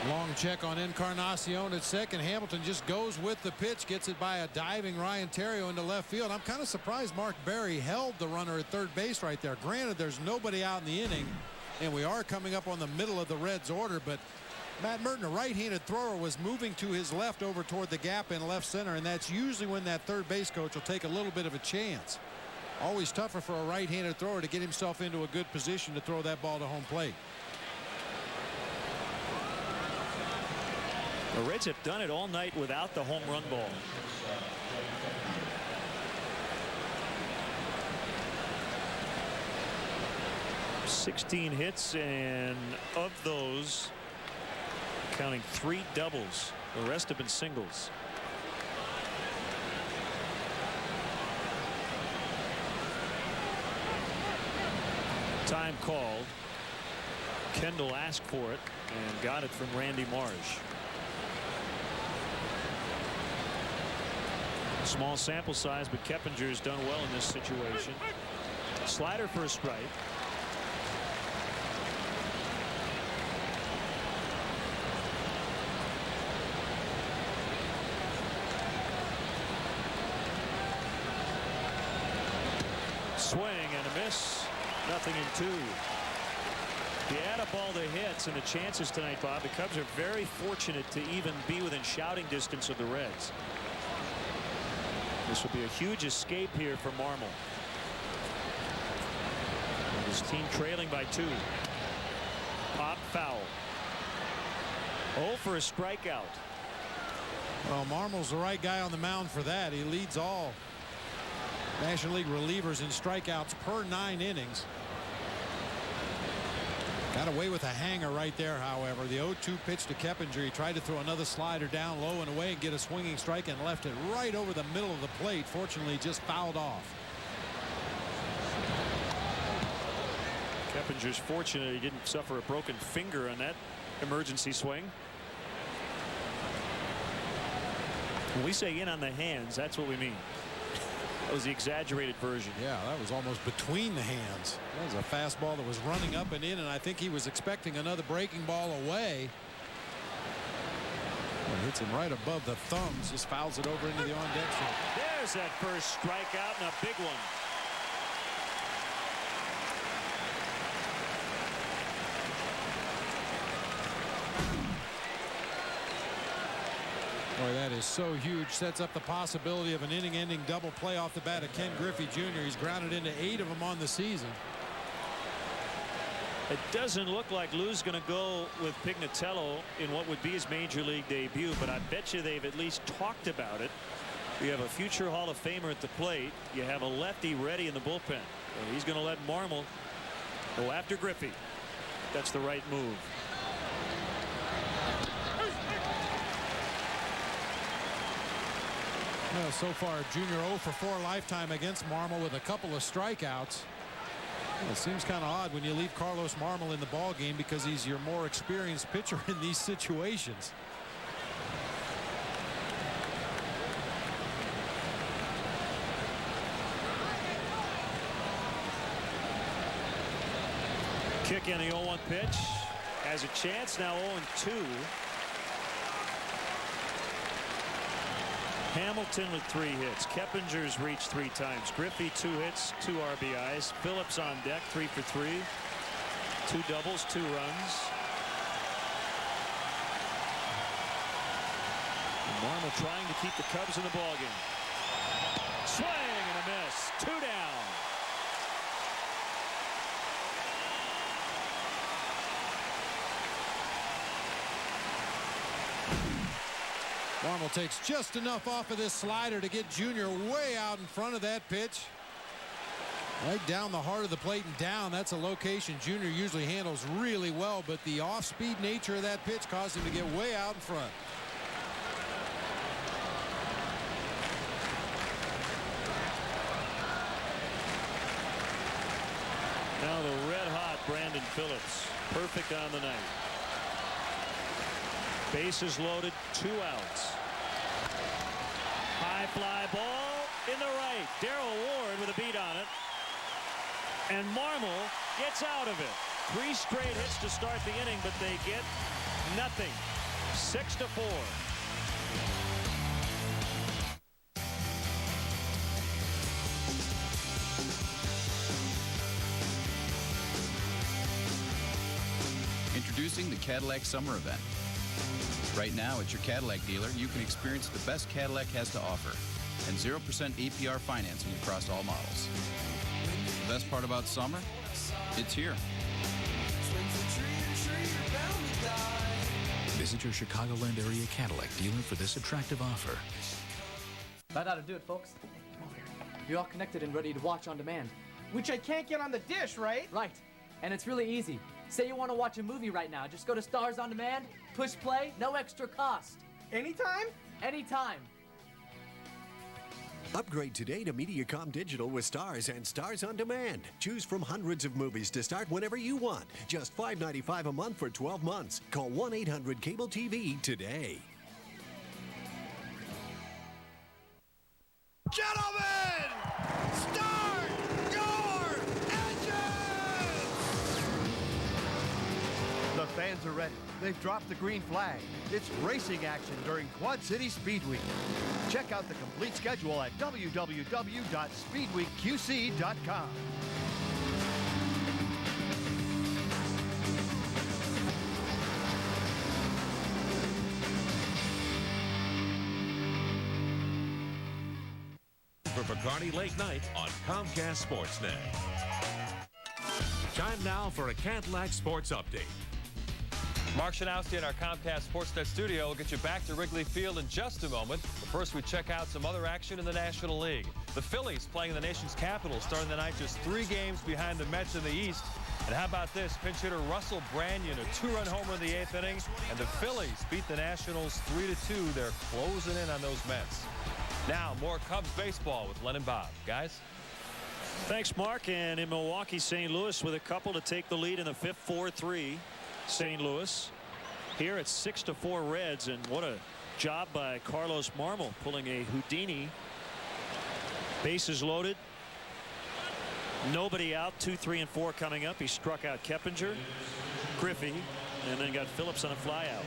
Long check on Encarnacion at second. Hamilton just goes with the pitch, gets it by a diving Ryan Theriot into left field. I'm kind of surprised Mark Berry held the runner at third base right there. Granted, there's nobody out in the inning, and we are coming up on the middle of the Reds order, but Matt Merton, a right-handed thrower, was moving to his left over toward the gap in left center, and that's usually when that third base coach will take a little bit of a chance. Always tougher for a right-handed thrower to get himself into a good position to throw that ball to home plate. The Reds have done it all night without the home run ball. $16 hits, and of those, counting 3 doubles. The rest have been singles. Time called. Kendall asked for it and got it from Randy Marsh. Small sample size, but Keppinger's done well in this situation. Slider for a strike. Swing and a miss. Nothing in 2. You add up all the hits and the chances tonight, Bob. The Cubs are very fortunate to even be within shouting distance of the Reds. This will be a huge escape here for Marmol. And his team trailing by 2. Pop foul. 0 for a strikeout. Well, Marmol's the right guy on the mound for that. He leads all National League relievers in strikeouts per 9 innings. Got away with a hanger right there, however. The 0-2 pitch to Keppinger. He tried to throw another slider down low and away and get a swinging strike and left it right over the middle of the plate. Fortunately, just fouled off. Keppinger's fortunate he didn't suffer a broken finger on that emergency swing. When we say in on the hands, that's what we mean. That was the exaggerated version. Yeah, that was almost between the hands. That was a fastball that was running up and in, and I think he was expecting another breaking ball away. It hits him right above the thumbs, just fouls it over into the on-deck zone. There's that first strikeout, and a big one. Boy, that is so huge. Sets up the possibility of an inning-ending double play off the bat of Ken Griffey Jr. He's grounded into 8 of them on the season. It doesn't look like Lou's going to go with Pignatello in what would be his major league debut, but I bet you they've at least talked about it. You have a future Hall of Famer at the plate. You have a lefty ready in the bullpen. So he's going to let Marmol go after Griffey. That's the right move. Well, so far, Junior 0 for 4 lifetime against Marmol with a couple of strikeouts. Well, it seems kind of odd when you leave Carlos Marmol in the ball game because he's your more experienced pitcher in these situations. Kick in the 0-1 pitch. Has a chance now. 0-2. Hamilton with 3 hits. Keppinger's reached 3 times. Griffey 2 hits, 2 RBIs. Phillips on deck, 3 for 3. 2 doubles, 2 runs. And Marmol trying to keep the Cubs in the ballgame. Swing and a miss. 2 down. Marmol takes just enough off of this slider to get Junior way out in front of that pitch. Right down the heart of the plate and down. That's a location Junior usually handles really well, but the off-speed nature of that pitch caused him to get way out in front. Now the red-hot Brandon Phillips. Perfect on the night. Bases loaded, 2 outs. High fly ball in the right. Darrell Ward with a beat on it. And Marmol gets out of it. 3 straight hits to start the inning, but they get nothing. 6-4. Introducing the Cadillac Summer Event. Right now at your Cadillac dealer, you can experience the best Cadillac has to offer and 0% APR financing across all models. The best part about summer? It's here. Visit your Chicagoland area Cadillac dealer for this attractive offer. That ought to do it, folks. Come over here. You're all connected and ready to watch on demand. Which I can't get on the dish, right? Right. And it's really easy. Say you want to watch a movie right now. Just go to Stars on Demand, push play, no extra cost. Anytime? Anytime. Upgrade today to Mediacom Digital with Stars and Stars on Demand. Choose from hundreds of movies to start whenever you want. Just $5.95 a month for 12 months. Call 1-800-CABLE-TV today. Gentlemen, start your engines! The fans are ready. They've dropped the green flag. It's racing action during Quad City Speed Week. Check out the complete schedule at www.speedweekqc.com. For Bacardi Late Night on Comcast Sportsnet. Time now for a Cadillac Sports Update. Mark Shanowski in our Comcast Sportsnet studio will get you back to Wrigley Field in just a moment. But first, we check out some other action in the National League. The Phillies playing in the nation's capital, starting the night just 3 games behind the Mets in the East. And how about this? Pinch hitter Russell Branyan, a 2-run homer in the 8th inning. And the Phillies beat the Nationals 3-2. They're closing in on those Mets. Now, more Cubs baseball with Len and Bob. Guys? Thanks, Mark. And in Milwaukee, St. Louis with a couple to take the lead in the 5th, 4-3. St. Louis. Here it's 6-4 Reds, and what a job by Carlos Marmol pulling a Houdini. Bases loaded. Nobody out. 2, 3, and 4 coming up. He struck out Keppinger, Griffey, and then got Phillips on a fly out.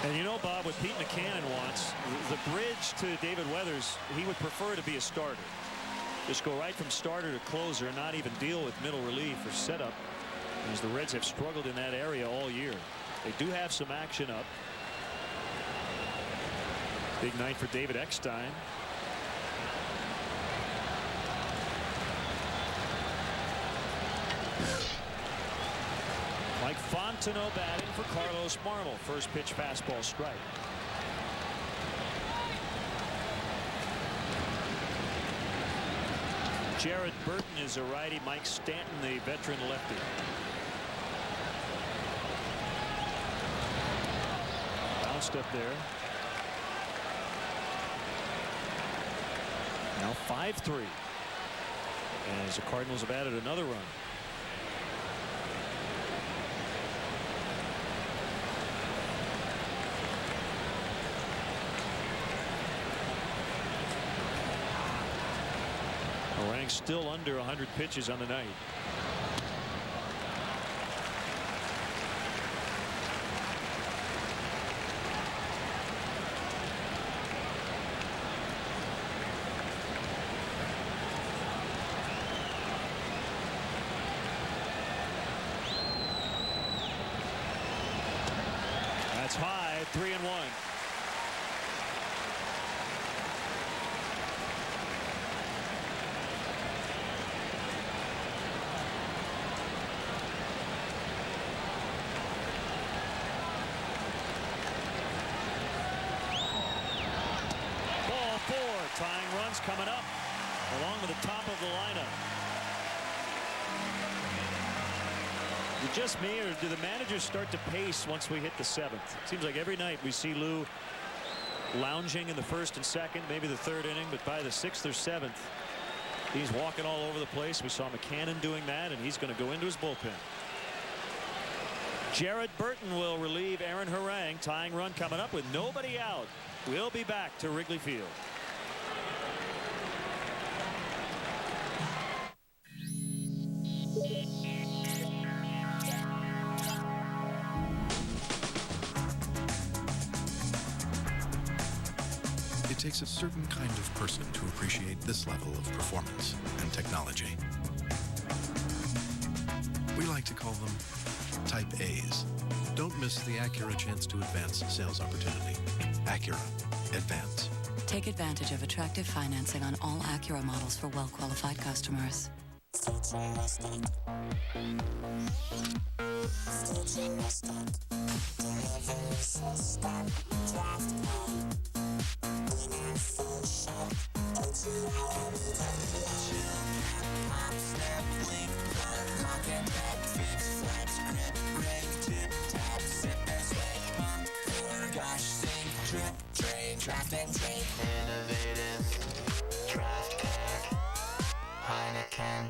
And you know, Bob, what Pete McCannon wants, the bridge to David Weathers, he would prefer to be a starter. Just go right from starter to closer and not even deal with middle relief or setup, as the Reds have struggled in that area all year. They do have some action up. Big night for David Eckstein. Mike Fontenot batting for Carlos Marmol. First pitch fastball strike. Jared Burton is a righty. Mike Stanton, the veteran lefty. Bounced up there. Now 5-3. As the Cardinals have added another run. Orang still under 100 pitches on the night. It's high, 3-1. Ball 4, tying runs coming up along with the top of the lineup. Is it just me, or do the managers start to pace once we hit the 7th? Seems like every night we see Lou lounging in the 1st and 2nd, maybe the 3rd inning, but by the 6th or 7th, he's walking all over the place. We saw McCannon doing that, and he's going to go into his bullpen. Jared Burton will relieve Aaron Harang. Tying run coming up with nobody out. We'll be back to Wrigley Field. It takes a certain kind of person to appreciate this level of performance and technology. We like to call them Type A's. Don't miss the Acura chance to advance sales opportunity. Acura. Advance. Take advantage of attractive financing on all Acura models for well-qualified customers. Draft and take. Innovative. Draft Care. Heineken.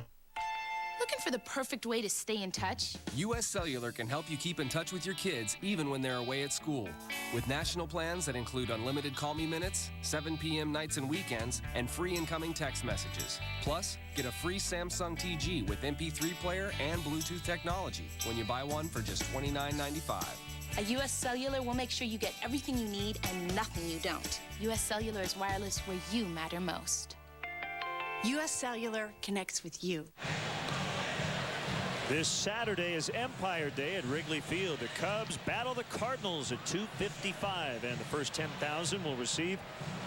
Looking for the perfect way to stay in touch? U.S. Cellular can help you keep in touch with your kids even when they're away at school. With national plans that include unlimited call me minutes, 7 p.m. nights and weekends, and free incoming text messages. Plus, get a free Samsung TG with MP3 player and Bluetooth technology when you buy one for just $29.95. A U.S. Cellular will make sure you get everything you need and nothing you don't. U.S. Cellular is wireless where you matter most. U.S. Cellular connects with you. This Saturday is Empire Day at Wrigley Field. The Cubs battle the Cardinals at 2:55, and the first 10,000 will receive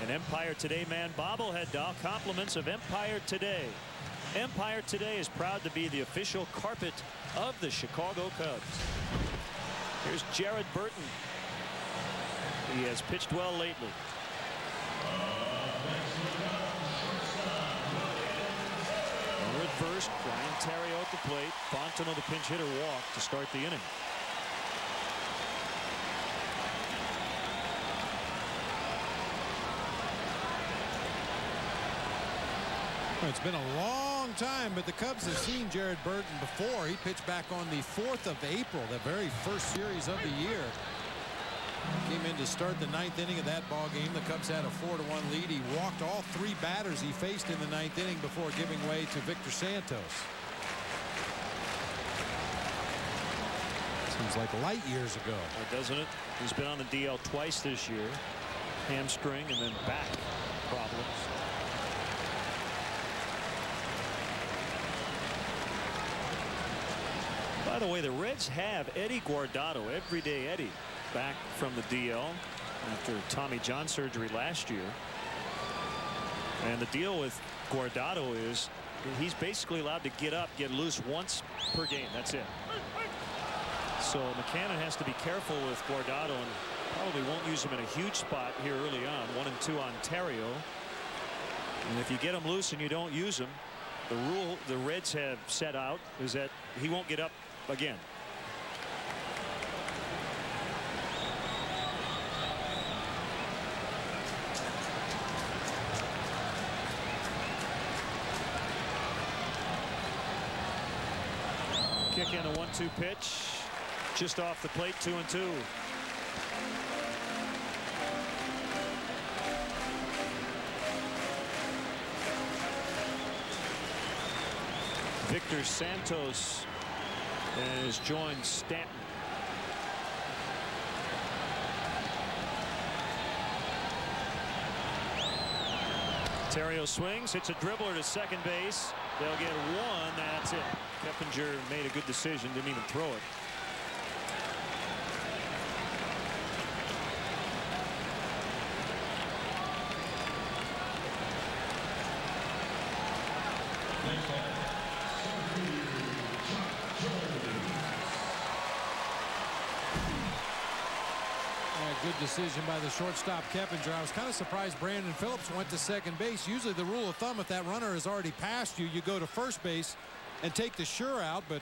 an Empire Today man bobblehead doll. Compliments of Empire Today. Empire Today is proud to be the official carpet of the Chicago Cubs. Here's Jared Burton. He has pitched well lately. Over at first, Brian Terrio at the plate. Fontenot, the pinch hitter, walked to start the inning. It's been a long time, but the Cubs have seen Jared Burton before. He pitched back on the 4th of April, the very first series of the year. Came in to start the 9th inning of that ball game. The Cubs had a 4-1 lead. He walked all 3 batters he faced in the 9th inning before giving way to Victor Santos. Seems like light years ago. Doesn't it? He's been on the DL twice this year. Hamstring and then back problems. By the way, the Reds have Eddie Guardado, everyday Eddie, back from the DL after Tommy John surgery last year. And the deal with Guardado is he's basically allowed to get up, get loose once per game. That's it. So McCannon has to be careful with Guardado and probably won't use him in a huge spot here early on. 1 and 2 on Terrio. And if you get him loose and you don't use him, the rule the Reds have set out is that he won't get up again. Kick in a 1-2 pitch. Just off the plate, 2-2. Victor Santos has joined Stanton. Terrio swings, hits a dribbler to second base. They'll get 1. That's it. Keppinger made a good decision, didn't even throw it. decision by the shortstop Keppinger. I was kind of surprised Brandon Phillips went to second base. Usually the rule of thumb, if that runner has already passed you, you go to first base and take the sure out. But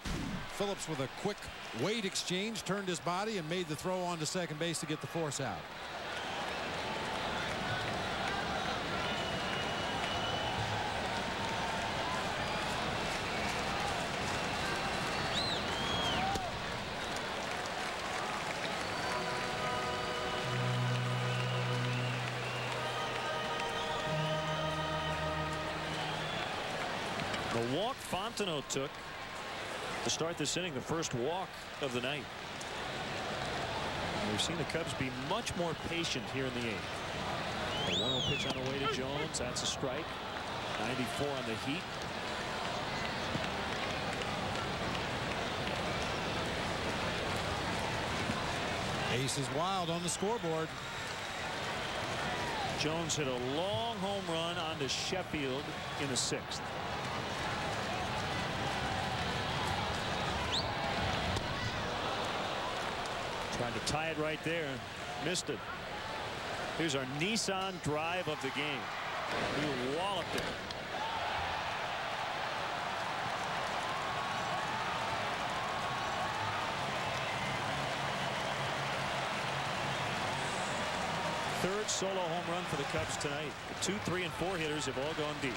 Phillips, with a quick weight exchange, turned his body and made the throw on to second base to get the force out. The walk Fontenot took to start this inning, the first walk of the night. And we've seen the Cubs be much more patient here in the eighth. A 1-0 pitch on the way to Jones. That's a strike. 94 on the Heat. Ace is wild on the scoreboard. Jones hit a long home run onto Sheffield in the 6th. Trying to tie it right there. Missed it. Here's our Nissan drive of the game. He walloped it. Third solo home run for the Cubs tonight. The 2, 3, and 4 hitters have all gone deep.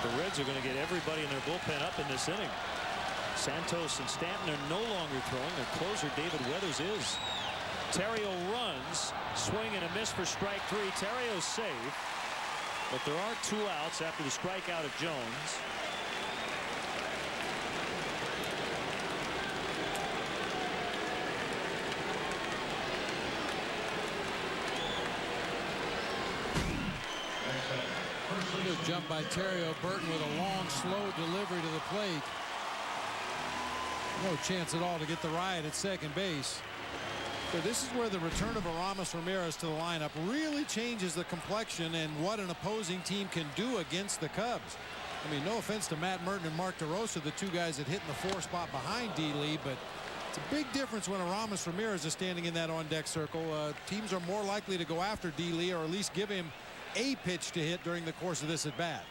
The Reds are going to get everybody in their bullpen up in this inning. Santos and Stanton are no longer throwing. Their closer David Weathers is. Terrio runs, swing and a miss for strike 3. Terrio's safe, but there are 2 outs after the strikeout of Jones. Good jump by Terrio. Burton with a long, slow delivery to the plate. No chance at all to get the ride at second base. So this is where the return of Aramis Ramirez to the lineup really changes the complexion and what an opposing team can do against the Cubs. I mean, no offense to Matt Merton and Mark DeRosa, the 2 guys that hit in the 4 spot behind D. Lee, but it's a big difference when Aramis Ramirez is standing in that on-deck circle. Teams are more likely to go after D. Lee, or at least give him a pitch to hit during the course of this at bat.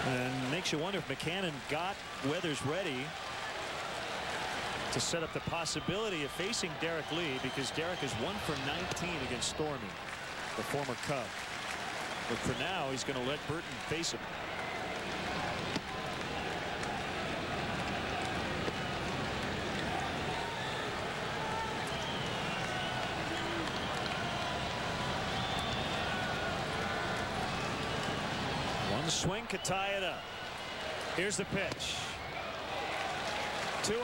And makes you wonder if McCannon got Weathers ready to set up the possibility of facing Derek Lee, because Derek is 1 for 19 against Stormy, the former Cub. But for now, he's going to let Burton face him. One swing could tie it up. Here's the pitch. 2-1.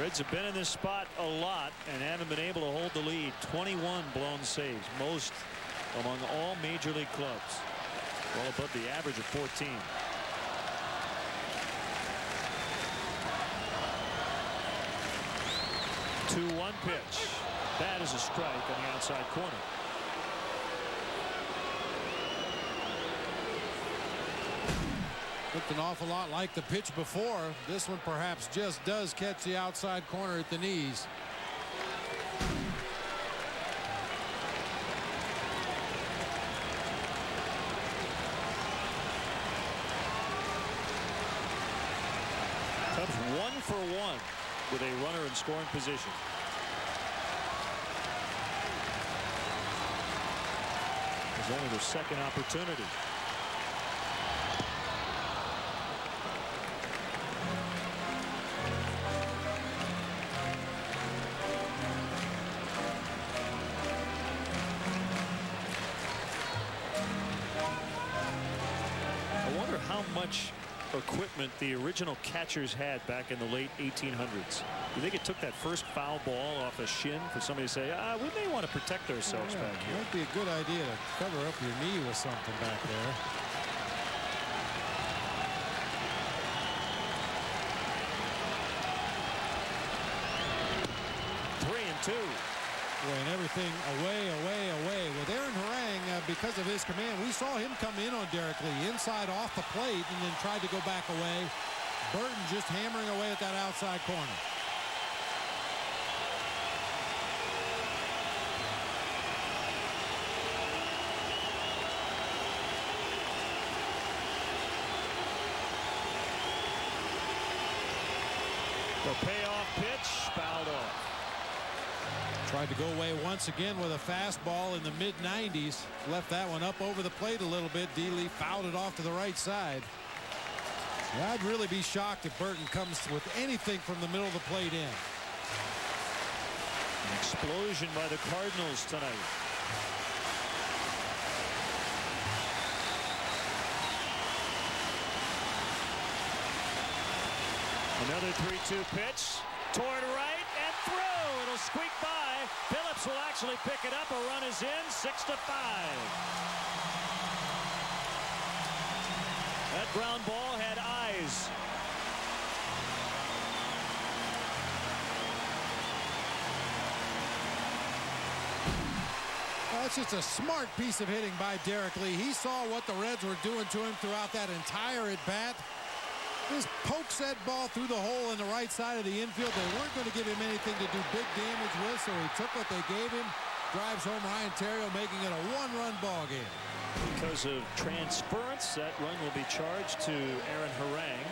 Reds have been in this spot a lot and haven't been able to hold the lead. 21 blown saves, most among all major league clubs. Well above the average of 14. Two-1 pitch. That is a strike on the outside corner. Looked an awful lot like the pitch before. This one perhaps just does catch the outside corner at the knees. Cubs 1 for 1 with a runner in scoring position. It's only their second opportunity. equipment the original catchers had back in the late 1800s. You think it took that first foul ball off a shin for somebody to say, we may want to protect ourselves back here? Might be a good idea to cover up your knee with something back there. And everything away with Aaron Harang. Because of his command, we saw him come in on Derek Lee inside off the plate and then tried to go back away. Burton just hammering away at that outside corner. The payoff pitch fouled off. Tried to go away once again with a fastball in the mid-90s. Left that one up over the plate a little bit. D-Lee fouled it off to the right side. Yeah, I'd really be shocked if Burton comes with anything from the middle of the plate in. An explosion by the Cardinals tonight. Another 3-2 pitch toward right and through. It'll squeak by. Phillips will actually pick it up. A run is in. 6-5. That ground ball had eyes. That's just a smart piece of hitting by Derek Lee. He saw what the Reds were doing to him throughout that entire at-bat. Just pokes that ball through the hole in the right side of the infield. They weren't going to give him anything to do big damage with, so he took what they gave him. Drives home Ryan Theriot, making it a one-run ball game. Because of transference, that run will be charged to Aaron Harang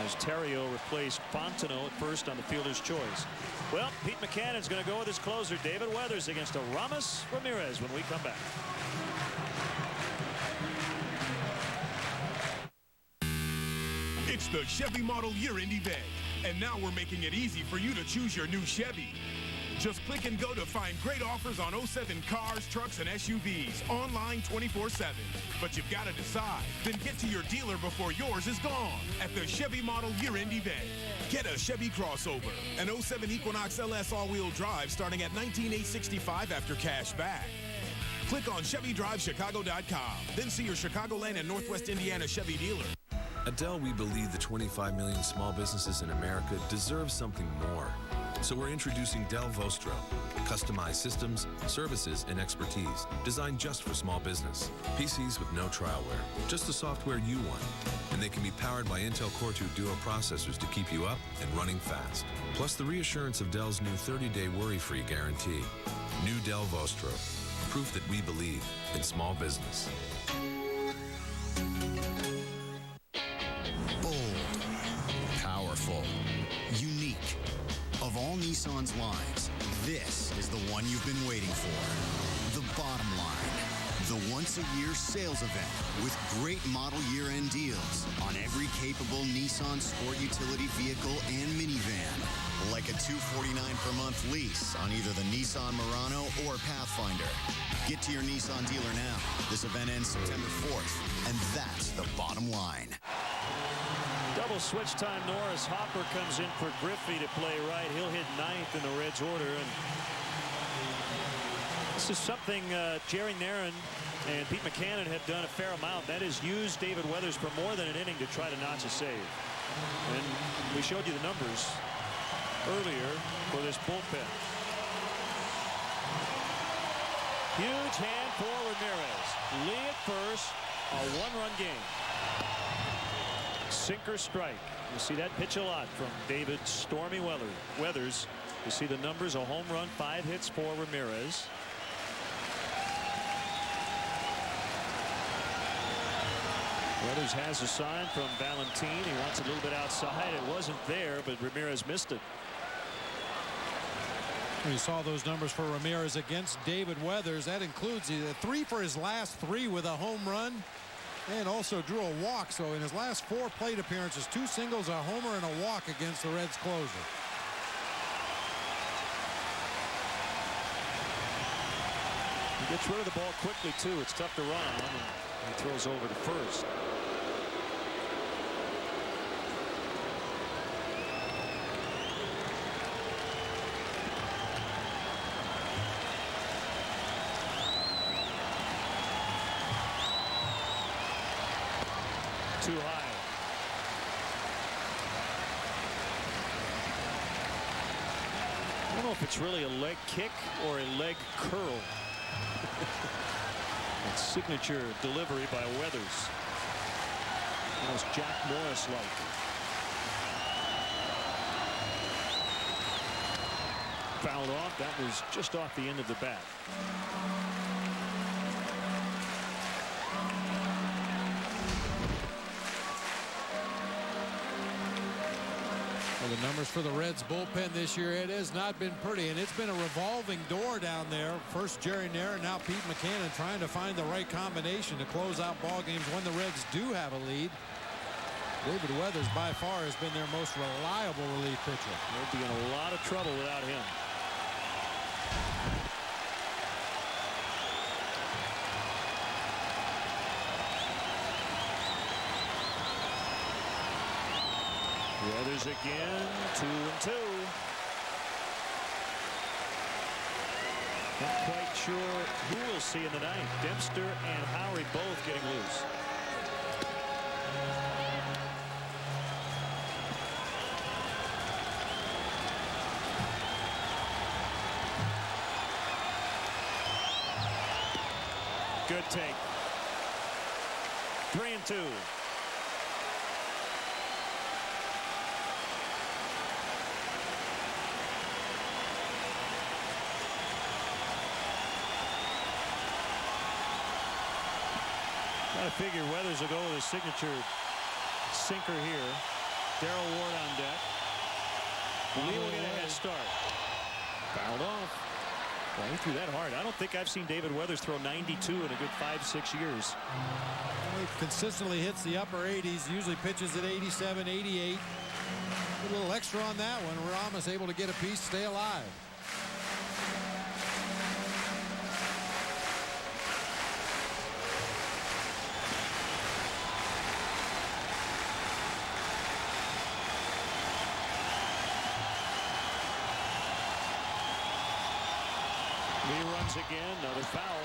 as Theriot replaced Fontenot at first on the fielder's choice. Well, Pete Maccannon's going to go with his closer, David Weathers, against Aramis Ramirez when we come back. It's the Chevy Model Year-End event, and now we're making it easy for you to choose your new Chevy. Just click and go to find great offers on 07 cars, trucks, and SUVs online 24/7. But you've got to decide. Then get to your dealer before yours is gone at the Chevy Model Year-End event. Get a Chevy crossover, an 07 Equinox LS all-wheel drive starting at $19,865 after cash back. Click on ChevyDriveChicago.com. Then see your Chicagoland and Northwest Indiana Chevy dealer. At Dell, we believe the 25 million small businesses in America deserve something more. So we're introducing Dell Vostro, customized systems, services, and expertise designed just for small business. PCs with no trialware, just the software you want. And they can be powered by Intel Core 2 Duo processors to keep you up and running fast. Plus the reassurance of Dell's new 30-day worry-free guarantee. New Dell Vostro, proof that we believe in small business. Bold, powerful, unique. Of all Nissan's lines, this is the one you've been waiting for. The Bottom Line, the once-a-year sales event with great model year-end deals on every capable Nissan sport utility vehicle and minivan. Like a $249 per month lease on either the Nissan Murano or Pathfinder. Get to your Nissan dealer now. This event ends September 4th, and that's the Bottom Line. Double switch time. Norris. Hopper comes in for Griffey to play right. He'll hit ninth in the Reds order. And this is something Jerry Naron and Pete Maccannon have done a fair amount. That is use David Weathers for more than an inning to try to notch a save. And we showed you the numbers earlier for this bullpen. Huge hand for Ramirez. Lee at first. A one-run game. Sinker strike. You see that pitch a lot from David Stormy Weathers. You see the numbers: a home run, 5 hits for Ramirez. Weathers has a sign from Valentine. He wants a little bit outside. It wasn't there, but Ramirez missed it. We saw those numbers for Ramirez against David Weathers. That includes 3 for his last 3 with a home run. And also drew a walk. So in his last 4 plate appearances, 2 singles, a homer, and a walk against the Reds closer. He gets rid of the ball quickly, too. It's tough to run on him. He throws over to first. too high. I don't know if it's really a leg kick or a leg curl. That signature delivery by Weathers. Almost Jack Morris-like. Fouled off. That was just off the end of the bat. Well, the numbers for the Reds bullpen this year, it has not been pretty, and it's been a revolving door down there. First Jerry Nair, now Pete McCannon trying to find the right combination to close out ball games when the Reds do have a lead. David Weathers by far has been their most reliable relief pitcher. They'll be in a lot of trouble without him. Weathers again, 2-2. Not quite sure who we'll see in the ninth. Dempster and Howery both getting loose. Good take. 3-2. I figure Weathers will go with his signature sinker here. Darrell Ward on deck. Lee will get a head start. Fouled off. Well, he threw that hard. I don't think I've seen David Weathers throw 92 in a good 5-6 years. Well, he consistently hits the upper 80s, usually pitches at 87, 88. A little extra on that one. Ramos able to get a piece, stay alive. Again, another foul.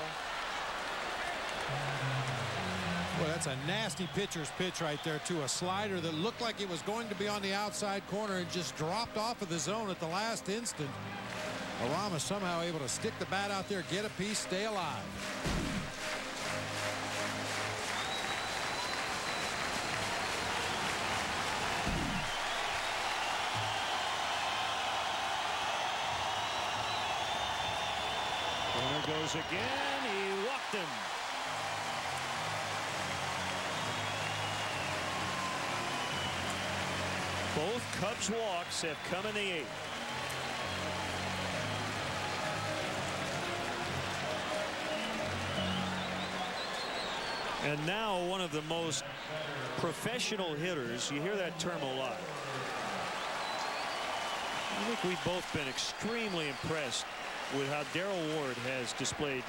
Well, that's a nasty pitcher's pitch right there, too. A slider that looked like it was going to be on the outside corner and just dropped off of the zone at the last instant. Arama somehow able to stick the bat out there, get a piece, stay alive. Goes again. He walked him. Both Cubs walks have come in the eighth. And now one of the most professional hitters. You hear that term a lot. I think we've both been extremely impressed with how Darrell Ward has displayed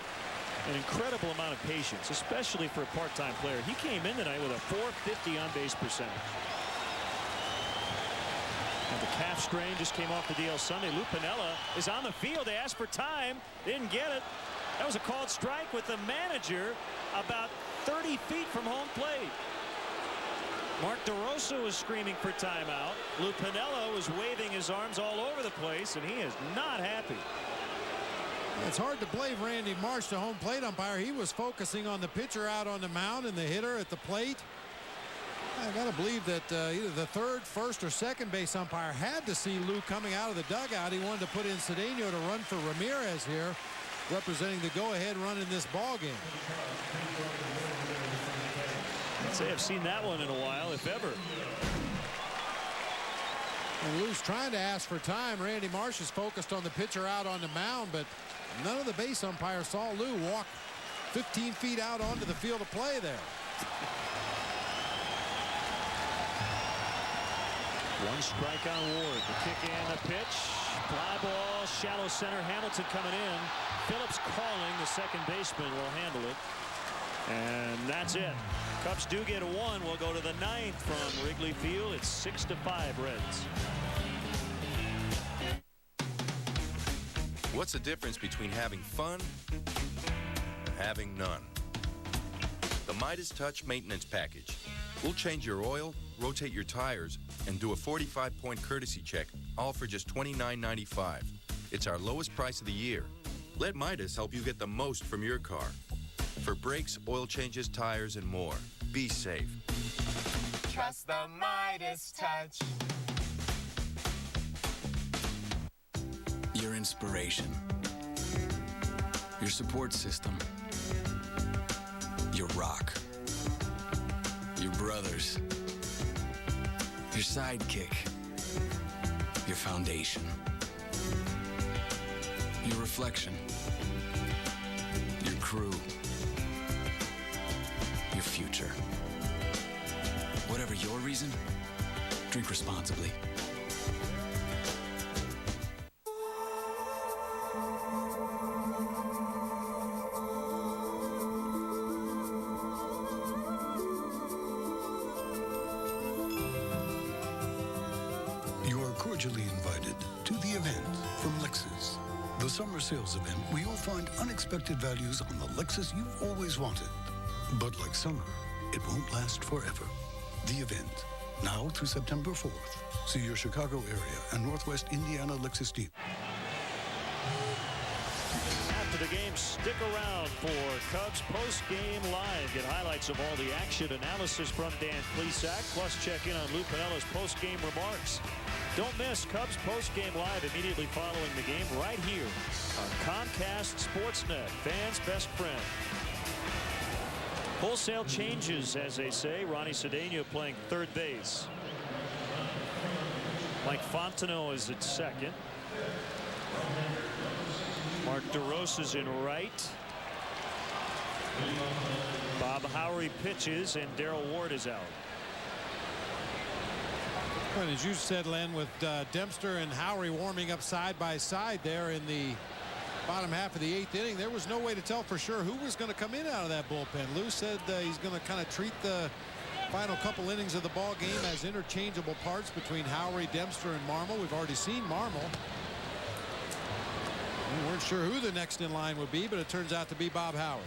an incredible amount of patience, especially for a part-time player. He came in tonight with a .450 on-base percentage. And the calf strain just came off the DL Sunday. Lou Piniella is on the field. They asked for time. Didn't get it. That was a called strike with the manager about 30 feet from home plate. Mark DeRosa was screaming for timeout. Lou Piniella was waving his arms all over the place, and he is not happy. It's hard to blame Randy Marsh, the home plate umpire. He was focusing on the pitcher out on the mound and the hitter at the plate. I got to believe that either the third, first, or second base umpire had to see Lou coming out of the dugout. He wanted to put in Cedeno to run for Ramirez here, representing the go-ahead run in this ball game. I'd say I've seen that one in a while, if ever. And Lou's trying to ask for time. Randy Marsh is focused on the pitcher out on the mound, but none of the base umpires saw Lou walk 15 feet out onto the field of play there. One strike on Ward. The kick and the pitch. Fly ball, shallow center. Hamilton coming in. Phillips calling. The second baseman will handle it. And that's it. Cubs do get a one. We'll go to the ninth from Wrigley Field. It's 6-5 Reds. What's the difference between having fun and having none? The Midas Touch Maintenance Package. We'll change your oil, rotate your tires, and do a 45-point courtesy check, all for just $29.95. It's our lowest price of the year. Let Midas help you get the most from your car. For brakes, oil changes, tires, and more. Be safe. Trust the Midas touch. Your inspiration. Your support system. Your rock. Your brothers. Your sidekick. Your foundation. Your reflection. Your crew. Your future. Whatever your reason, drink responsibly. You are cordially invited to the event from Lexus. The summer sales event where you'll find unexpected values on the Lexus you've always wanted. But like summer, it won't last forever. The event, now through September 4th. See your Chicago area and Northwest Indiana Lexus dealer. After the game, stick around for Cubs post-game live. Get highlights of all the action, analysis from Dan Plesac, plus check in on Lou Pinella's post-game remarks. Don't miss Cubs post-game live immediately following the game right here on Comcast Sportsnet, fans' best friend. Wholesale changes, as they say. Ronnie Cedeno playing third base. Mike Fontenot is at second. Mark DeRosa's in right. Bob Howery pitches, and Darrell Ward is out. Well, as you said, Len, with Dempster and Howery warming up side by side there in the bottom half of the 8th inning, there was no way to tell for sure who was going to come in out of that bullpen. Lou said he's going to kind of treat the final couple innings of the ball game as interchangeable parts between Howery, Dempster, and Marmol. We've already seen Marmol. We weren't sure who the next in line would be, but it turns out to be Bob Howery.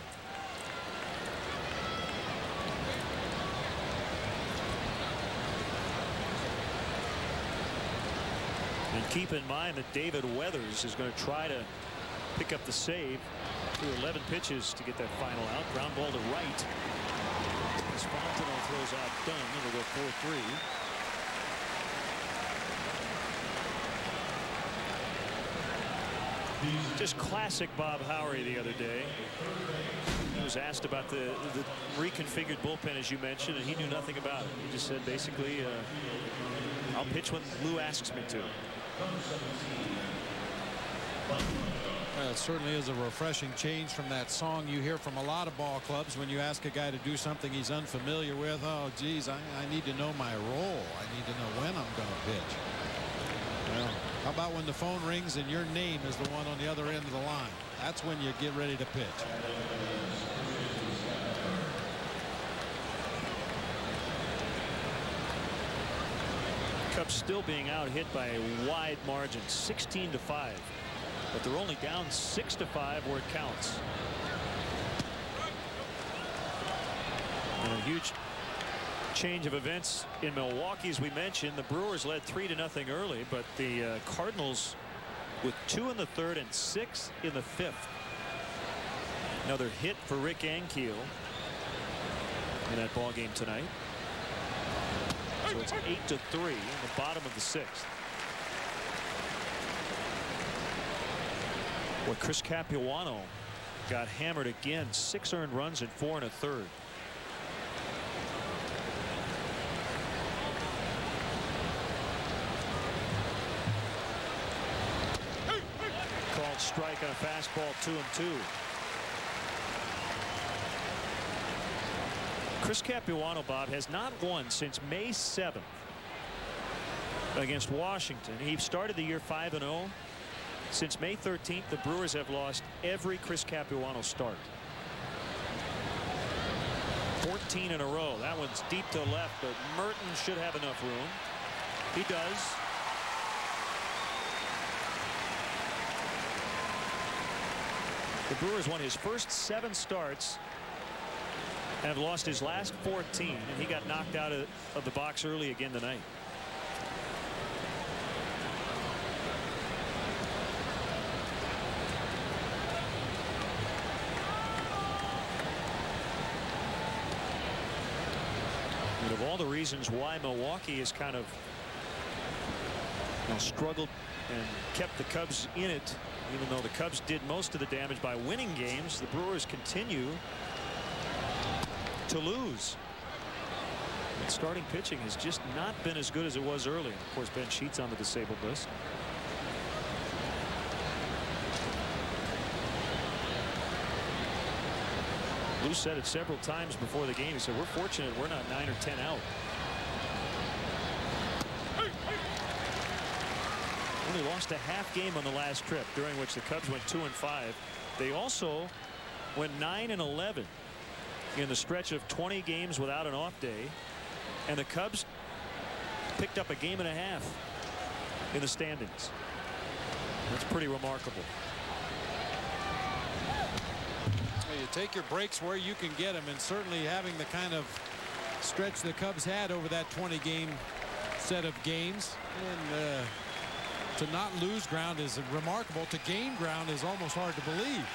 And keep in mind that David Weathers is going to try to pick up the save through 11 pitches to get that final out. Ground ball to right. As Fontenot throws out Dunn, it'll go 4-3. Just classic Bob Howery the other day. He was asked about the reconfigured bullpen, as you mentioned, and he knew nothing about it. He just said basically, I'll pitch when Lou asks me to. It certainly is a refreshing change from that song you hear from a lot of ball clubs when you ask a guy to do something he's unfamiliar with. Oh, geez, I need to know my role. I need to know when I'm going to pitch. Well, how about when the phone rings and your name is the one on the other end of the line? That's when you get ready to pitch. Cubs still being out hit by a wide margin, 16-5. But they're only down 6-5 where it counts. And a huge change of events in Milwaukee, as we mentioned. The Brewers led 3-0 early, but the Cardinals with 2 in the third and 6 in the fifth. Another hit for Rick Ankiel in that ball game tonight. So it's 8-3 in the bottom of the 6th. Well, Chris Capuano got hammered again. 6 earned runs in 4 1/3. Called strike on a fastball, 2-2. Chris Capuano, Bob, has not won since May 7th against Washington. He started the year 5-0. Since May 13th, the Brewers have lost every Chris Capuano start. 14 in a row. That one's deep to left, but Merton should have enough room. He does. The Brewers won his first 7 starts have lost his last 14, and he got knocked out of the box early again tonight. And of all the reasons why Milwaukee has kind of struggled and kept the Cubs in it, even though the Cubs did most of the damage by winning games, the Brewers continue to lose. And starting pitching has just not been as good as it was early. And of course, Ben Sheets on the disabled list. Lou said it several times before the game. He said, we're fortunate we're not 9 or 10 out. Only lost a half game on the last trip, during which the Cubs went 2-5. They also went 9-11 in the stretch of 20 games without an off day. And the Cubs picked up a game and a half in the standings. That's pretty remarkable. Well, you take your breaks where you can get them, and certainly having the kind of stretch the Cubs had over that 20-game set of games, and to not lose ground is remarkable. To gain ground is almost hard to believe.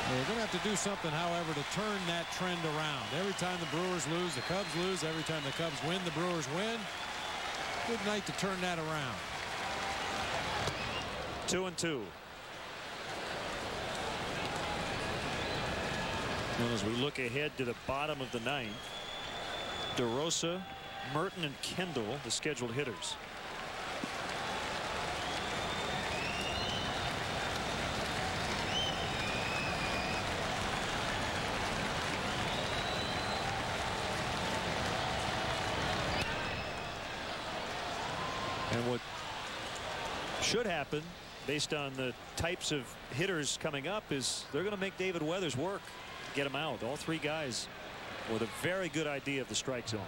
They're going to have to do something, however, to turn that trend around. Every time the Brewers lose, the Cubs lose. Every time the Cubs win, the Brewers win. Good night to turn that around. 2-2. And as we look ahead to the bottom of the ninth, DeRosa, Merton, and Kendall, the scheduled hitters. And what should happen, based on the types of hitters coming up, is they're going to make David Weathers work, get him out. All three guys with a very good idea of the strike zone.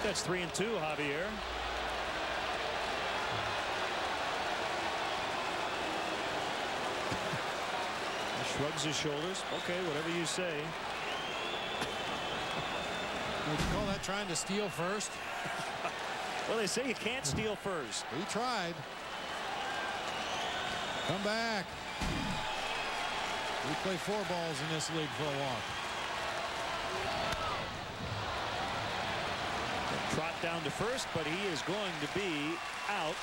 That's 3-2, Javier. He shrugs his shoulders. Okay, whatever you say. Would you call that trying to steal first? Well, they say you can't steal first. He tried. Come back. We play 4 balls in this league for a walk. Trot down to first, but he is going to be out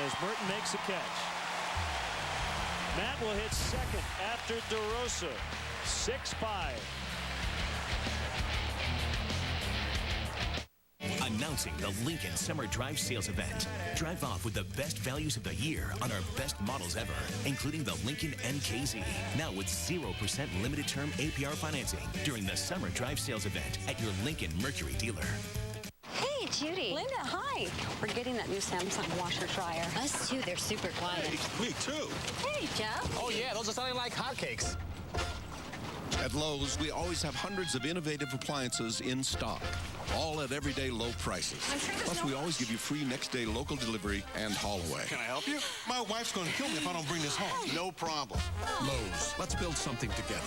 as Merton makes a catch. Matt will hit second after DeRosa. 6-5. Announcing the Lincoln Summer Drive Sales Event. Drive off with the best values of the year on our best models ever, including the Lincoln NKZ. Now with 0% limited term APR financing during the Summer Drive Sales Event at your Lincoln Mercury dealer. Hey, Judy. Linda, hi. We're getting that new Samsung washer dryer. Us too. They're super quiet. Hey, me too. Hey, Jeff. Oh, yeah. Those are selling like hotcakes. At Lowe's, we always have hundreds of innovative appliances in stock, all at everyday low prices. Plus, we always give you free next-day local delivery and haul away. Can I help you? My wife's going to kill me if I don't bring this home. No problem. Lowe's. Let's build something together.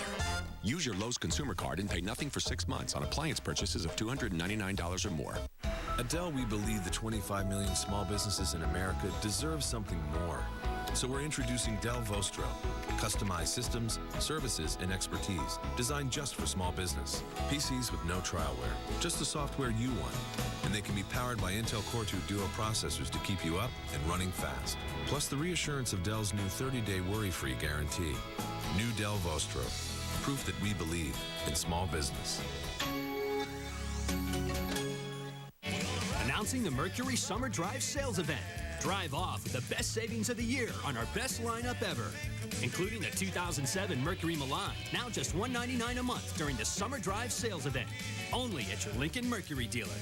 Use your Lowe's consumer card and pay nothing for 6 months on appliance purchases of $299 or more. At Dell, we believe the 25 million small businesses in America deserve something more. So we're introducing Dell Vostro. Customized systems, services, and expertise designed just for small business. PCs with no trialware, just the software you want. And they can be powered by Intel Core 2 Duo processors to keep you up and running fast. Plus the reassurance of Dell's new 30-day worry-free guarantee. New Dell Vostro. Proof that we believe in small business. Announcing the Mercury Summer Drive Sales Event. Drive off with the best savings of the year on our best lineup ever, including the 2007 Mercury Milan, now just $199 a month during the Summer Drive sales event. Only at your Lincoln Mercury dealer.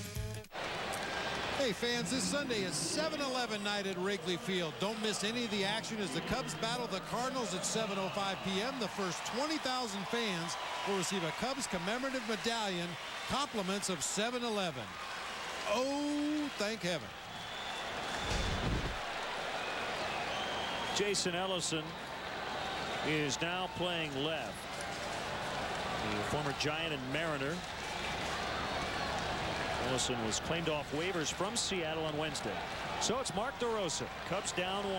Hey fans, this Sunday is 7-Eleven night at Wrigley Field. Don't miss any of the action as the Cubs battle the Cardinals at 7:05 p.m. The first 20,000 fans will receive a Cubs commemorative medallion, compliments of 7-Eleven. Oh, thank heaven. Jason Ellison is now playing left. The former Giant and Mariner. Ellison was claimed off waivers from Seattle on Wednesday. So it's Mark DeRosa. Cubs down 1.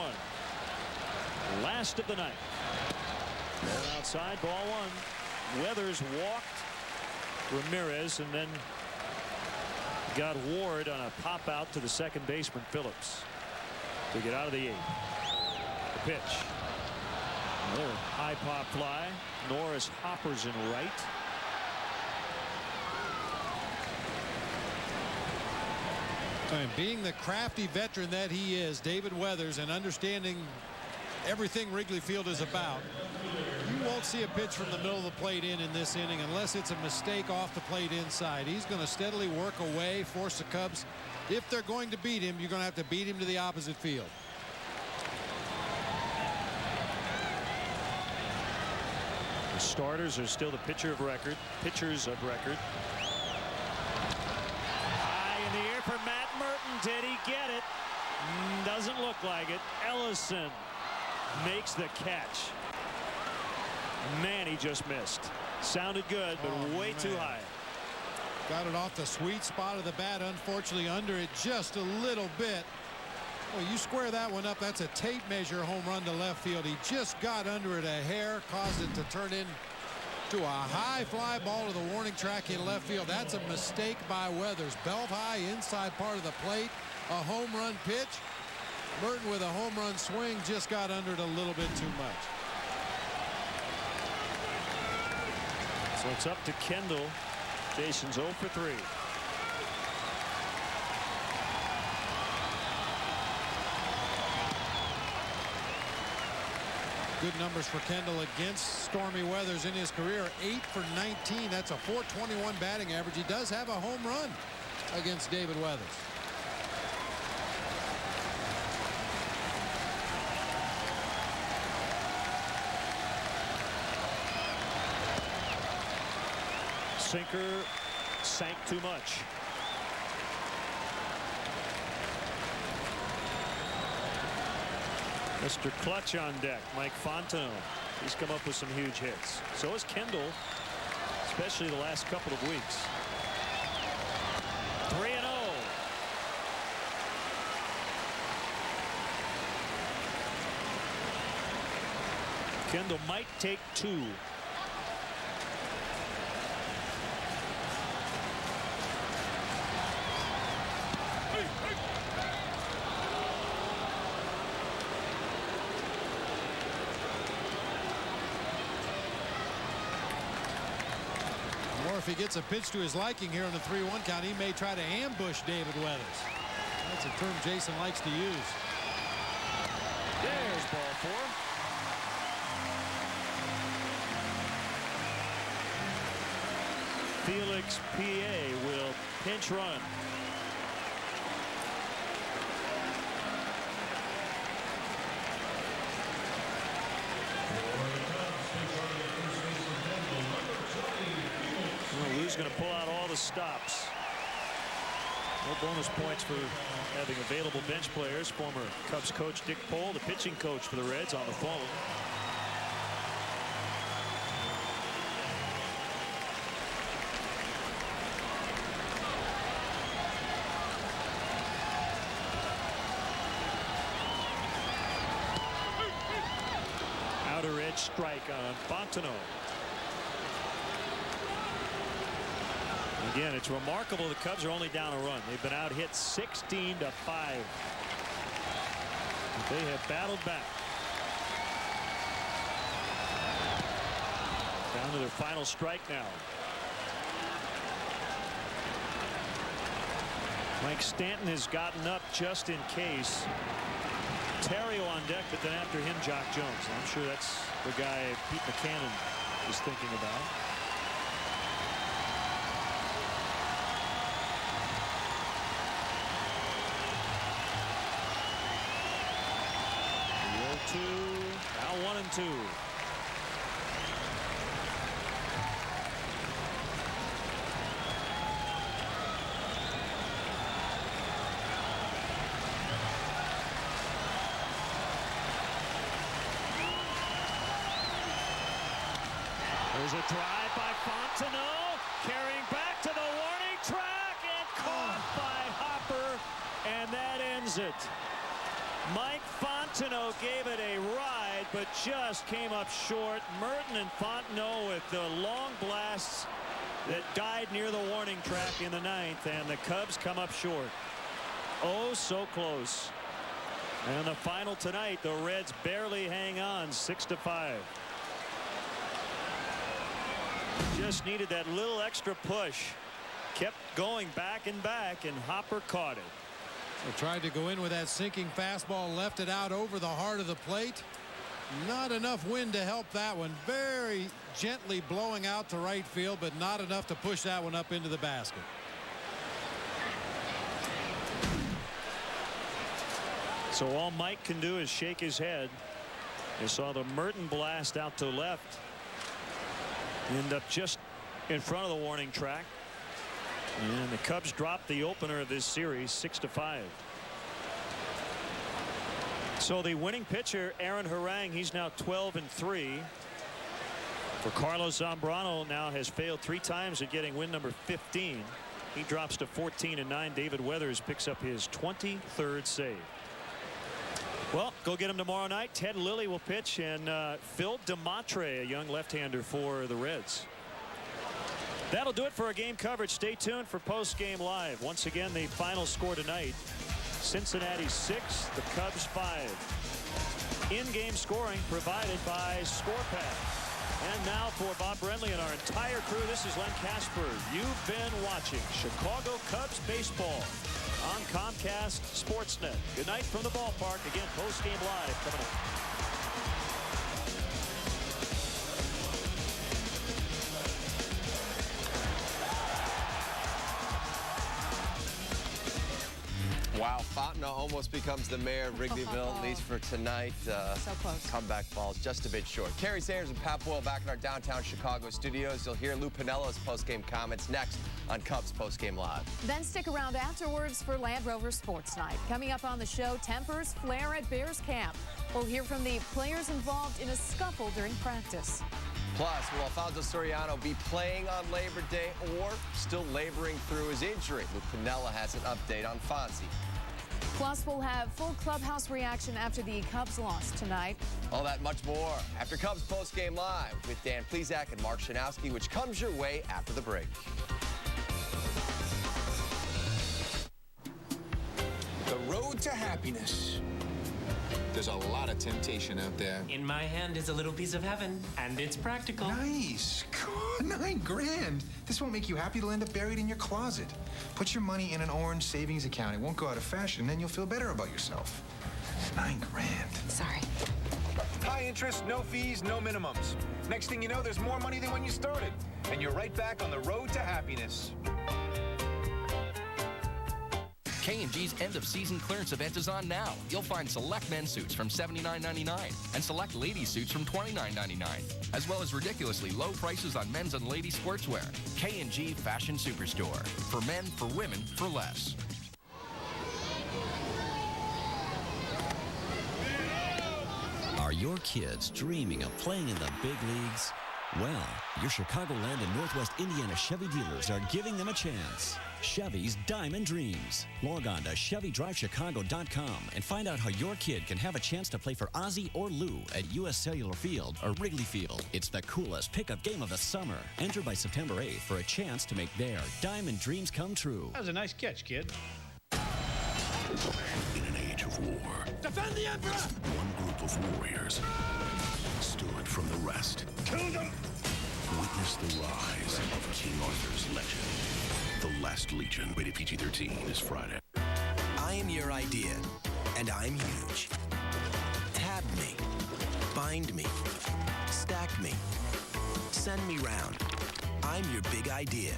Last of the night. They're outside, ball 1. Weathers walked Ramirez and then got Ward on a pop out to the second baseman Phillips to get out of the 8th. The pitch. Another high pop fly. Norris hoppers in right. And being the crafty veteran that he is, David Weathers, and understanding everything Wrigley Field is about, you won't see a pitch from the middle of the plate in this inning unless it's a mistake off the plate inside. He's going to steadily work away, force the Cubs. If they're going to beat him, you're going to have to beat him to the opposite field. The starters are still the pitchers of record. High in the air for Matt Merton. Did he get it? Doesn't look like it. Ellison makes the catch. Man, he just missed. Sounded good, but way too high. Got it off the sweet spot of the bat. Unfortunately, under it just a little bit. Well, you square that one up. That's a tape measure home run to left field. He just got under it a hair, caused it to turn into a high fly ball to the warning track in left field. That's a mistake by Weathers. Belt high inside part of the plate. A home run pitch. Merton with a home run swing just got under it a little bit too much. So it's up to Kendall. Jason's 0 for 3. Good numbers for Kendall against stormy weathers in his career. 8 for 19. That's a .421 batting average. He does have a home run against David Weathers. Sinker sank too much. Mr. Clutch on deck, Mike Fontenot. He's come up with some huge hits. So is Kendall, especially the last couple of weeks. 3-0. Kendall might take 2. Or if he gets a pitch to his liking here on the 3-1 count, he may try to ambush David Weathers. That's a term Jason likes to use. There's ball 4. Felix PA will pinch run. Lou's going to pull out all the stops. No bonus points for having available bench players. Former Cubs coach Dick Pohl, the pitching coach for the Reds, on the phone. Outer edge strike on Fontenot. Again, it's remarkable the Cubs are only down a run. They've been out hit 16-5. They have battled back. Down to their final strike now. Mike Stanton has gotten up just in case. Ontario on deck, but then after him, Jock Jones. I'm sure that's the guy Pete McCannon is thinking about. The 0-2, now 1-2. There's a drive by Fontenot, carrying back to the warning track and caught by Hopper, and that ends it. Mike Fontenot gave it a ride, but just came up short. Merton and Fontenot with the long blasts that died near the warning track in the ninth, and the Cubs come up short. Oh, so close. And the final tonight, the Reds barely hang on, 6-5. Just needed that little extra push. Kept going back and back, and Hopper caught it. They tried to go in with that sinking fastball, left it out over the heart of the plate. Not enough wind to help that one. Very gently blowing out to right field, but not enough to push that one up into the basket. So all Mike can do is shake his head. They saw the Merton blast out to left. End up just in front of the warning track. And the Cubs dropped the opener of this series 6-5. So the winning pitcher, Aaron Harang, he's now 12-3. For Carlos Zambrano, now has failed 3 times at getting win number 15. He drops to 14-9. David Weathers picks up his 23rd save. Well, go get him tomorrow night. Ted Lilly will pitch, and Phil DeMatre, a young left-hander for the Reds. That'll do it for our game coverage. Stay tuned for post-game live. Once again, the final score tonight: Cincinnati 6, the Cubs 5. In-game scoring provided by ScorePad. And now for Bob Brenly and our entire crew, this is Len Casper. You've been watching Chicago Cubs baseball on Comcast Sportsnet. Good night from the ballpark. Again, post-game live coming up. Wow, Fontenot almost becomes the mayor of Wrigleyville, at least for tonight. So close. Comeback falls just a bit short. Kerry Sanders and Pat Boyle back in our downtown Chicago studios. You'll hear Lou Piniello's post-game comments next on Cubs Post-Game Live. Then stick around afterwards for Land Rover Sports Night. Coming up on the show, tempers flare at Bears camp. We'll hear from the players involved in a scuffle during practice. Plus, will Alfonso Soriano be playing on Labor Day or still laboring through his injury? Lou Piniello has an update on Fonzie. Plus, we'll have full clubhouse reaction after the Cubs loss tonight. All that much more after Cubs Post-Game Live with Dan Plesac and Mark Shanowski, which comes your way after the break. The road to happiness. There's a lot of temptation out there. In my hand is a little piece of heaven, and it's practical. Nice. God, $9 grand. This won't make you happy. It'll end up buried in your closet. Put your money in an orange savings account. It won't go out of fashion, then you'll feel better about yourself. $9 grand. Sorry. High interest, no fees, no minimums. Next thing you know, there's more money than when you started. And you're right back on the road to happiness. K&G's end-of-season clearance event is on now. You'll find select men's suits from $79.99 and select ladies' suits from $29.99, as well as ridiculously low prices on men's and ladies' sportswear. K&G Fashion Superstore. For men, for women, for less. Are your kids dreaming of playing in the big leagues? Well, your Chicagoland and Northwest Indiana Chevy dealers are giving them a chance. Chevy's Diamond Dreams. Log on to ChevyDriveChicago.com and find out how your kid can have a chance to play for Ozzie or Lou at U.S. Cellular Field or Wrigley Field. It's the coolest pickup game of the summer. Enter by September 8th for a chance to make their Diamond Dreams come true. That was a nice catch, kid. In an age of war, Defend the Emperor! one group of warriors stood from the rest. Kill them! Witness the rise of King Arthur's legend. The Last Legion, rated PG-13, is Friday. I am your idea, and I'm huge. Find me. Stack me. Send me round. I'm your big idea.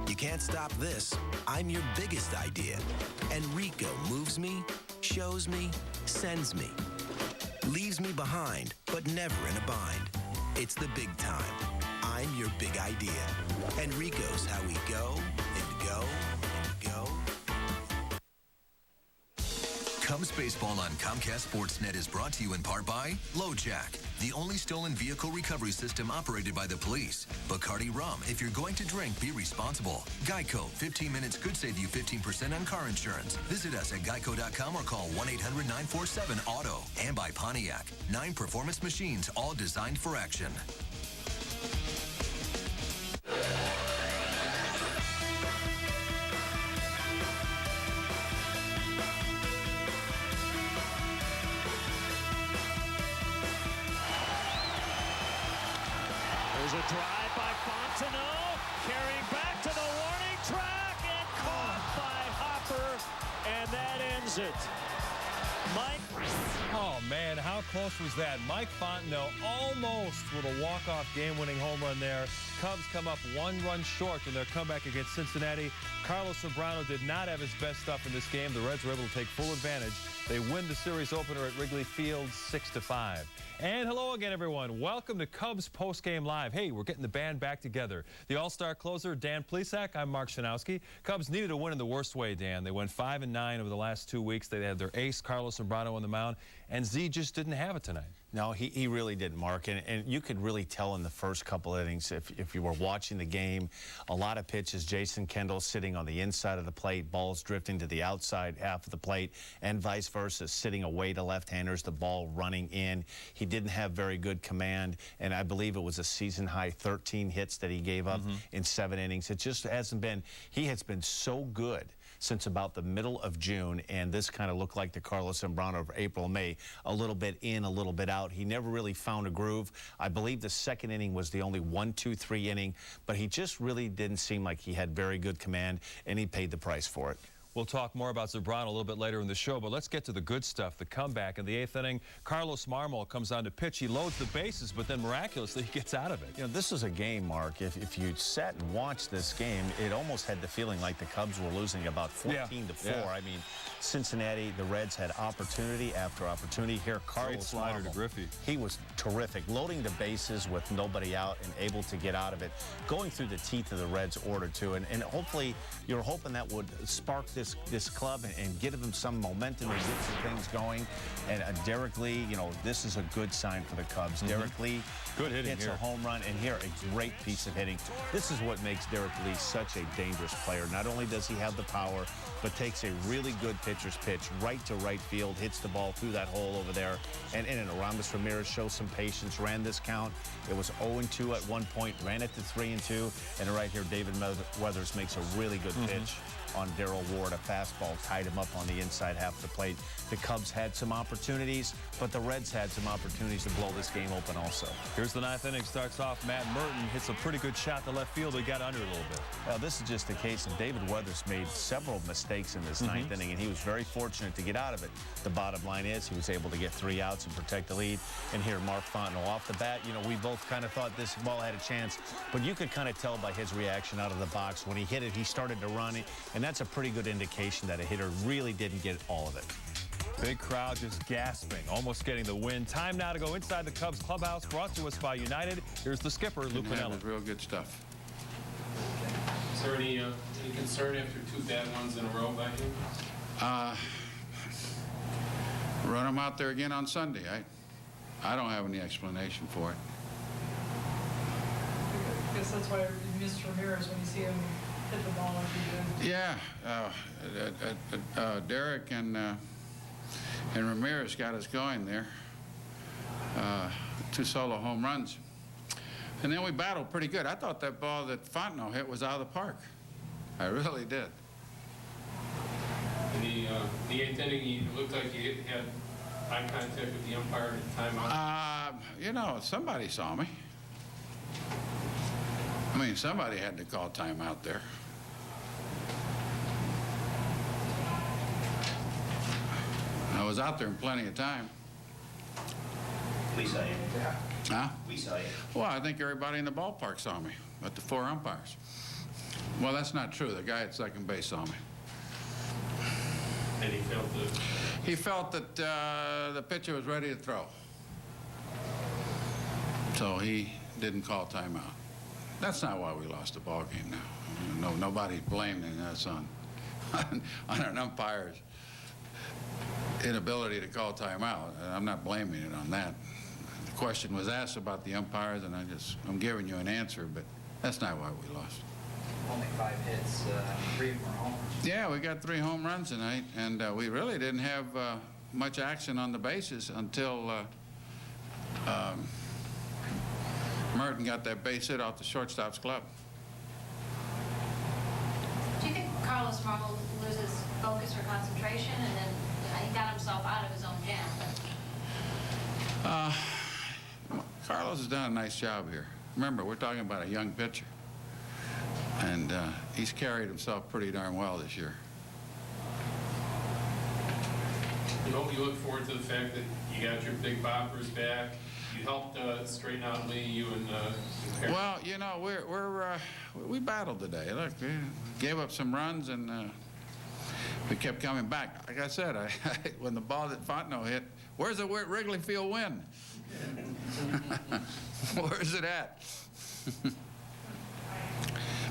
You can't stop this. I'm your biggest idea. And Rico moves me, shows me, sends me. Leaves me behind, but never in a bind. It's the big time. I'm your big idea. Enrico's how we go and go and go. Cubs baseball on Comcast Sportsnet is brought to you in part by LoJack, the only stolen vehicle recovery system operated by the police. Bacardi Rum, if you're going to drink, be responsible. Geico, 15 minutes could save you 15% on car insurance. Visit us at geico.com or call 1-800-947-AUTO. And by Pontiac, 9 performance machines, all designed for action. There's a drive by Fontenot, carrying back to the warning track and caught by Hopper, and that ends it. Mike. Oh, man, how close was that? Mike Fontenot almost with a walk-off game-winning home run there. Cubs come up 1 run short in their comeback against Cincinnati. Carlos Zambrano did not have his best stuff in this game. The Reds were able to take full advantage. They win the series opener at Wrigley Field 6-5. And hello again, everyone. Welcome to Cubs Postgame Live. Hey, we're getting the band back together. The All-Star closer, Dan Plesac. I'm Mark Shanowski. Cubs needed a win in the worst way, Dan. They went 5-9 over the last 2 weeks. They had their ace, Carlos Zambrano, on the mound, and Z just didn't have it tonight. No, he really didn't, Mark, and you could really tell in the first couple innings if you were watching the game. A lot of pitches, Jason Kendall sitting on the inside of the plate, balls drifting to the outside half of the plate, and vice versa, sitting away to left-handers, the ball running in. He didn't have very good command, and I believe it was a season-high 13 hits that he gave up in 7 innings. It just hasn't been, he has been so good since about the middle of June, and this kind of looked like the Carlos Zambrano of April, May, a little bit in, a little bit out. He never really found a groove. I believe the second inning was the only 1-2-3 inning, but he just really didn't seem like he had very good command, and he paid the price for it. We'll talk more about Zambrano a little bit later in the show, but let's get to the good stuff, the comeback. In the 8th inning, Carlos Marmol comes on to pitch. He loads the bases, but then miraculously he gets out of it. You know, this is a game, Mark. If you sat and watched this game, it almost had the feeling like the Cubs were losing about 14-4. I mean, Cincinnati, the Reds had opportunity after opportunity. Here, Carlos slider Marmol, to Griffey. He was terrific, loading the bases with nobody out and able to get out of it, going through the teeth of the Reds' order, too. And hopefully, you're hoping that would spark this club and give them some momentum and get some things going. And Derek Lee, you know, this is a good sign for the Cubs. Derek Lee good hitting hits here. a home run, and here a great piece of hitting. This is what makes Derek Lee such a dangerous player. Not only does he have the power, but takes a really good pitcher's pitch right to right field, hits the ball through that hole over there. And Aramis Ramirez shows some patience, ran this count. It was 0-2 at one point, ran it to 3-2. And right here, David Weathers makes a really good pitch on Darrell Ward. A fastball tied him up on the inside half of the plate. The Cubs had some opportunities, but the Reds had some opportunities to blow this game open also. Here's the 9th inning. Starts off, Matt Merton hits a pretty good shot to left field. He got under it a little bit. Well, this is just the case of David Weathers made several mistakes in this 9th inning, and he was very fortunate to get out of it. The bottom line is he was able to get 3 outs and protect the lead. And here, Mark Fontenot off the bat. You know, we both kind of thought this ball had a chance, but you could kind of tell by his reaction out of the box. When he hit it, he started to run it, and that's a pretty good indication that a hitter really didn't get all of it. Big crowd just gasping, almost getting the win. Time now to go inside the Cubs clubhouse, brought to us by United. Here's the skipper, Lou Piniella. Real good stuff. Is there any concern after 2 bad ones in a row by him? Run them out there again on Sunday. I don't have any explanation for it. I guess that's why you miss Ramirez when you see him hit the ball like he did. Yeah, Derek and Ramirez got us going there. 2 solo home runs. And then we battled pretty good. I thought that ball that Fontenot hit was out of the park. I really did. In the 8th inning, it looked like he had eye contact with the umpire at the timeout. You know, somebody saw me. I mean, somebody had to call timeout there. I was out there in plenty of time. We saw you. Huh? We saw you. Well, I think everybody in the ballpark saw me, but the 4 umpires. Well, that's not true. The guy at second base saw me. And he felt that. He felt that the pitcher was ready to throw. So he didn't call timeout. That's not why we lost the ball game now. No, nobody's blaming us on an umpire's inability to call timeout. I'm not blaming it on that. The question was asked about the umpires, and I'm giving you an answer, but that's not why we lost. Only 5 hits, 3 more homers. Yeah, we got 3 home runs tonight, and we really didn't have much action on the bases until Merton got that base hit off the shortstop's glove. Do you think Carlos Marmol loses focus or concentration, and then he got himself out of his own jam? Carlos has done a nice job here. Remember, we're talking about a young pitcher. And he's carried himself pretty darn well this year. You look forward to the fact that you got your big boppers back. You helped straighten out Lee, you and Perry. Well, you know, we battled today. Look, we gave up some runs, and we kept coming back. Like I said, when the ball that Fontenot hit, where's the Wrigley Field win? Where's it at?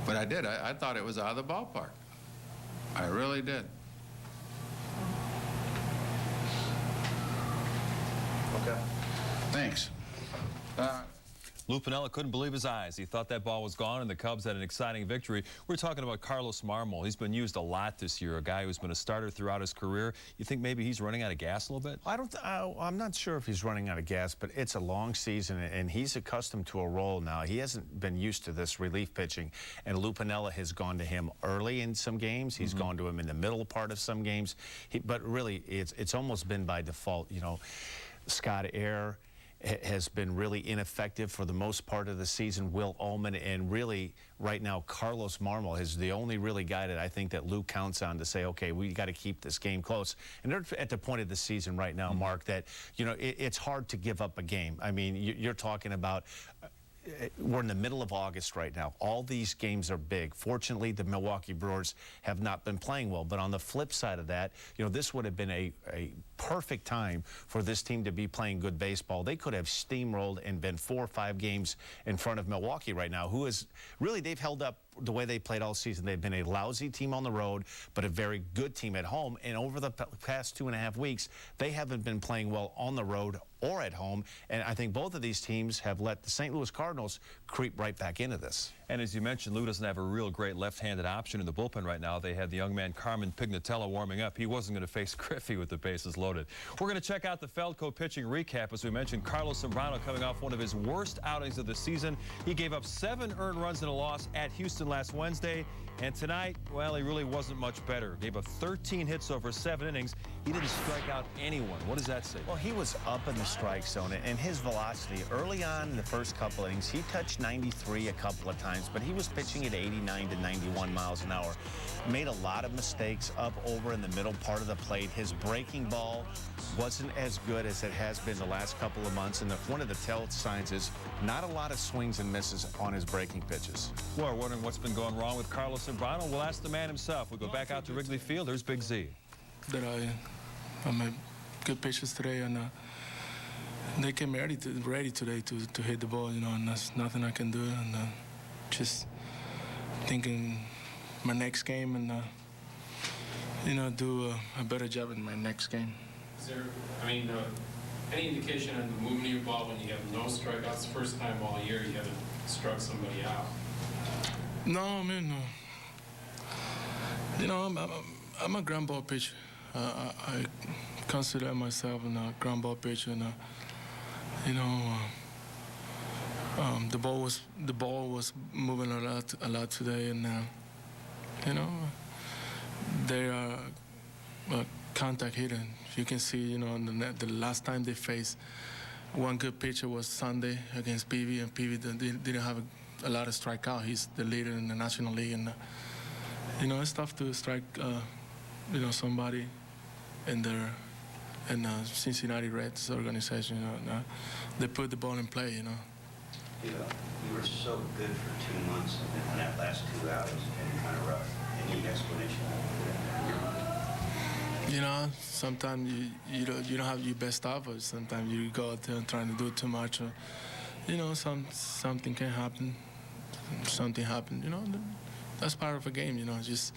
But I did. I thought it was out of the ballpark. I really did. Okay. Thanks. Lou Piniella couldn't believe his eyes. He thought that ball was gone, and the Cubs had an exciting victory. We're talking about Carlos Marmol. He's been used a lot this year, a guy who's been a starter throughout his career. You think maybe he's running out of gas a little bit? I'm not sure if he's running out of gas, but it's a long season, and he's accustomed to a role now. He hasn't been used to this relief pitching, and Lou Piniella has gone to him early in some games. He's gone to him in the middle part of some games. But really, it's almost been by default. You know, Scott Air has been really ineffective for the most part of the season. Will Ullman, and really right now Carlos Marmol is the only really guy that I think that Lou counts on to say, okay, we got to keep this game close. And they're at the point of the season right now, Mark, that, you know, it's hard to give up a game. I mean, you're talking about we're in the middle of August right now. All these games are big. Fortunately, the Milwaukee Brewers have not been playing well. But on the flip side of that, you know, this would have been a perfect time for this team to be playing good baseball. They could have steamrolled and been 4 or 5 games in front of Milwaukee right now, who is really, they've held up the way they played all season. They've been a lousy team on the road, but a very good team at home. And over the past 2.5 weeks, they haven't been playing well on the road or at home. And I think both of these teams have let the St. Louis Cardinals creep right back into this. And as you mentioned, Lou doesn't have a real great left-handed option in the bullpen right now. They had the young man Carmen Pignatello warming up. He wasn't going to face Griffey with the bases loaded. We're going to check out the Feldco pitching recap. As we mentioned, Carlos Zambrano coming off one of his worst outings of the season. He gave up 7 earned runs in a loss at Houston last Wednesday. And tonight, well, he really wasn't much better. Gave up 13 hits over 7 innings. He didn't strike out anyone. What does that say? Well, he was up in the strike zone, and his velocity early on in the first couple innings, he touched 93 a couple of times, but he was pitching at 89 to 91 miles an hour. Made a lot of mistakes up over in the middle part of the plate. His breaking ball wasn't as good as it has been the last couple of months, and one of the tell signs is not a lot of swings and misses on his breaking pitches. Well, wondering what's been going wrong with Carlos Zambrano? We'll ask the man himself. We go back out to Wrigley Field. There's Big Z. That I made good pitches today, and they came ready today to hit the ball, you know, and there's nothing I can do, and just thinking my next game and, you know, do a better job in my next game. Is there, I mean, any indication on the movement of your ball when you have no strikeouts? The first time all year you haven't struck somebody out. No, I mean, you know, I'm a ground ball pitcher. I consider myself a ground ball pitcher, and you know, the ball was moving a lot today, and you know, they are contact hitter. You can see, you know, on the net, the last time they faced, one good pitcher was Sunday against Peavy, and Peavy didn't have a lot of strikeout. He's the leader in the National League, and you know, it's tough to strike, you know, somebody in their and Cincinnati Reds organization. They put the ball in play. You were so good for 2 months, and that last 2 hours been kind of rough. Any explanation for that? Sometimes you don't have your best offers. Sometimes you go out there and trying to do too much. Or, something can happen. Something happened. That's part of a game. Just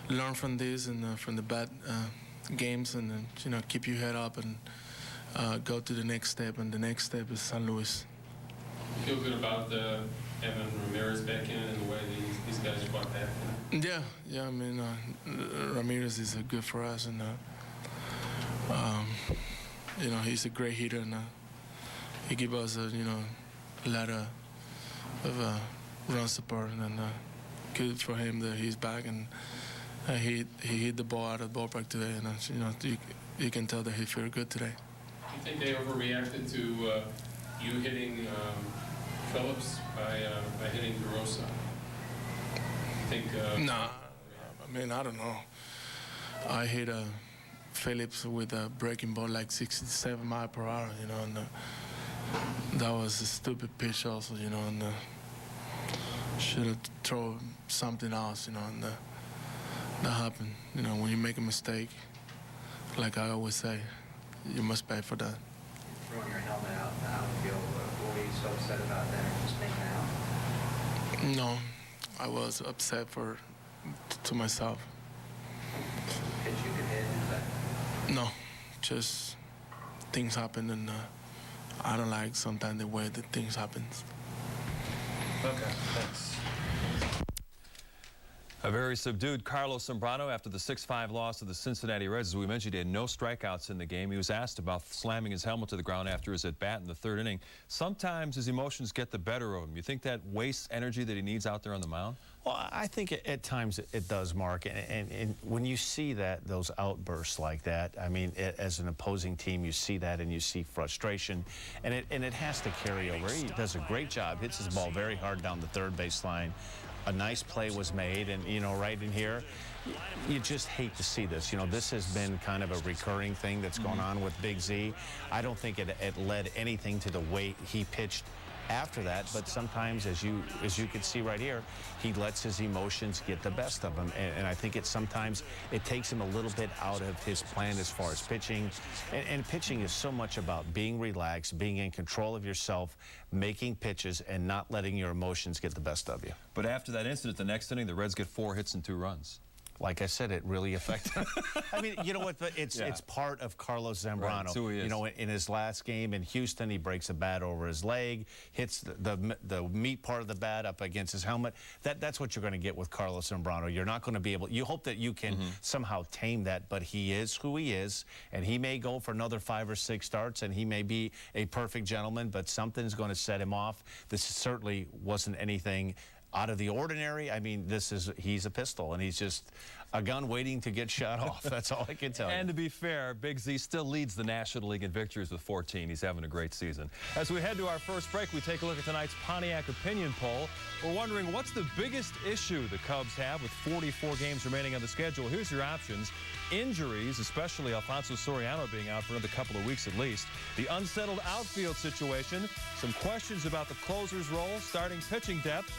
learn from this and from the bad games, and keep your head up and go to the next step. And the next step is St. Louis. You feel good about having Ramirez back in and the way these guys brought back in? Yeah. I mean, Ramirez is good for us, and he's a great hitter, and he gives us a lot of run support, and good for him that he's back, and he hit the ball out of the ballpark today, and you can tell that he feels good today. Do you think they overreacted to you hitting Phillips by hitting DeRosa? Nah, I mean, I don't know. I hit Phillips with a breaking ball like 67 miles per hour, and that was a stupid pitch also, and should have thrown something else, and that happened. When you make a mistake, like I always say, you must pay for that. Throwing your helmet out in the outfield, were you so upset about that, or just making it out? No, I was upset to myself. Pitch you could hit, is that? No, just things happen, and I don't like sometimes the way that things happen. Okay, thanks. A very subdued Carlos Zambrano after the 6-5 loss to the Cincinnati Reds. As we mentioned, he had no strikeouts in the game. He was asked about slamming his helmet to the ground after his at-bat in the 3rd inning. Sometimes his emotions get the better of him. You think that wastes energy that he needs out there on the mound? Well, I think at times it does, Mark. And when you see those outbursts like that, I mean, as an opposing team, you see that and you see frustration, and it has to carry over. He does a great job, hits his ball very hard down the 3rd baseline. A nice play was made, and right in here, you just hate to see this. This has been kind of a recurring thing that's going on with Big Z. I don't think it led anything to the way he pitched after that, but sometimes, as you can see right here, he lets his emotions get the best of him, and I think sometimes it takes him a little bit out of his plan as far as pitching, and pitching is so much about being relaxed, being in control of yourself, making pitches, and not letting your emotions get the best of you. But after that incident, the next inning, the Reds get 4 hits and 2 runs. Like I said, it really affected. I mean, you know what? It's part of Carlos Zambrano. Right, that's who he is. In his last game in Houston, he breaks a bat over his leg, hits the meat part of the bat up against his helmet. That's what you're going to get with Carlos Zambrano. You're not going to be able. You hope that you can somehow tame that, but he is who he is, and he may go for another 5 or 6 starts, and he may be a perfect gentleman, but something's going to set him off. This certainly wasn't anything out of the ordinary. I mean, he's a pistol, and he's just a gun waiting to get shot off. That's all I can tell you. And to be fair, Big Z still leads the National League in victories with 14. He's having a great season. As we head to our first break, we take a look at tonight's Pontiac Opinion Poll. We're wondering, what's the biggest issue the Cubs have with 44 games remaining on the schedule? Here's your options. Injuries, especially Alfonso Soriano being out for another couple of weeks at least. The unsettled outfield situation. Some questions about the closer's role, starting pitching depth,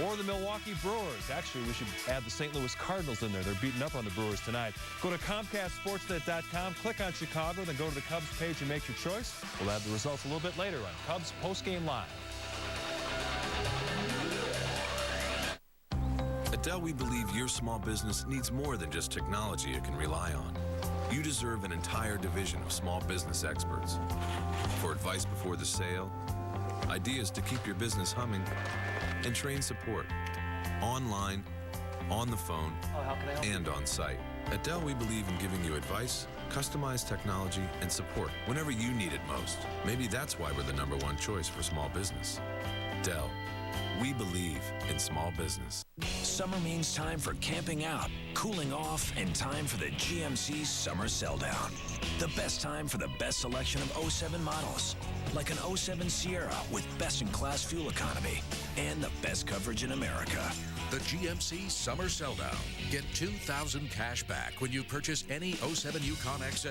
or the Milwaukee Brewers. Actually, we should add the St. Louis Cardinals in there. They're beating up on the Brewers tonight. Go to ComcastSportsNet.com, click on Chicago, then go to the Cubs page and make your choice. We'll have the results a little bit later on Cubs Postgame Live. At Dell, we believe your small business needs more than just technology it can rely on. You deserve an entire division of small business experts. For advice before the sale, ideas to keep your business humming, and train support, online, on the phone, and on site. At Dell, we believe in giving you advice, customized technology, and support whenever you need it most. Maybe that's why we're the #1 choice for small business. Dell, we believe in small business. Summer means time for camping out, cooling off, and time for the GMC Summer Sell Down. The best time for the best selection of 07 models, like an 07 Sierra with best-in-class fuel economy and the best coverage in America. the GMC Summer Selldown. Get $2,000 cash back when you purchase any 07 Yukon XL,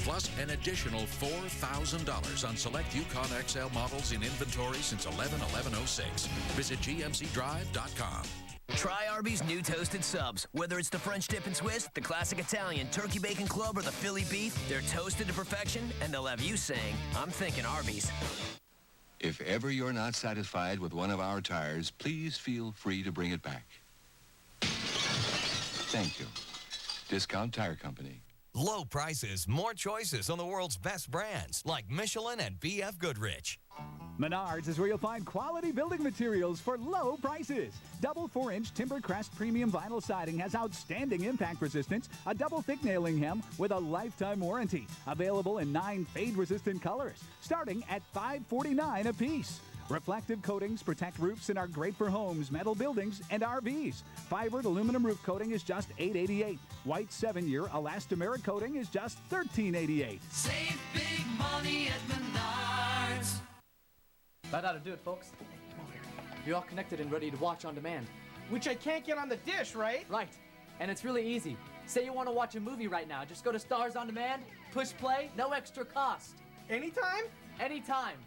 plus an additional $4,000 on select Yukon XL models in inventory since 11/11/06. Visit GMCDrive.com. Try Arby's new toasted subs. Whether it's the French dip and twist, the classic Italian, turkey bacon club, or the Philly beef, they're toasted to perfection, and they'll have you saying, I'm thinking Arby's. If ever you're not satisfied with one of our tires, please feel free to bring it back. Thank you. Discount Tire Company. Low prices, more choices on the world's best brands like Michelin and B.F. Goodrich. Menards is where you'll find quality building materials for low prices. Double 4-inch Timber Crest premium vinyl siding has outstanding impact resistance, a double thick nailing hem with a lifetime warranty. Available in 9 fade-resistant colors, starting at $5.49 a piece. Reflective coatings protect roofs and are great for homes, metal buildings, and RVs. Fibered aluminum roof coating is just $8.88. White 7-year elastomeric coating is just $13.88. Save big money at Menards. That ought to do it, folks. Come over here. You're all connected and ready to watch on demand. Which I can't get on the dish, right? Right. And it's really easy. Say you want to watch a movie right now. Just go to Stars on Demand, push play, no extra cost. Anytime? Anytime.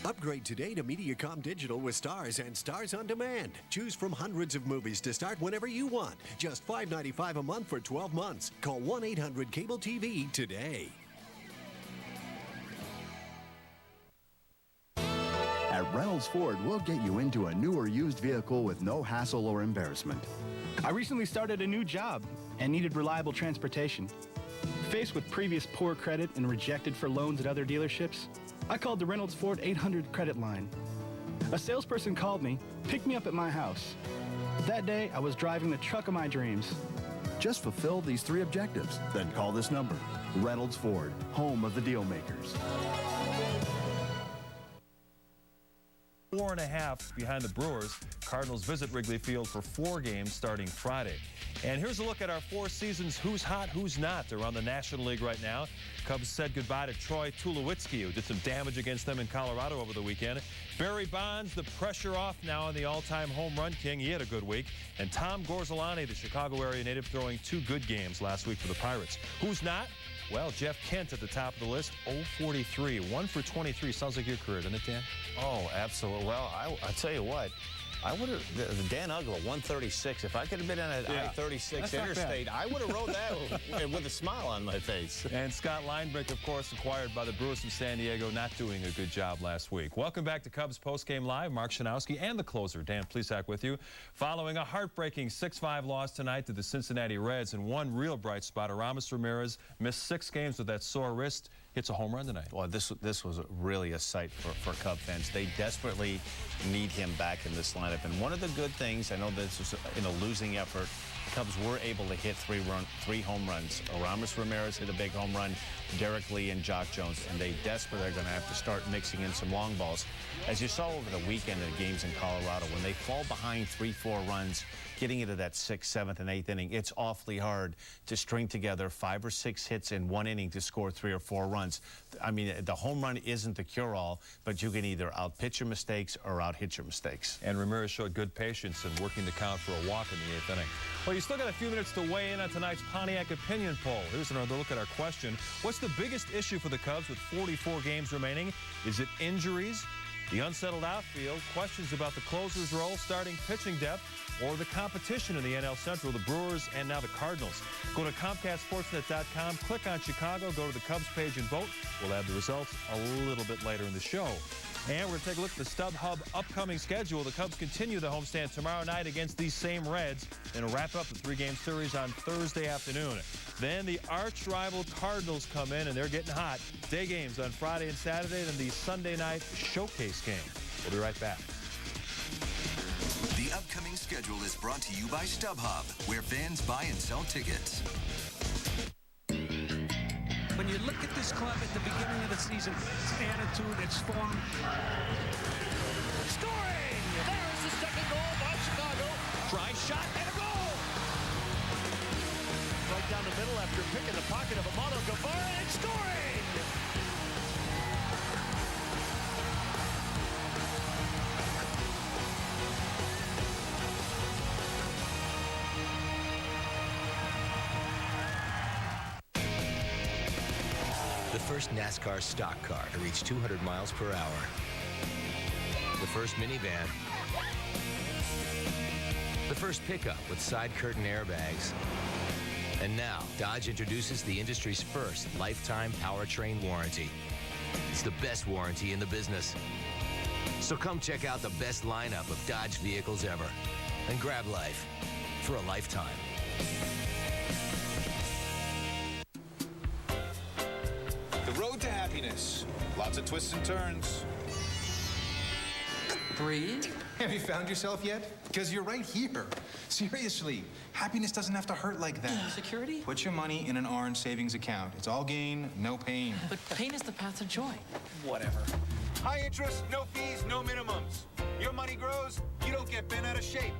Upgrade today to Mediacom Digital with Stars and Stars on Demand. Choose from hundreds of movies to start whenever you want. Just $5.95 a month for 12 months. Call 1-800-CABLE-TV today. At Reynolds Ford, we'll get you into a new or used vehicle with no hassle or embarrassment. I recently started a new job and needed reliable transportation. Faced with previous poor credit and rejected for loans at other dealerships, I called the Reynolds Ford 800 credit line. A salesperson called me, picked me up at my house. That day, I was driving the truck of my dreams. Just fulfill these 3 objectives, then call this number. Reynolds Ford, home of the deal makers. 4.5 behind the Brewers. Cardinals visit Wrigley Field for 4 games starting Friday. And here's a look at our 4 seasons who's hot, who's not around the National League right now. Cubs said goodbye to Troy Tulowitzki, who did some damage against them in Colorado over the weekend. Barry Bonds, the pressure off now on the all-time home run king. He had a good week. And Tom Gorzolani, the Chicago area native, throwing 2 good games last week for the Pirates. Who's not? Well, Jeff Kent at the top of the list, 0-43, 1 for 23. Sounds like your career, doesn't it, Dan? Oh, absolutely. Well, I'll tell you what. I would have, the Dan Uggla, 136. If I could have been on an I-36 interstate, I would have rode that with a smile on my face. And Scott Linebrink, of course, acquired by the Brewers from San Diego, not doing a good job last week. Welcome back to Cubs Postgame Live. Mark Shanowski and the closer, Dan Plesac, with you. Following a heartbreaking 6-5 loss tonight to the Cincinnati Reds, and one real bright spot, Aramis Ramirez missed 6 games with that sore wrist. Hits a home run tonight. Well, this was really a sight for Cub fans. They desperately need him back in this lineup. And one of the good things, I know this was in a losing effort, Cubs were able to hit 3 home runs. Aramis Ramirez hit a big home run, Derek Lee and Jock Jones, and they desperately are going to have to start mixing in some long balls. As you saw over the weekend in the games in Colorado, when they fall behind 3-4 runs, getting into that 6th, 7th, and 8th inning, it's awfully hard to string together 5 or 6 hits in 1 inning to score 3 or 4 runs. I mean, the home run isn't the cure-all, but you can either out-pitch your mistakes or out-hit your mistakes. And Ramirez showed good patience in working the count for a walk in the 8th inning. Well, you still got a few minutes to weigh in on tonight's Pontiac Opinion Poll. Here's another look at our question. What's the biggest issue for the Cubs with 44 games remaining? Is it injuries, the unsettled outfield, questions about the closer's role, starting pitching depth, or the competition in the NL Central, the Brewers and now the Cardinals? Go to ComcastSportsNet.com, click on Chicago, go to the Cubs page and vote. We'll have the results a little bit later in the show. And we're going to take a look at the StubHub upcoming schedule. The Cubs continue the homestand tomorrow night against these same Reds and wrap up the 3-game series on Thursday afternoon. Then the arch-rival Cardinals come in, and they're getting hot. Day games on Friday and Saturday, then the Sunday night showcase game. We'll be right back. The upcoming schedule is brought to you by StubHub, where fans buy and sell tickets. When you look at this club at the beginning of the season, its attitude, its form. Scoring! There's the second goal by Chicago. Try shot and a goal! Right down the middle after picking the pocket of Amado Guevara and scoring! The first NASCAR stock car to reach 200 miles per hour. The first minivan. The first pickup with side curtain airbags. And now, Dodge introduces the industry's first lifetime powertrain warranty. It's the best warranty in the business. So come check out the best lineup of Dodge vehicles ever and grab life for a lifetime. The road to happiness. Lots of twists and turns. Breathe. Have you found yourself yet? Because you're right here. Seriously, happiness doesn't have to hurt like that. Security? Put your money in an orange savings account. It's all gain, no pain. But pain is the path to joy. Whatever. High interest, no fees, no minimums. Your money grows, you don't get bent out of shape.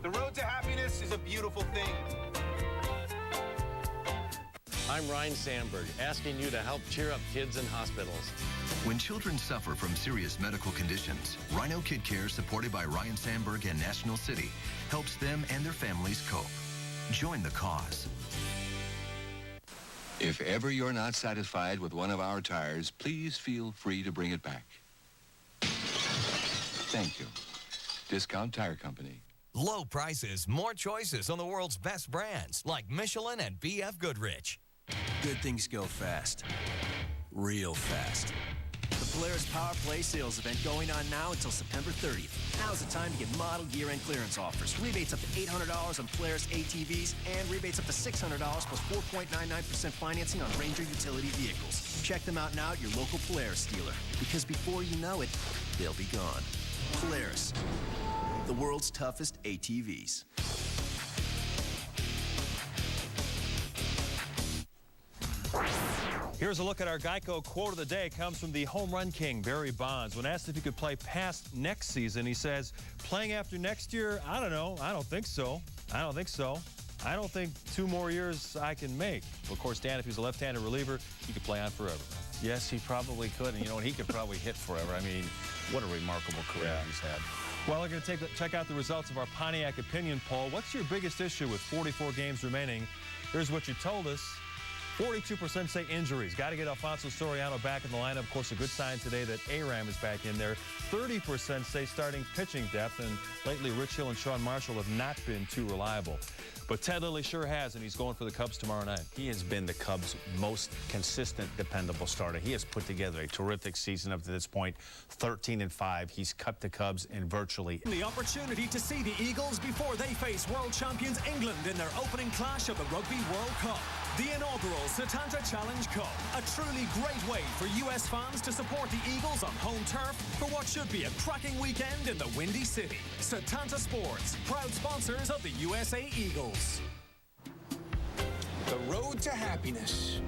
The road to happiness is a beautiful thing. I'm Ryan Sandberg, asking you to help cheer up kids in hospitals. When children suffer from serious medical conditions, Rhino Kid Care, supported by Ryan Sandberg and National City, helps them and their families cope. Join the cause. If ever you're not satisfied with one of our tires, please feel free to bring it back. Thank you. Discount Tire Company. Low prices, more choices on the world's best brands like Michelin and BF Goodrich. Good things go fast. Real fast. The Polaris Power Play sales event going on now until September 30th. Now's the time to get model year-end clearance offers. Rebates up to $800 on Polaris ATVs and rebates up to $600 plus 4.99% financing on Ranger utility vehicles. Check them out now at your local Polaris dealer, because before you know it, they'll be gone. Polaris, the world's toughest ATVs. Here's a look at our Geico quote of the day. It comes from the home run king, Barry Bonds. When asked if he could play past next season, he says, playing after next year, I don't know. I don't think so. I don't think so. I don't think 2 more years I can make. Well, of course, Dan, if he's a left-handed reliever, he could play on forever. Yes, he probably could. And, you know, he could probably hit forever. I mean, what a remarkable career he's had. Well, we're going to check out the results of our Pontiac opinion poll. What's your biggest issue with 44 games remaining? Here's what you told us. 42% say injuries. Got to get Alfonso Soriano back in the lineup. Of course, a good sign today that Aram is back in there. 30% say starting pitching depth, and lately Rich Hill and Sean Marshall have not been too reliable. But Ted Lilly sure has, and he's going for the Cubs tomorrow night. He has been the Cubs' most consistent, dependable starter. He has put together a terrific season up to this point, 13-5. He's cut the Cubs in virtually. The opportunity to see the Eagles before they face world champions England in their opening clash of the Rugby World Cup. The inaugural Setanta Challenge Cup, a truly great way for U.S. fans to support the Eagles on home turf for what should be a cracking weekend in the Windy City. Setanta Sports, proud sponsors of the USA Eagles. The road to happiness.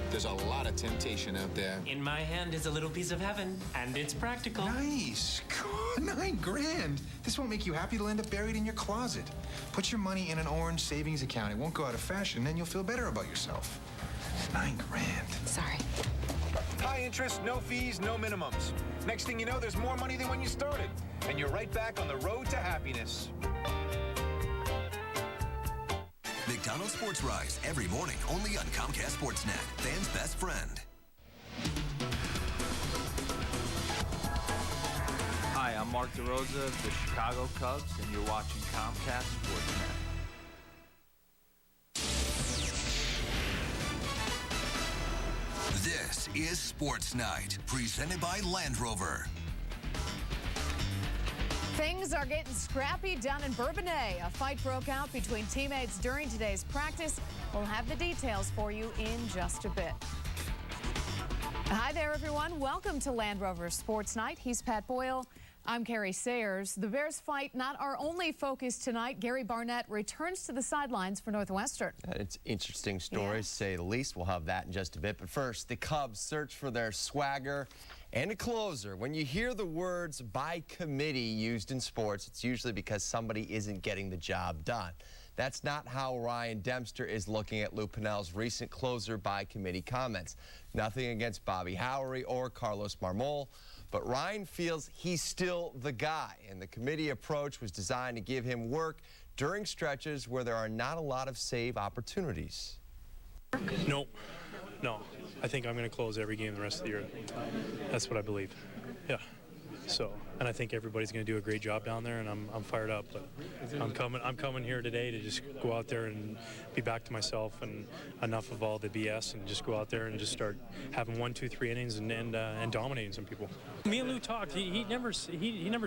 There's a lot of temptation out there. In my hand is a little piece of heaven, and it's practical. Nice. God, $9 grand. This won't make you happy. It'll end up buried in your closet. Put your money in an orange savings account. It won't go out of fashion, then you'll feel better about yourself. $9 grand. Sorry. High interest, no fees, no minimums. Next thing you know, there's more money than when you started. And you're right back on the road to happiness. McDonald's Sports Rise every morning only on Comcast Sportsnet, fans' best friend. Hi, I'm Mark DeRosa of the Chicago Cubs, and you're watching Comcast Sportsnet. This is Sports Night, presented by Land Rover. Things are getting scrappy down in Bourbonnais. A fight broke out between teammates during today's practice. We'll have the details for you in just a bit. Hi there, everyone. Welcome to Land Rover Sports Night. He's Pat Boyle. I'm Carrie Sayers. The Bears fight not our only focus tonight. Gary Barnett returns to the sidelines for Northwestern. It's an interesting story, to say the least. We'll have that in just a bit. But first, the Cubs search for their swagger and a closer. When you hear the words by committee used in sports, it's usually because somebody isn't getting the job done. That's not how Ryan Dempster is looking at Lou Pennell's recent closer by committee comments. Nothing against Bobby Howery or Carlos Marmol, but Ryan feels he's still the guy, and the committee approach was designed to give him work during stretches where there are not a lot of save opportunities. No. I think I'm going to close every game the rest of the year. That's what I believe. Yeah. So, and I think everybody's going to do a great job down there, and I'm fired up. But I'm coming here today to just go out there and be back to myself and enough of all the BS, and just go out there and just start having 1, 2, 3 innings and dominating some people. Me and Lou talked. He never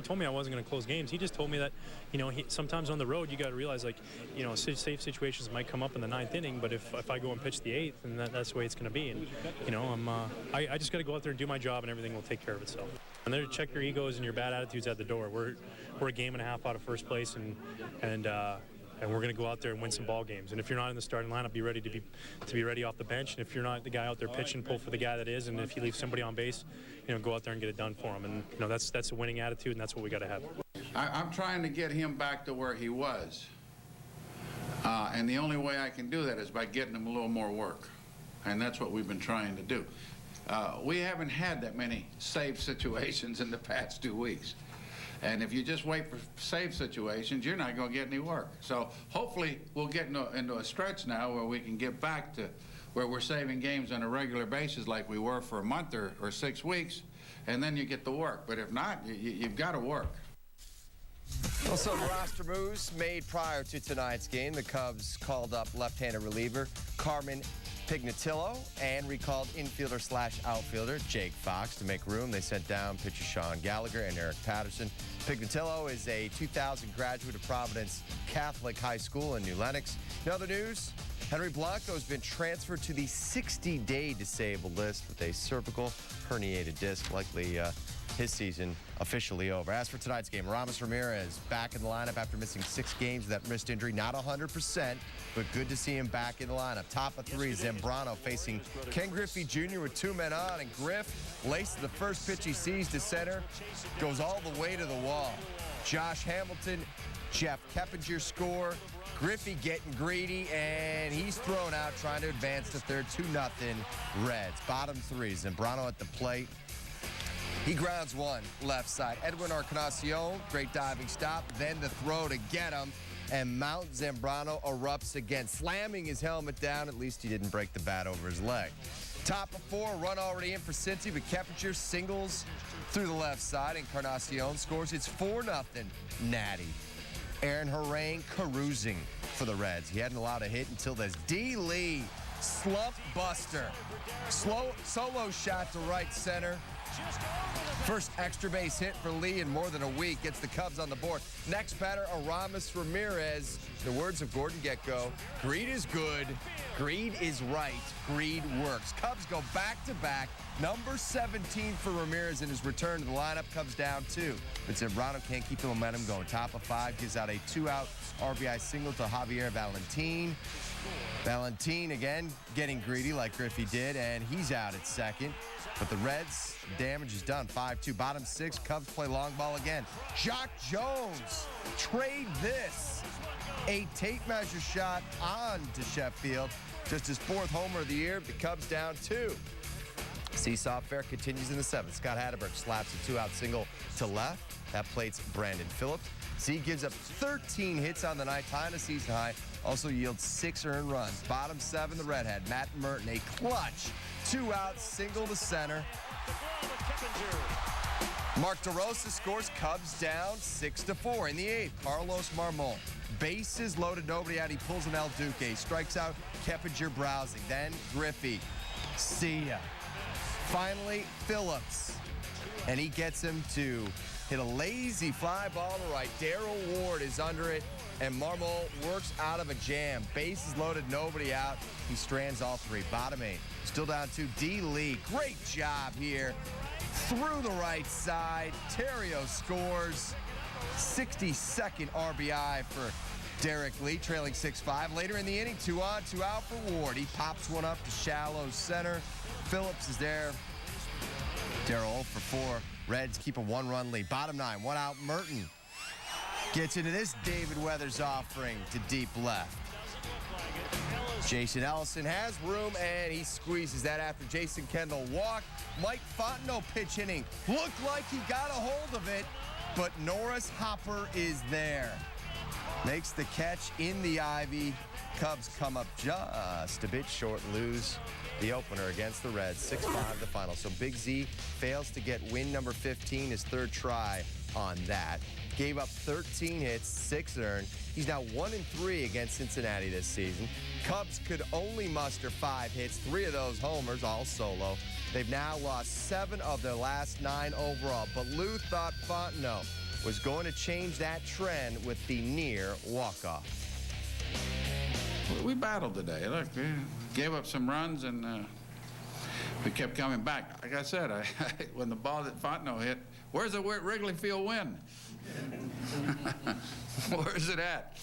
told me I wasn't going to close games. He just told me that, you know, sometimes on the road you got to realize, like, you know, safe situations might come up in the 9th inning, but if I go and pitch the 8th, then that's the way it's going to be. And you know, I just got to go out there and do my job, and everything will take care of itself. And there to check your egos and your bad attitudes at the door. We're a game and a half out of first place, and we're going to go out there and win some ball games. And if you're not in the starting lineup, be ready to be ready off the bench. And if you're not the guy out there pitching, pull for the guy that is. And if you leave somebody on base, you know, go out there and get it done for him. And you know, that's a winning attitude, and that's what we got to have. I'm trying to get him back to where he was, and the only way I can do that is by getting him a little more work, and that's what we've been trying to do. We haven't had that many save situations in the past 2 weeks. And if you just wait for save situations, you're not going to get any work. So hopefully we'll get into a stretch now where we can get back to where we're saving games on a regular basis like we were for a month or 6 weeks, and then you get the work. But if not, you've got to work. Well, some roster moves made prior to tonight's game. The Cubs called up left-handed reliever Carmen Pignatillo and recalled infielder/outfielder Jake Fox to make room. They sent down pitcher Sean Gallagher and Eric Patterson. Pignatillo is a 2000 graduate of Providence Catholic High School in New Lenox. In other news, Henry Blanco has been transferred to the 60-day disabled list with a cervical herniated disc, likely his season officially over. As for tonight's game, Aramis Ramirez back in the lineup after missing 6 games with that wrist injury. Not 100%, but good to see him back in the lineup. Top of 3, Zambrano facing Ken Griffey Jr. with 2 men on, and Griff laces the first pitch he sees to center, goes all the way to the wall. Josh Hamilton, Jeff Keppinger score. Griffey getting greedy, and he's thrown out trying to advance to third. 2-0 Reds. Bottom 3, Zambrano at the plate. He grounds one left side. Edwin Encarnacion, great diving stop. Then the throw to get him. And Mount Zambrano erupts again, slamming his helmet down. At least he didn't break the bat over his leg. Top of 4, run already in for Cincy, but Keppinger singles through the left side. Encarnacion scores. It's 4-0 Natty. Aaron Harang carousing for the Reds. He hadn't allowed a hit until this D. Lee slump buster. Solo shot to right center. First extra base hit for Lee in more than a week. Gets the Cubs on the board. Next batter, Aramis Ramirez. The words of Gordon Gekko, greed is good, greed is right, greed works. Cubs go back-to-back. Number 17 for Ramirez in his return to the lineup. Cubs down 2. But Zambrano can't keep the momentum going. Top of 5, gives out a 2-out RBI single to Javier Valentin. Valentin again getting greedy like Griffey did, and he's out at second. But the Reds, damage is done. 5-2. Bottom 6, Cubs play long ball again. Jock Jones, trade this. A tape measure shot on to Sheffield. Just his 4th homer of the year. The Cubs down 2. Seesaw affair continues in the 7th. Scott Hatterberg slaps a 2-out single to left. That plates Brandon Phillips. Z gives up 13 hits on the night, tying a season high. Also yields 6 earned runs. Bottom 7, the Redhead, Matt Merton, a clutch 2-out single to center. Mark DeRosa scores. Cubs down 6-4 in the 8th. Carlos Marmol, bases loaded, nobody out. He pulls an El Duque, strikes out Keppinger browsing. Then Griffey. See ya. Finally, Phillips. And he gets him to hit a lazy fly ball to right. Darryl Ward is under it, and Marmol works out of a jam. Bases loaded, nobody out. He strands all 3. Bottom 8. Still down 2. D. Lee. Great job here. Through the right side. Terrio scores. 62nd RBI for Derek Lee, trailing 6-5. Later in the inning, 2 on, 2 out for Ward. He pops one up to shallow center. Phillips is there. Darryl 0 for 4. Reds keep a 1-run lead. Bottom 9, 1 out. Merton gets into this David Weathers offering to deep left. Jason Ellison has room, and he squeezes that after Jason Kendall walked. Mike Fontenot pitch hitting. Looked like he got a hold of it, but Norris Hopper is there. Makes the catch in the ivy. Cubs come up just a bit short, lose the opener against the Reds, 6-5 the final. So Big Z fails to get win number 15, his third try on that. Gave up 13 hits, 6 earned. He's now 1-3 against Cincinnati this season. Cubs could only muster 5 hits, 3 of those homers, all solo. They've now lost 7 of their last 9 overall. But Lou thought Fontenot was going to change that trend with the near walk-off. We battled today. Look, we gave up some runs, and we kept coming back. Like I said, when the ball that Fontenot hit, where's the Wrigley Field win? Where's it at?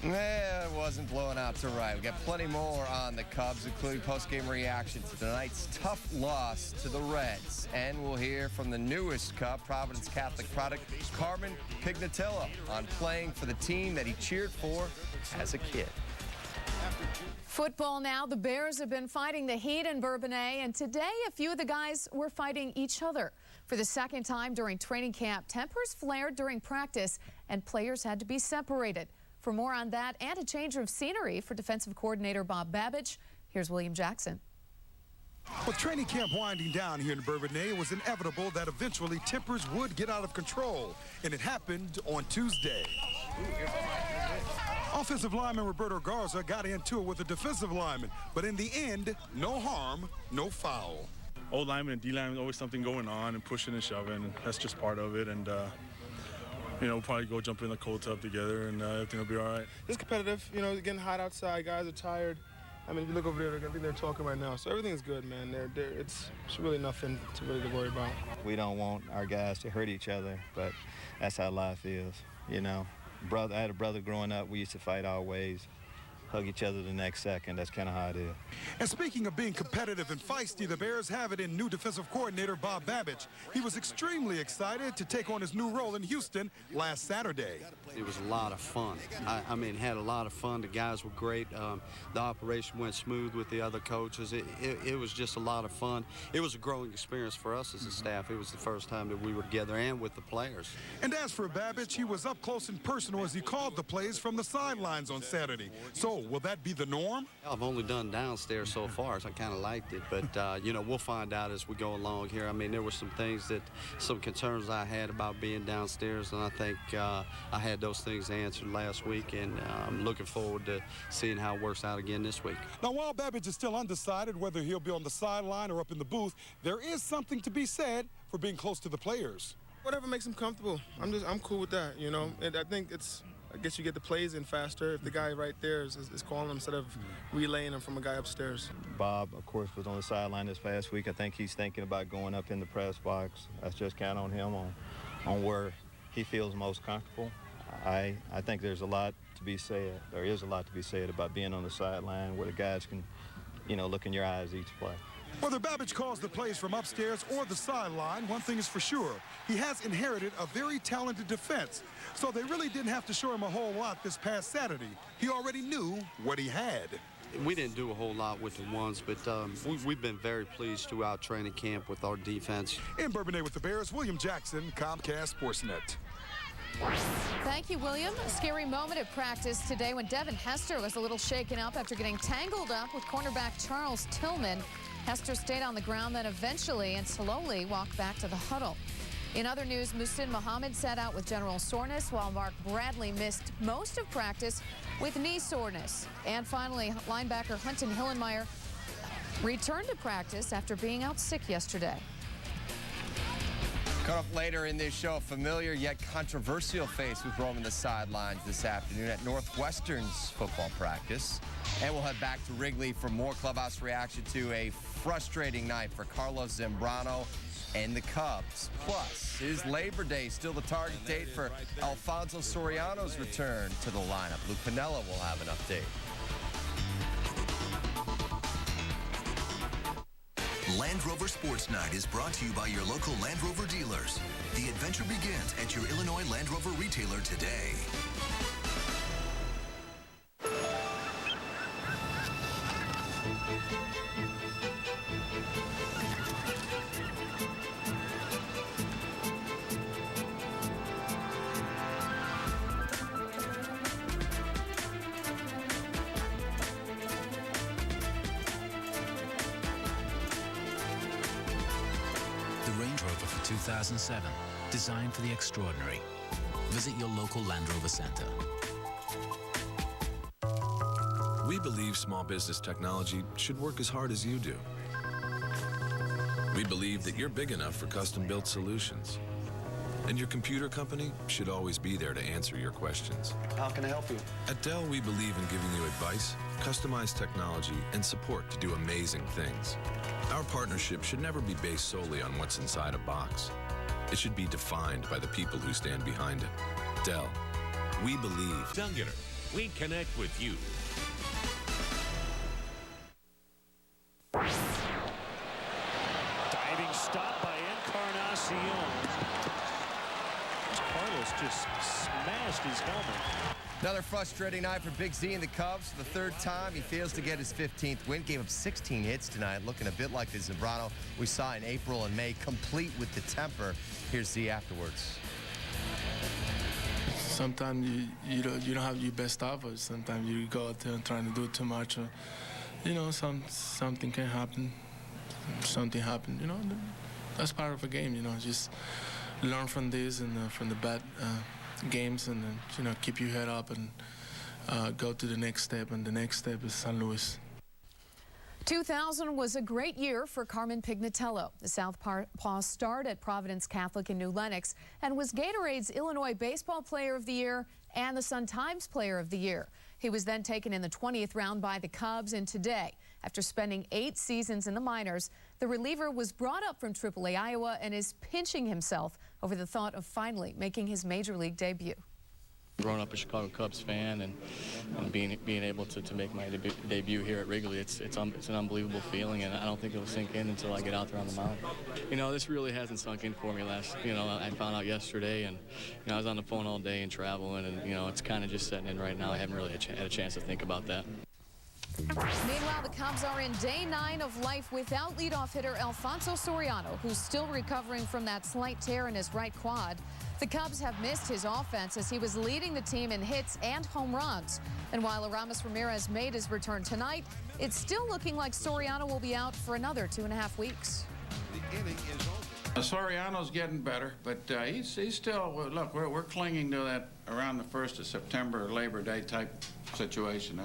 It wasn't blowing out to right. We got plenty more on the Cubs, including post-game reaction to tonight's tough loss to the Reds. And we'll hear from the newest Cub, Providence Catholic product, Carmen Pignatello, on playing for the team that he cheered for as a kid. Football now. The Bears have been fighting the heat in Bourbonnais, and today a few of the guys were fighting each other. For the second time during training camp, tempers flared during practice, and players had to be separated. For more on that and a change of scenery for defensive coordinator Bob Babich, here's William Jackson. With training camp winding down here in Bourbonnais, it was inevitable that eventually tempers would get out of control, and it happened on Tuesday. Offensive lineman Roberto Garza got into it with a defensive lineman, but in the end, no harm, no foul. Old lineman and D lineman, always something going on and pushing and shoving, and that's just part of it. And you know, we'll probably go jump in the cold tub together, and everything will be all right. It's competitive. You know, it's getting hot outside. Guys are tired. I mean, if you look over there, I think they're talking right now. So everything's good, man. It's really nothing to really worry about. We don't want our guys to hurt each other, but that's how life is. You know, I had a brother growing up. We used to fight always, hug each other the next second. That's kind of how it is. And speaking of being competitive and feisty, the Bears have it in new defensive coordinator Bob Babich. He was extremely excited to take on his new role in Houston last Saturday. It was a lot of fun. I mean, had a lot of fun. The guys were great. The operation went smooth with the other coaches. It was just a lot of fun. It was a growing experience for us as a staff. It was the first time that we were together and with the players. And as for Babich, he was up close and personal as he called the plays from the sidelines on Saturday. So will that be the norm? I've only done downstairs so far, so I kind of liked it. But, you know, we'll find out as we go along here. I mean, there were some concerns I had about being downstairs, and I think I had those things answered last week, and I'm looking forward to seeing how it works out again this week. Now, while Babich is still undecided whether he'll be on the sideline or up in the booth, there is something to be said for being close to the players. Whatever makes him comfortable. I'm cool with that, you know. And I think I guess you get the plays in faster if the guy right there is calling them instead of relaying them from a guy upstairs. Bob, of course, was on the sideline this past week. I think he's thinking about going up in the press box. That's just kind of on him on where he feels most comfortable. I think there's a lot to be said. There is a lot to be said about being on the sideline where the guys can, you know, look in your eyes each play. Whether Babich calls the plays from upstairs or the sideline, one thing is for sure. He has inherited a very talented defense, so they really didn't have to show him a whole lot this past Saturday. He already knew what he had. We didn't do a whole lot with the ones, but we've been very pleased throughout training camp with our defense. In Bourbonnais with the Bears, William Jackson, Comcast Sportsnet. Thank you, William. A scary moment at practice today when Devin Hester was a little shaken up after getting tangled up with cornerback Charles Tillman. Hester stayed on the ground, then eventually and slowly walked back to the huddle. In other news, Muhsin Muhammad sat out with general soreness, while Mark Bradley missed most of practice with knee soreness. And finally, linebacker Hunton Hillenmeyer returned to practice after being out sick yesterday. Coming up later in this show, a familiar yet controversial face was roaming the sidelines this afternoon at Northwestern's football practice. And we'll head back to Wrigley for more clubhouse reaction to a frustrating night for Carlos Zambrano and the Cubs. Plus, is Labor Day still the target date for Alfonso Soriano's return to the lineup? Luke Piniella will have an update. Land Rover Sports Night is brought to you by your local Land Rover dealers. The adventure begins at your Illinois Land Rover retailer today. 2007. Designed for the extraordinary. Visit your local Land Rover Center. We believe small business technology should work as hard as you do. We believe that you're big enough for custom-built solutions. And your computer company should always be there to answer your questions. How can I help you? At Dell, we believe in giving you advice, customized technology, and support to do amazing things. Our partnership should never be based solely on what's inside a box. It should be defined by the people who stand behind it. Dell, we believe. Dungeoner, we connect with you. Diving stop by Encarnacion. Carlos just smashed his helmet. Another frustrating night for Big Z and the Cubs. For the third time, he fails to get his 15th win. Gave up 16 hits tonight, looking a bit like the Zambrano we saw in April and May, complete with the temper. Here's Z afterwards. Sometimes you don't have your best offers. Sometimes you go out there and trying to do too much. You know, something can happen. Something happened. You know, that's part of a game. You know, just learn from this and from the bad games, and then, you know, keep your head up and go to the next step. And the next step is St. Louis. 2000 was a great year for Carmen Pignatello. The Southpaw starred at Providence Catholic in New Lenox and was Gatorade's Illinois Baseball Player of the Year and the Sun-Times Player of the Year. He was then taken in the 20th round by the Cubs, and today, after spending 8 seasons in the minors, the reliever was brought up from AAA Iowa and is pinching himself over the thought of finally making his major league debut. Growing up a Chicago Cubs fan and being able to make my debut here at Wrigley, it's an unbelievable feeling, and I don't think it'll sink in until I get out there on the mound. You know, this really hasn't sunk in for me I found out yesterday, and, you know, I was on the phone all day and traveling, and, you know, it's kind of just setting in right now. I haven't really had a chance to think about that. Meanwhile, the Cubs are in day 9 of life without leadoff hitter Alfonso Soriano, who's still recovering from that slight tear in his right quad. The Cubs have missed his offense as he was leading the team in hits and home runs. And while Aramis Ramirez made his return tonight, it's still looking like Soriano will be out for another 2.5 weeks. The inning is over. Soriano's getting better, but he's still, look, we're clinging to that around the 1st of September, Labor Day type situation.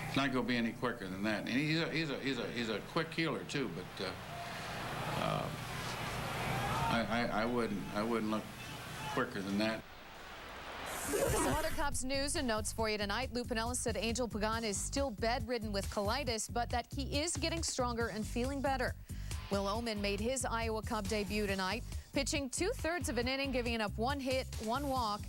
It's not going to be any quicker than that. And he's a quick healer too, but I wouldn't look quicker than that. Some other Cubs news and notes for you tonight. Lou Piniella said Angel Pagan is still bedridden with colitis, but that he is getting stronger and feeling better. Will Oman made his Iowa Cub debut tonight, pitching 2/3 of an inning, giving up 1 hit, 1 walk,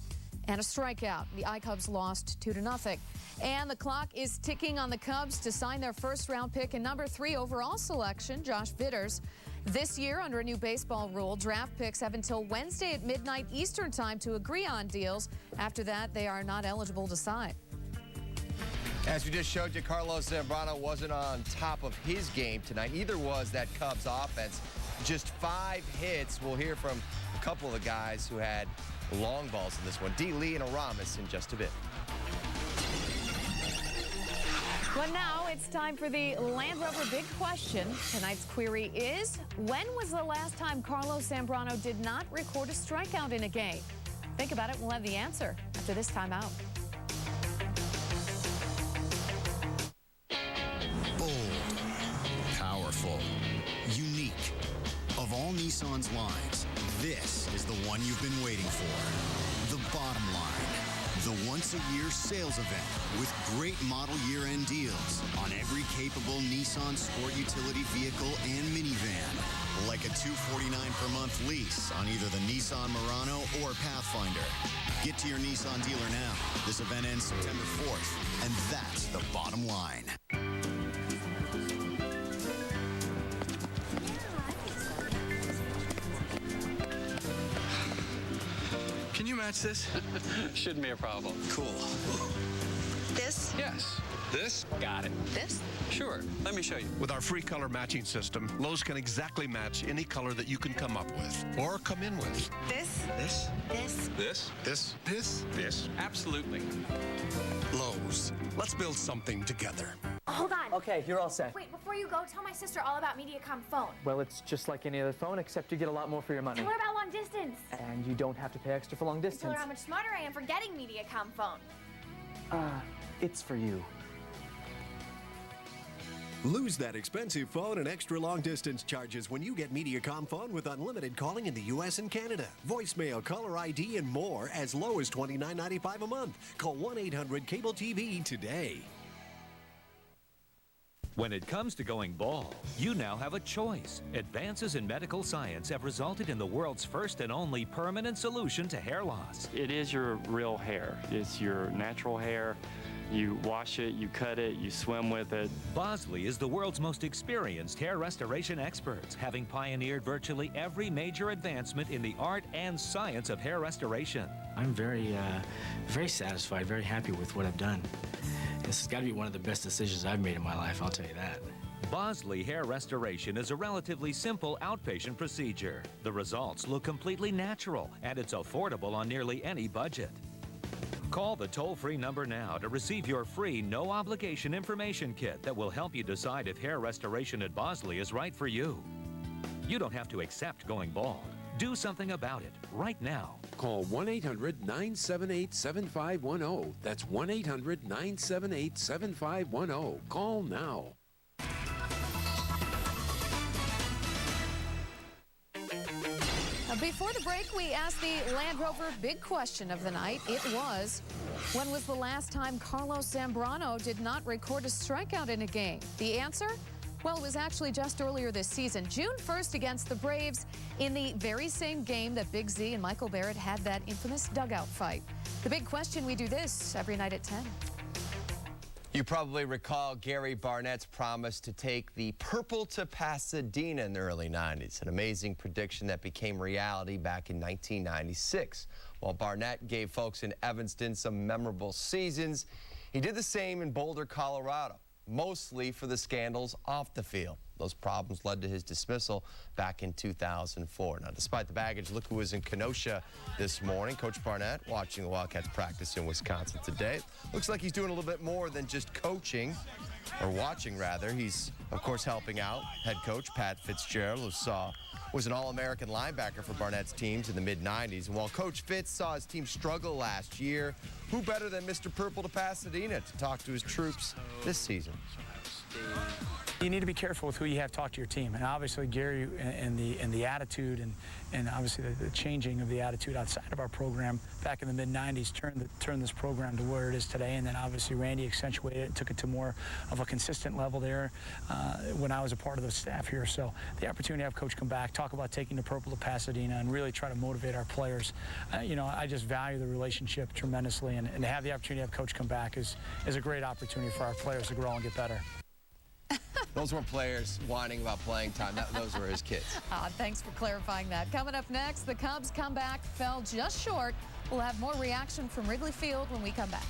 and a strikeout. The I-Cubs lost 2-0. And the clock is ticking on the Cubs to sign their first-round pick and number 3 overall selection, Josh Vitters. This year, under a new baseball rule, draft picks have until Wednesday at midnight Eastern time to agree on deals. After that, they are not eligible to sign. As we just showed you, Carlos Zambrano wasn't on top of his game tonight. Either was that Cubs offense. Just 5 hits. We'll hear from a couple of the guys who had long balls in this one. D. Lee and Aramis in just a bit. Well, now it's time for the Land Rover Big Question. Tonight's query is, when was the last time Carlos Zambrano did not record a strikeout in a game? Think about it. We'll have the answer after this timeout. Bold, powerful, unique. Of all Nissan's lines, this is the one you've been waiting for. The Bottom Line. The once-a-year sales event with great model year-end deals on every capable Nissan sport utility vehicle and minivan. Like a $249 per month lease on either the Nissan Murano or Pathfinder. Get to your Nissan dealer now. This event ends September 4th, and that's the Bottom Line. Can you match this? Shouldn't be a problem. Cool. This? Yes. This? Got it. This? Sure. Let me show you. With our free color matching system, Lowe's can exactly match any color that you can come up with or come in with. This? This? This? This? This? This? This? Absolutely. Lowe's. Let's build something together. Hold on. Okay, you're all set. Wait, before you go, tell my sister all about MediaCom phone. Well, it's just like any other phone, except you get a lot more for your money. Tell her about long distance. And you don't have to pay extra for long distance. Tell her how much smarter I am for getting MediaCom phone. It's for you. Lose that expensive phone and extra long-distance charges when you get MediaCom phone with unlimited calling in the U.S. and Canada. Voicemail, caller ID, and more as low as $29.95 a month. Call 1-800-CABLE-TV today. When it comes to going bald, you now have a choice. Advances in medical science have resulted in the world's first and only permanent solution to hair loss. It is your real hair. It's your natural hair. You wash it, you cut it, you swim with it. Bosley is the world's most experienced hair restoration experts, having pioneered virtually every major advancement in the art and science of hair restoration. I'm very satisfied, very happy with what I've done. This has got to be one of the best decisions I've made in my life, I'll tell you that. Bosley Hair Restoration is a relatively simple outpatient procedure. The results look completely natural, and it's affordable on nearly any budget. Call the toll-free number now to receive your free, no-obligation information kit that will help you decide if hair restoration at Bosley is right for you. You don't have to accept going bald. Do something about it right now. Call 1-800-978-7510. That's 1-800-978-7510. Call now. Before the break, we asked the Land Rover big question of the night. It was, when was the last time Carlos Zambrano did not record a strikeout in a game? The answer? Well, it was actually just earlier this season, June 1st against the Braves, in the very same game that Big Z and Michael Barrett had that infamous dugout fight. The big question, we do this every night at 10. You probably recall Gary Barnett's promise to take the purple to Pasadena in the early 90s, an amazing prediction that became reality back in 1996. While Barnett gave folks in Evanston some memorable seasons, he did the same in Boulder, Colorado, mostly for the scandals off the field. Those problems led to his dismissal back in 2004. Now, despite the baggage, look who was in Kenosha this morning. Coach Barnett watching the Wildcats practice in Wisconsin today. Looks like he's doing a little bit more than just coaching, or watching rather. He's, of course, helping out head coach Pat Fitzgerald, who was an All-American linebacker for Barnett's teams in the mid-90s. And while Coach Fitz saw his team struggle last year, who better than Mr. Purple to Pasadena to talk to his troops this season? You need to be careful with who you have talk to your team, and obviously Gary and the attitude and obviously the changing of the attitude outside of our program back in the mid-90s turned this program to where it is today, and then obviously Randy accentuated it and took it to more of a consistent level there when I was a part of the staff here. So the opportunity to have Coach come back, talk about taking the purple to Pasadena and really try to motivate our players. You know, I just value the relationship tremendously, and to have the opportunity to have Coach come back is a great opportunity for our players to grow and get better. Those weren't players whining about playing time. Those were his kids. Thanks for clarifying that. Coming up next, the Cubs comeback fell just short. We'll have more reaction from Wrigley Field when we come back.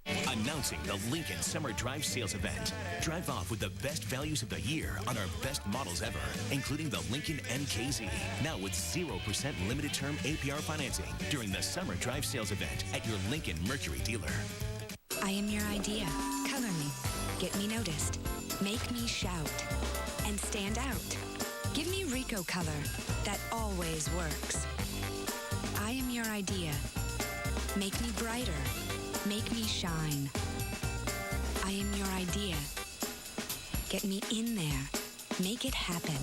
Announcing the Lincoln Summer Drive Sales Event. Drive off with the best values of the year on our best models ever, including the Lincoln MKZ. Now with 0% limited term APR financing during the Summer Drive Sales Event at your Lincoln Mercury dealer. I am your idea. Color me. Get me noticed. Make me shout. And stand out. Give me Rico color that always works. I am your idea. Make me brighter. Make me shine. I am your idea. Get me in there. Make it happen.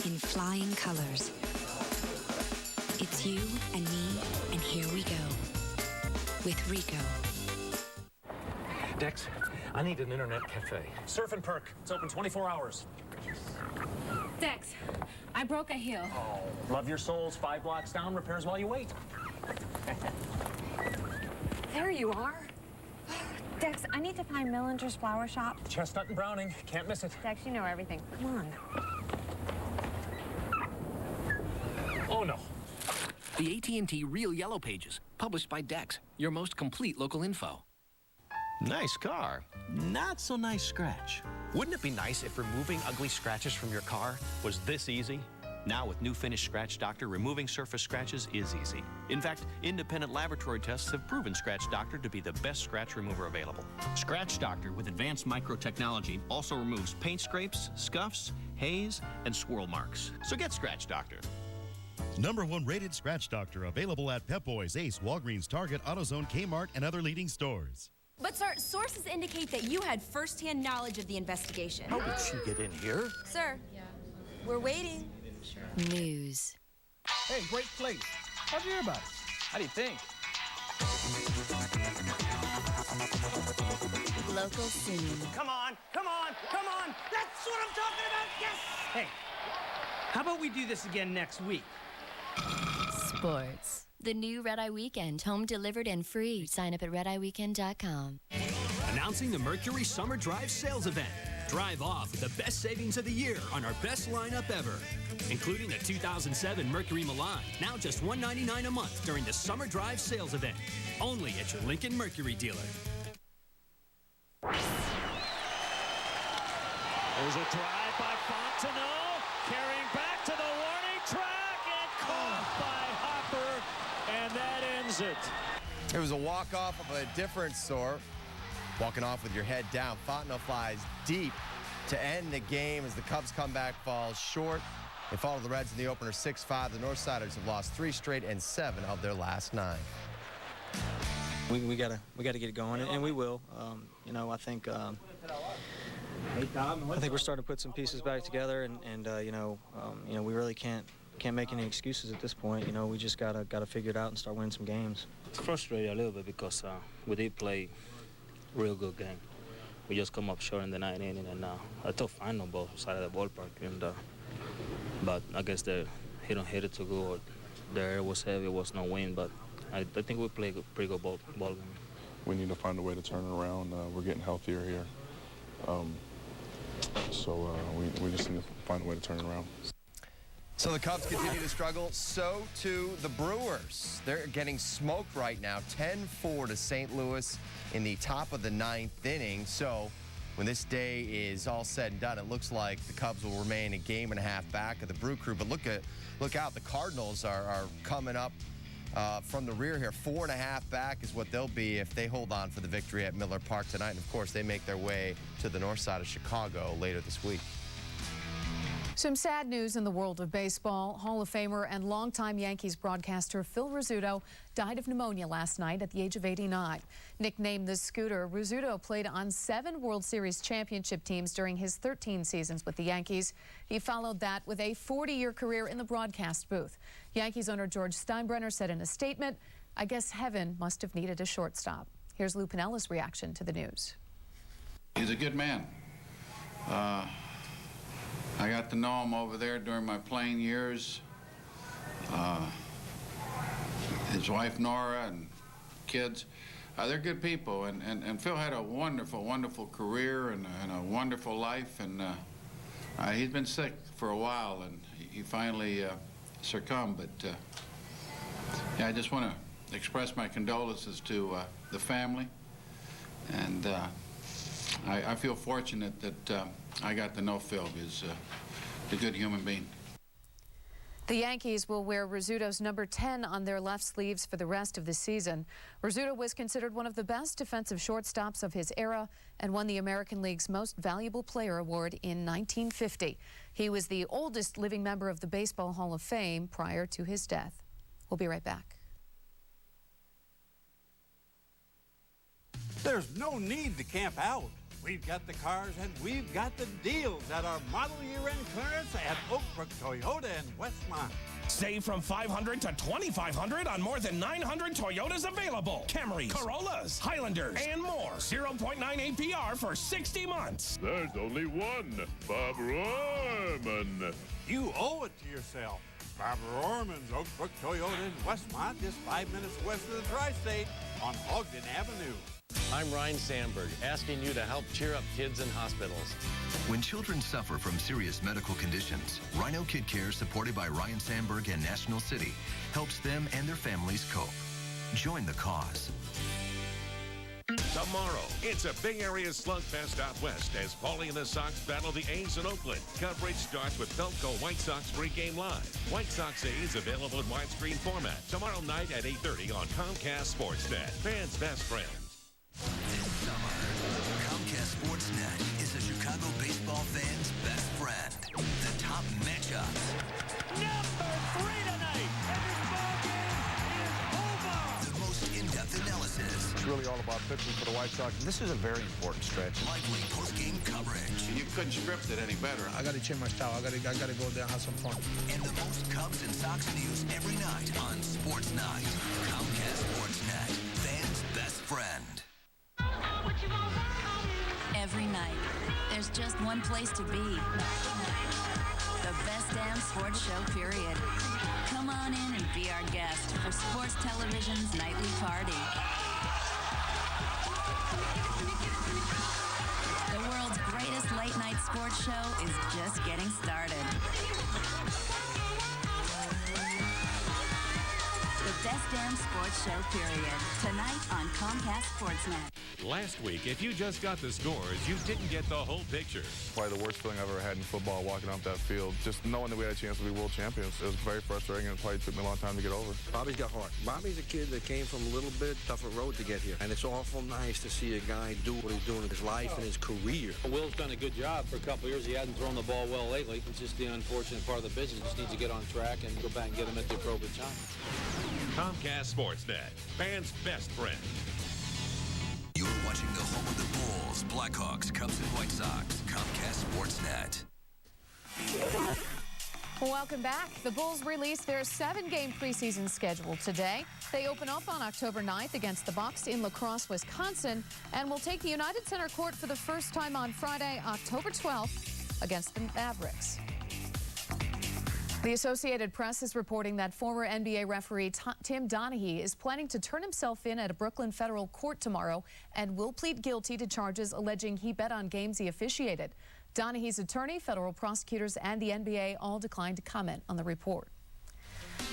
In flying colors. It's you and me, and here we go. With Rico. Dex, I need an internet cafe. Surf and Perk. It's open 24 hours. Dex, I broke a heel. Oh, love your souls. 5 blocks down. Repairs while you wait. There you are. Dex, I need to find Millinger's Flower Shop. Chestnut and Browning. Can't miss it. Dex, you know everything. Come on. Oh, no. The AT&T Real Yellow Pages, published by Dex, your most complete local info. Nice car. Not so nice scratch. Wouldn't it be nice if removing ugly scratches from your car was this easy? Now with new Finish Scratch Doctor, removing surface scratches is easy. In fact, independent laboratory tests have proven Scratch Doctor to be the best scratch remover available. Scratch Doctor with advanced microtechnology also removes paint scrapes, scuffs, haze, and swirl marks. So get Scratch Doctor. #1 rated Scratch Doctor, available at Pep Boys, Ace, Walgreens, Target, AutoZone, Kmart, and other leading stores. But, sir, sources indicate that you had first-hand knowledge of the investigation. How did she get in here? Sir, we're waiting. News. Hey, great place. How'd you hear about it? How do you think? Local scene. Come on, come on, come on! That's what I'm talking about, yes! Hey, how about we do this again next week? Sports. The new Red Eye Weekend, home delivered and free. Sign up at redeyeweekend.com. Announcing the Mercury Summer Drive Sales Event. Drive off with the best savings of the year on our best lineup ever, including the 2007 Mercury Milan, now just $199 a month during the Summer Drive Sales Event. Only at your Lincoln Mercury dealer. There's a drive by Fontenot, carrying back to the warning track, and caught by Hopper, and that ends it. It was a walk-off of a different sort. Walking off with your head down. Fontenot flies deep to end the game as the Cubs comeback falls short. They follow the Reds in the opener 6-5. The Northsiders have lost 3 straight and 7 of their last 9. We gotta get it going, and we will. You know, I think we're starting to put some pieces back together, and you know, we really can't make any excuses at this point. You know, we just gotta figure it out and start winning some games. It's frustrating a little bit because we did play real good game. We just come up short in the 9th inning, and a tough find on both sides of the ballpark. And but I guess he don't hit it too good, or the air was heavy, it was no wind. But I think we played a pretty good ball game. We need to find a way to turn it around. We're getting healthier here, so we just need to find a way to turn it around. So the Cubs continue to struggle. So too the Brewers. They're getting smoked right now, 10-4 to St. Louis in the top of the 9th inning. So when this day is all said and done, it looks like the Cubs will remain a game and a half back of the Brew Crew. But look out, the Cardinals are coming up from the rear here. 4.5 back is what they'll be if they hold on for the victory at Miller Park tonight. And of course, they make their way to the north side of Chicago later this week. Some sad news in the world of baseball. Hall of Famer and longtime Yankees broadcaster Phil Rizzuto died of pneumonia last night at the age of 89. Nicknamed the Scooter, Rizzuto played on 7 World Series championship teams during his 13 seasons with the Yankees. He followed that with a 40-year career in the broadcast booth. Yankees owner George Steinbrenner said in a statement, "I guess heaven must have needed a shortstop." Here's Lou Pinella's reaction to the news. He's a good man. I got to know him over there during my playing years. His wife Nora and kids, they're good people. And Phil had a wonderful, wonderful career and a wonderful life. And he's been sick for a while, and he finally succumbed. But yeah, I just want to express my condolences to the family. And I feel fortunate that I got to know Phil. He's a good human being. The Yankees will wear Rizzuto's number 10 on their left sleeves for the rest of the season. Rizzuto was considered one of the best defensive shortstops of his era and won the American League's Most Valuable Player Award in 1950. He was the oldest living member of the Baseball Hall of Fame prior to his death. We'll be right back. There's no need to camp out. We've got the cars and we've got the deals at our model year-end clearance at Oak Brook Toyota in Westmont. Save from $500 to $2,500 on more than 900 Toyotas available. Camrys, Corollas, Highlanders, and more. 0.9 APR for 60 months. There's only one, Bob Rohrman. You owe it to yourself. Barbara Orman's Oak Brook Toyota in Westmont, just 5 minutes west of the Tri-State on Ogden Avenue. I'm Ryan Sandberg, asking you to help cheer up kids in hospitals. When children suffer from serious medical conditions, Rhino Kid Care, supported by Ryan Sandberg and National City, helps them and their families cope. Join the cause. Tomorrow, it's a Bay Area slugfest out west as Paulie and the Sox battle the A's in Oakland. Coverage starts with Felco White Sox pregame live. White Sox A's available in widescreen format tomorrow night at 8:30 on Comcast Sportsnet. Fans' best friend. This summer, Comcast Sportsnet is a Chicago baseball fan's best friend. The top matchups. Number 3 tonight. And this ball game is over. The most in-depth analysis. It's really all about pitching for the White Sox. This is a very important stretch. Lively post-game coverage. You couldn't script it any better. I got to change my style. I got to go there and have some fun. And the most Cubs and Sox news every night on Sports Night. Comcast Sportsnet, fans' best friend. Every night, there's just one place to be. The best damn sports show, period. Come on in and be our guest for Sports Television's nightly party. The world's greatest late-night sports show is just getting started. The best damn sports show, period. Tonight on Comcast Sportsnet. Last week, if you just got the scores, you didn't get the whole picture. Probably the worst feeling I've ever had in football, walking off that field. Just knowing that we had a chance to be world champions. It was very frustrating, and it probably took me a long time to get over. Bobby's got heart. Bobby's a kid that came from a little bit tougher road to get here. And it's awful nice to see a guy do what he's doing in his life and his career. Will's done a good job for a couple of years. He hasn't thrown the ball well lately. It's just the unfortunate part of the business. Just needs to get on track and go back and get him at the appropriate time. Comcast Sportsnet, fans' best friend. You're watching the home of the Bulls, Blackhawks, Cubs, and White Sox. Comcast Sportsnet. Welcome back. The Bulls released their 7-game preseason schedule today. They open up on October 9th against the Bucks in La Crosse, Wisconsin, and will take the United Center court for the first time on Friday, October 12th against the Mavericks. The Associated Press is reporting that former NBA referee Tim Donaghy is planning to turn himself in at a Brooklyn federal court tomorrow and will plead guilty to charges alleging he bet on games he officiated. Donaghy's attorney, federal prosecutors, and the NBA all declined to comment on the report.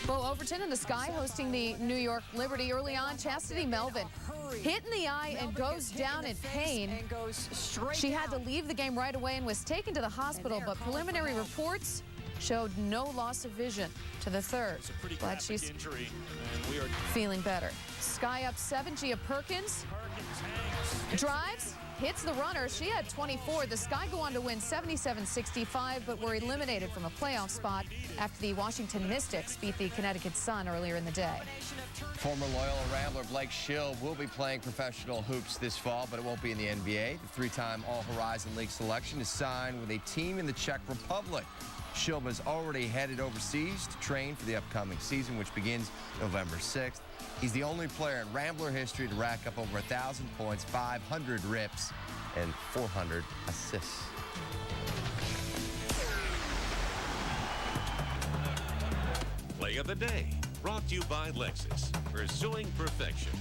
Bo Overton and the Sky hosting the New York Liberty. Early on, Chastity Melvin hit in the eye and goes down in pain. She had to leave the game right away and was taken to the hospital, but preliminary reports showed no loss of vision to the third. Glad she's injury, and we are feeling better. Sky up 7. Gia Perkins drives, hits the runner. She had 24. The Sky go on to win 77-65, but were eliminated from a playoff spot after the Washington Mystics beat the Connecticut Sun earlier in the day. Former Loyola Rambler Blake Schill will be playing professional hoops this fall, but it won't be in the NBA. The 3-time All-Horizon League selection is signed with a team in the Czech Republic. Schill has already headed overseas to train for the upcoming season, which begins November 6th. He's the only player in Rambler history to rack up over 1,000 points, 500 rips, and 400 assists. Play of the day, brought to you by Lexus, pursuing perfection.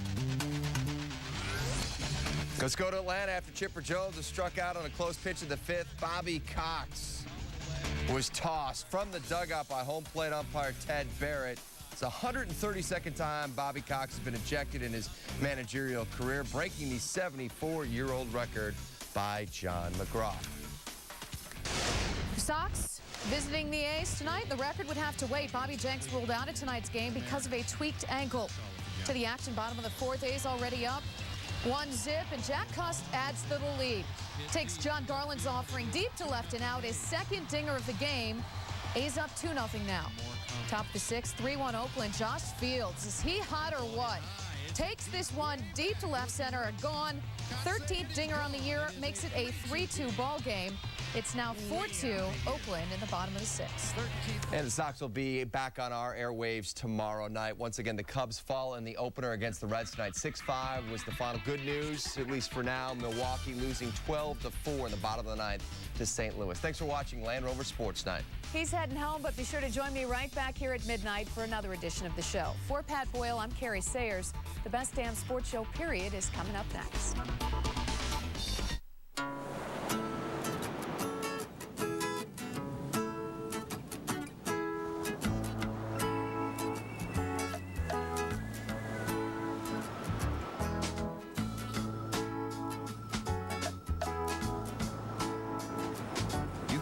Let's go to Atlanta after Chipper Jones was struck out on a close pitch in the 5th. Bobby Cox was tossed from the dugout by home plate umpire Ted Barrett. It's the 132nd time Bobby Cox has been ejected in his managerial career, breaking the 74-year-old record by John McGraw. Sox visiting the A's tonight. The record would have to wait. Bobby Jenks ruled out of tonight's game because of a tweaked ankle. To the action, bottom of the 4th. A's already up 1-0, and Jack Cust adds to the lead. Takes John Garland's offering deep to left and out, his second dinger of the game. A's up 2-0 now. Top of the 6th, 3-1 Oakland. Josh Fields, is he hot or what? Takes this one deep to left center and gone. 13th dinger on the year, makes it a 3-2 ball game. It's now 4-2 Oakland in the bottom of the 6th. And the Sox will be back on our airwaves tomorrow night. Once again, the Cubs fall in the opener against the Reds tonight. 6-5 was the final good news, at least for now. Milwaukee losing 12-4 in the bottom of the 9th to St. Louis. Thanks for watching Land Rover Sports Night. He's heading home, but be sure to join me right back here at midnight for another edition of the show. For Pat Boyle, I'm Carrie Sayers. The best damn sports show, period, is coming up next.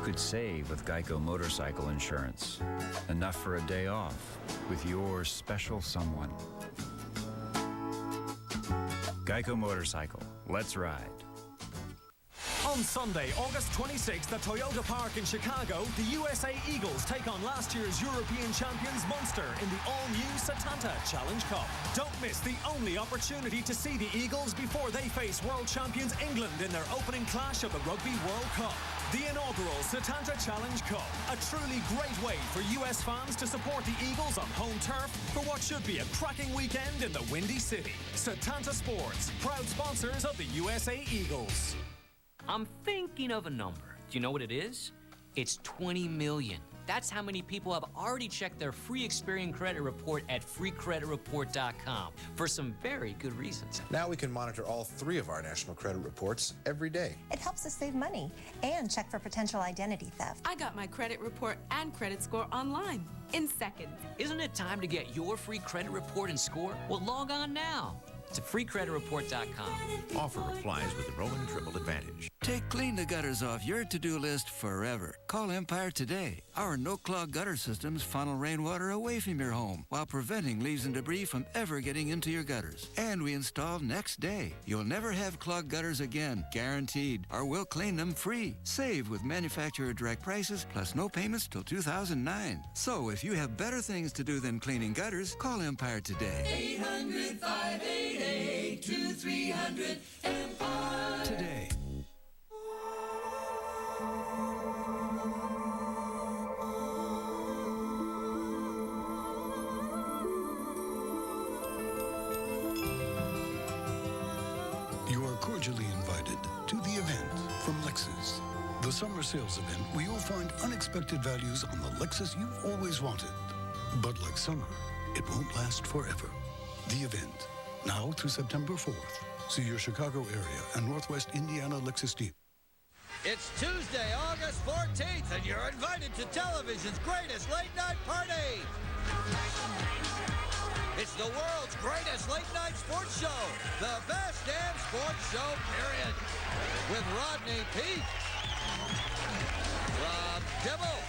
could save with Geico Motorcycle Insurance. Enough for a day off with your special someone. Geico Motorcycle. Let's ride. On Sunday, August 26th at Toyota Park in Chicago, the USA Eagles take on last year's European champions Munster in the all-new Setanta Challenge Cup. Don't miss the only opportunity to see the Eagles before they face world champions England in their opening clash of the Rugby World Cup. The inaugural Setanta Challenge Cup, a truly great way for US fans to support the Eagles on home turf for what should be a cracking weekend in the Windy City. Setanta Sports, proud sponsors of the USA Eagles. I'm thinking of a number. Do you know what it is? It's 20 million. That's how many people have already checked their free Experian credit report at freecreditreport.com for some very good reasons. Now we can monitor all 3 of our national credit reports every day. It helps us save money and check for potential identity theft. I got my credit report and credit score online in seconds. Isn't it time to get your free credit report and score? Well, log on now to freecreditreport.com. Offer applies with the Rowan Triple Advantage. Take clean the gutters off your to-do list forever. Call Empire today. Our no-clog gutter systems funnel rainwater away from your home while preventing leaves and debris from ever getting into your gutters. And we install next day. You'll never have clogged gutters again, guaranteed, or we'll clean them free. Save with manufacturer direct prices plus no payments till 2009. So if you have better things to do than cleaning gutters, call Empire today. 800-588-2300 Empire. Today. You are cordially invited to the event from Lexus. The summer sales event where you'll find unexpected values on the Lexus you've always wanted. But like summer, it won't last forever. The event, now through September 4th. See your Chicago area and Northwest Indiana Lexus dealer. It's Tuesday, August 14th, and you're invited to television's greatest late-night party. It's the world's greatest late-night sports show, the best damn sports show, period. With Rodney Peete, Rob Dibble,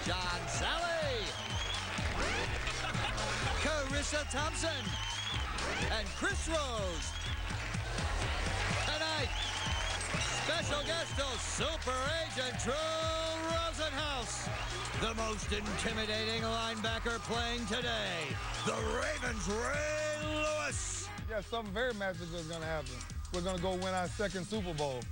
John Sally, Carissa Thompson, and Chris Rose. Tonight, special guest host, Super Agent Drew Rosenhaus, the most intimidating linebacker playing today, the Ravens' Ray Lewis. Yeah, something very magical is going to happen. We're going to go win our second Super Bowl.